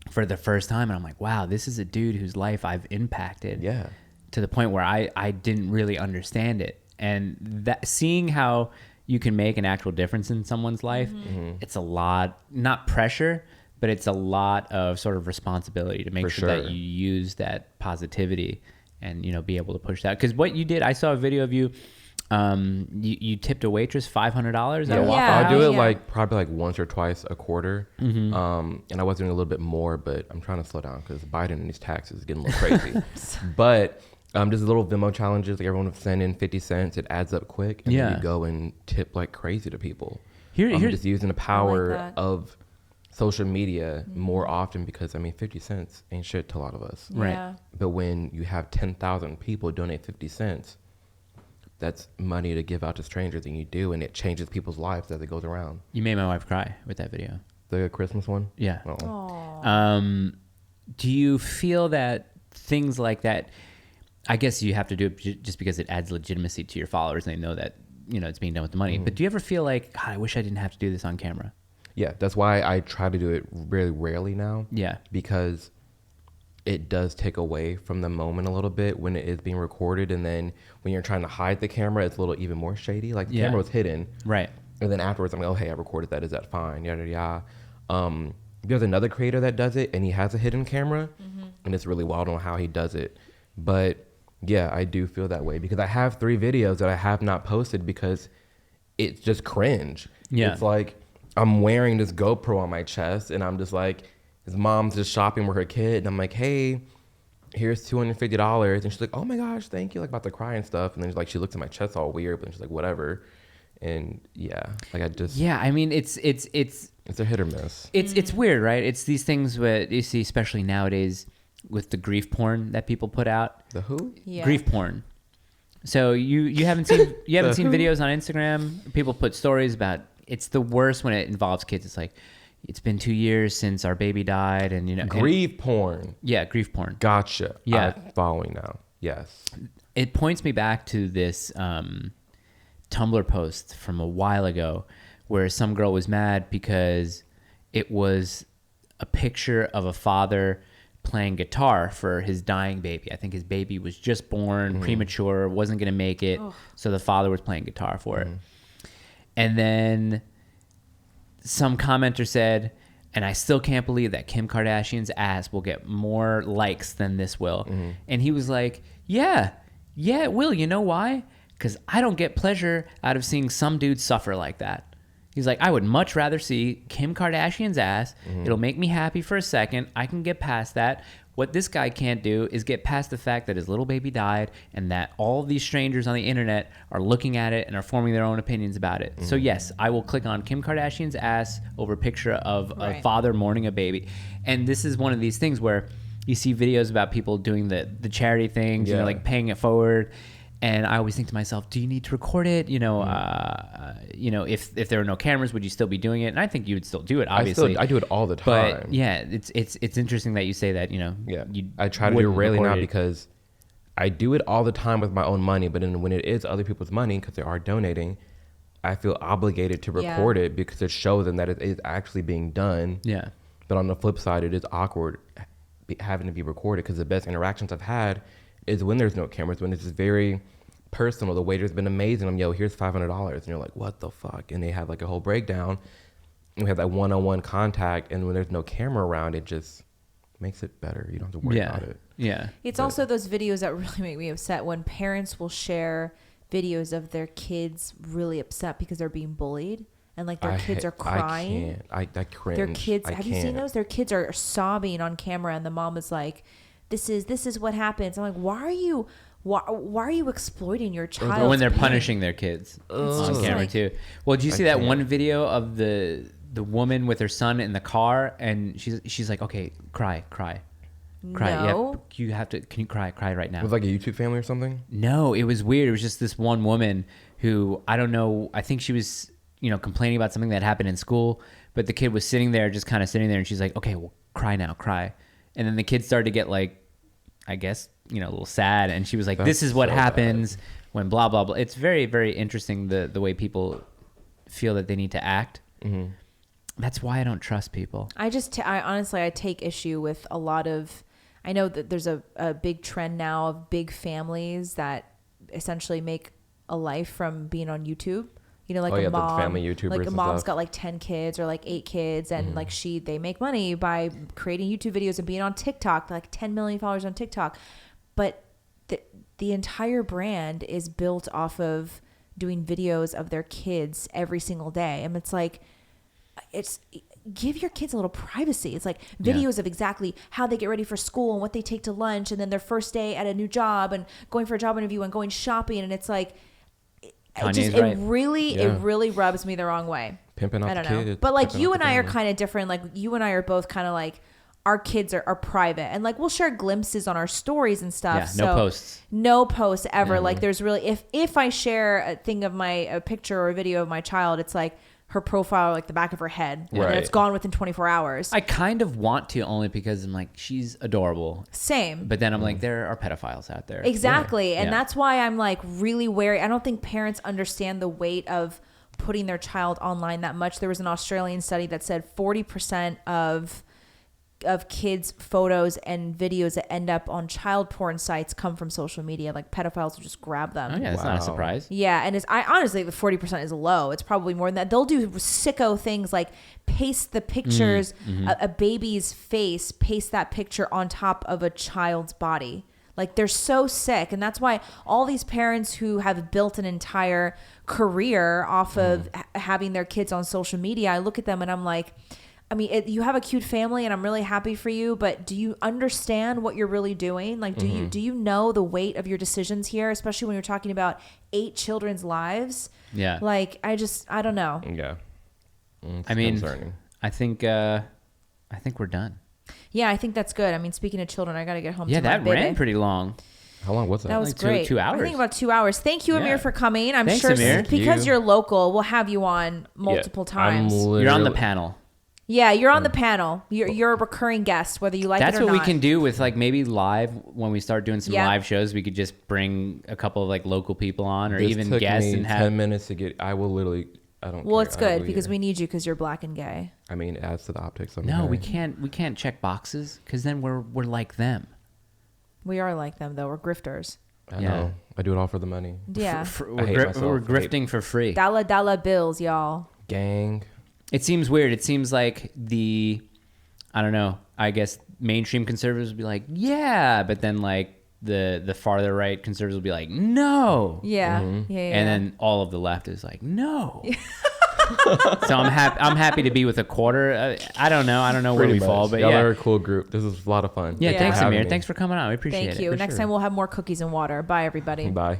for the first time, and I'm like, wow, this is a dude whose life I've impacted. Yeah. To the point where I didn't really understand it. And that seeing how you can make an actual difference in someone's life, it's a lot, not pressure, but it's a lot of sort of responsibility to make sure that you use that positivity and, you know, be able to push that. Because what you did, I saw a video of you, you tipped a waitress $500 at a Waffle House. I do it like probably like once or twice a quarter. And I was doing a little bit more, but I'm trying to slow down because Biden and these taxes is getting a little crazy. But there's little Venmo challenges, like everyone will send in 50 cents. It adds up quick. And then you go and tip like crazy to people. I'm just using the power of social media more often because, I mean, 50 cents ain't shit to a lot of us. Right. But when you have 10,000 people donate 50 cents, that's money to give out to strangers, and you do, and it changes people's lives as it goes around. You made my wife cry with that video. The Christmas one? Yeah. Oh. Do you feel that things like that, I guess you have to do it just because it adds legitimacy to your followers and they know that, you know, it's being done with the money. But do you ever feel like, God, I wish I didn't have to do this on camera? Yeah, that's why I try to do it really rarely now. Yeah. Because it does take away from the moment a little bit when it is being recorded. And then when you're trying to hide the camera, it's a little even more shady. Like the camera was hidden. Right. And then afterwards, I'm like, oh, hey, I recorded that. Is that fine? Yada, yada, yada. There's another creator that does it, and he has a hidden camera. And it's really wild on how he does it. But yeah, I do feel that way because I have 3 videos that I have not posted because it's just cringe. Yeah. It's like I'm wearing this GoPro on my chest and I'm just like, his mom's just shopping with her kid. And I'm like, hey, here's $250. And she's like, oh my gosh, thank you. Like about to cry and stuff. And then like, she looks at my chest all weird, but she's like, whatever. And like I just I mean it's a hit or miss. It's weird, right? It's these things that you see, especially nowadays, with the grief porn that people put out. The who? Yeah. Grief porn. So you haven't seen videos on Instagram. People put stories about, it's the worst when it involves kids. It's like, it's been 2 years since our baby died, and grief porn. Yeah, grief porn. Gotcha. Yeah, I'm following now. Yes. It points me back to this Tumblr post from a while ago, where some girl was mad because it was a picture of a father playing guitar for his dying baby. I think his baby was just born, premature, wasn't going to make it. So the father was playing guitar for it. And then some commenter said, and I still can't believe that Kim Kardashian's ass will get more likes than this will. And he was like, yeah, it will. You know why? Because I don't get pleasure out of seeing some dude suffer like that. He's like, I would much rather see Kim Kardashian's ass. It'll make me happy for a second. I can get past that. What this guy can't do is get past the fact that his little baby died and that all these strangers on the internet are looking at it and are forming their own opinions about it. So yes, I will click on Kim Kardashian's ass over a picture of a father mourning a baby. And this is one of these things where you see videos about people doing the charity things, like paying it forward. And I always think to myself, do you need to record it? If there are no cameras, would you still be doing it? And I think you would still do it, obviously. I do it all the time. But yeah, it's interesting that you say that, I try to do it rarely now because I do it all the time with my own money. But then when it is other people's money, because they are donating, I feel obligated to record it because it shows them that it is actually being done. Yeah. But on the flip side, it is awkward having to be recorded because the best interactions I've had is when there's no cameras, when it's just very personal. The waiter's been amazing. I'm, here's $500. And you're like, what the fuck? And they have like a whole breakdown. And we have that one-on-one contact. And when there's no camera around, it just makes it better. You don't have to worry about it. Yeah. It's also those videos that really make me upset when parents will share videos of their kids really upset because they're being bullied. And like their kids are crying. I cringe. Their kids, have you seen those? Their kids are sobbing on camera and the mom is like, this is what happens. I'm like, why are you exploiting your child? Or when they're punishing their kids on camera too. Well, did you see that one video of the woman with her son in the car, and she's like, okay, cry. No. Yeah, you have to. Can you cry right now? It was like a YouTube family or something? No, it was weird. It was just this one woman who, I don't know, I think she was, complaining about something that happened in school, but the kid was sitting there, and she's like, okay, well, cry now. And then the kid started to get like, I guess, a little sad. And she was like, this is what happens when blah, blah, blah. It's very, very interesting the way people feel that they need to act. Mm-hmm. That's why I don't trust people. I honestly, I take issue with a lot of, I know that there's a big trend now of big families that essentially make a life from being on YouTube. Like a mom, the family YouTubers, like a mom's got like 10 kids or like 8 kids, and like they make money by creating YouTube videos and being on TikTok, like 10 million followers on TikTok. But the entire brand is built off of doing videos of their kids every single day. And it's like, give your kids a little privacy. It's like videos of exactly how they get ready for school and what they take to lunch, and then their first day at a new job and going for a job interview and going shopping. And it's like, it really rubs me the wrong way. Pimping off I don't know. kids, but like you and I are kind of different. Like you and I are both kind of like, our kids are private, and like we'll share glimpses on our stories and stuff. Yeah, no posts ever. Yeah. Like there's really, if I share a thing of a picture or a video of my child, it's like her profile, like the back of her head, and it's gone within 24 hours. I kind of want to, only because I'm like, she's adorable. Same. But then I'm like, there are pedophiles out there. Exactly. And that's why I'm like really wary. I don't think parents understand the weight of putting their child online that much. There was an Australian study that said 40% of kids' photos and videos that end up on child porn sites come from social media. Like pedophiles will just grab them. Oh yeah, that's not a surprise. Yeah, and honestly, the 40% is low. It's probably more than that. They'll do sicko things like paste the pictures, a baby's face, paste that picture on top of a child's body. Like they're so sick, and that's why all these parents who have built an entire career off of having their kids on social media, I look at them and I'm like, I mean, you have a cute family, and I'm really happy for you. But do you understand what you're really doing? Like, do you know the weight of your decisions here, especially when you're talking about 8 children's lives? Yeah. Like, I don't know. Yeah. I mean, concerning. I think we're done. Yeah, I think that's good. I mean, speaking of children, I got to get home. Yeah, to my that baby. ran pretty long. How long was that? That was Like great. 2 hours. I think about 2 hours. Thank you, Amir, Yeah. for coming. I'm Thanks, sure Amir. because you're local, we'll have you on multiple times. You're on the panel. Yeah, you're on the panel. You're a recurring guest, whether you like That's it or what not. we can do with like maybe live when we start doing some Yeah. live shows. We could just bring a couple of like local people on, or This even took guests, me and 10 have. minutes to get. I will literally. I don't. Well, care. it's I will good because either. we need you because you're black and gay. I mean, it adds to the optics. Of No, it. we can't. We can't check boxes because then we're like them. We are like them though. We're grifters. I Yeah. know. I do it all for the money. Yeah. We're, hate myself. we're I hate- grifting for free. Dollar bills, y'all. Gang. It seems weird. It seems like I don't know. I guess mainstream conservatives would be like, yeah, but then like the farther right conservatives will be like, no. Yeah. Mm-hmm. Yeah. And then all of the left is like, no. So I'm happy to be with a quarter. I don't know where Pretty we much. fall, but Y'all yeah. are a cool group. This is a lot of fun. Yeah, Yeah. thanks, for having Amir. me. Thanks for coming on. We appreciate it. Thank you. for Next sure. time we'll have more cookies and water. Bye, everybody. Bye.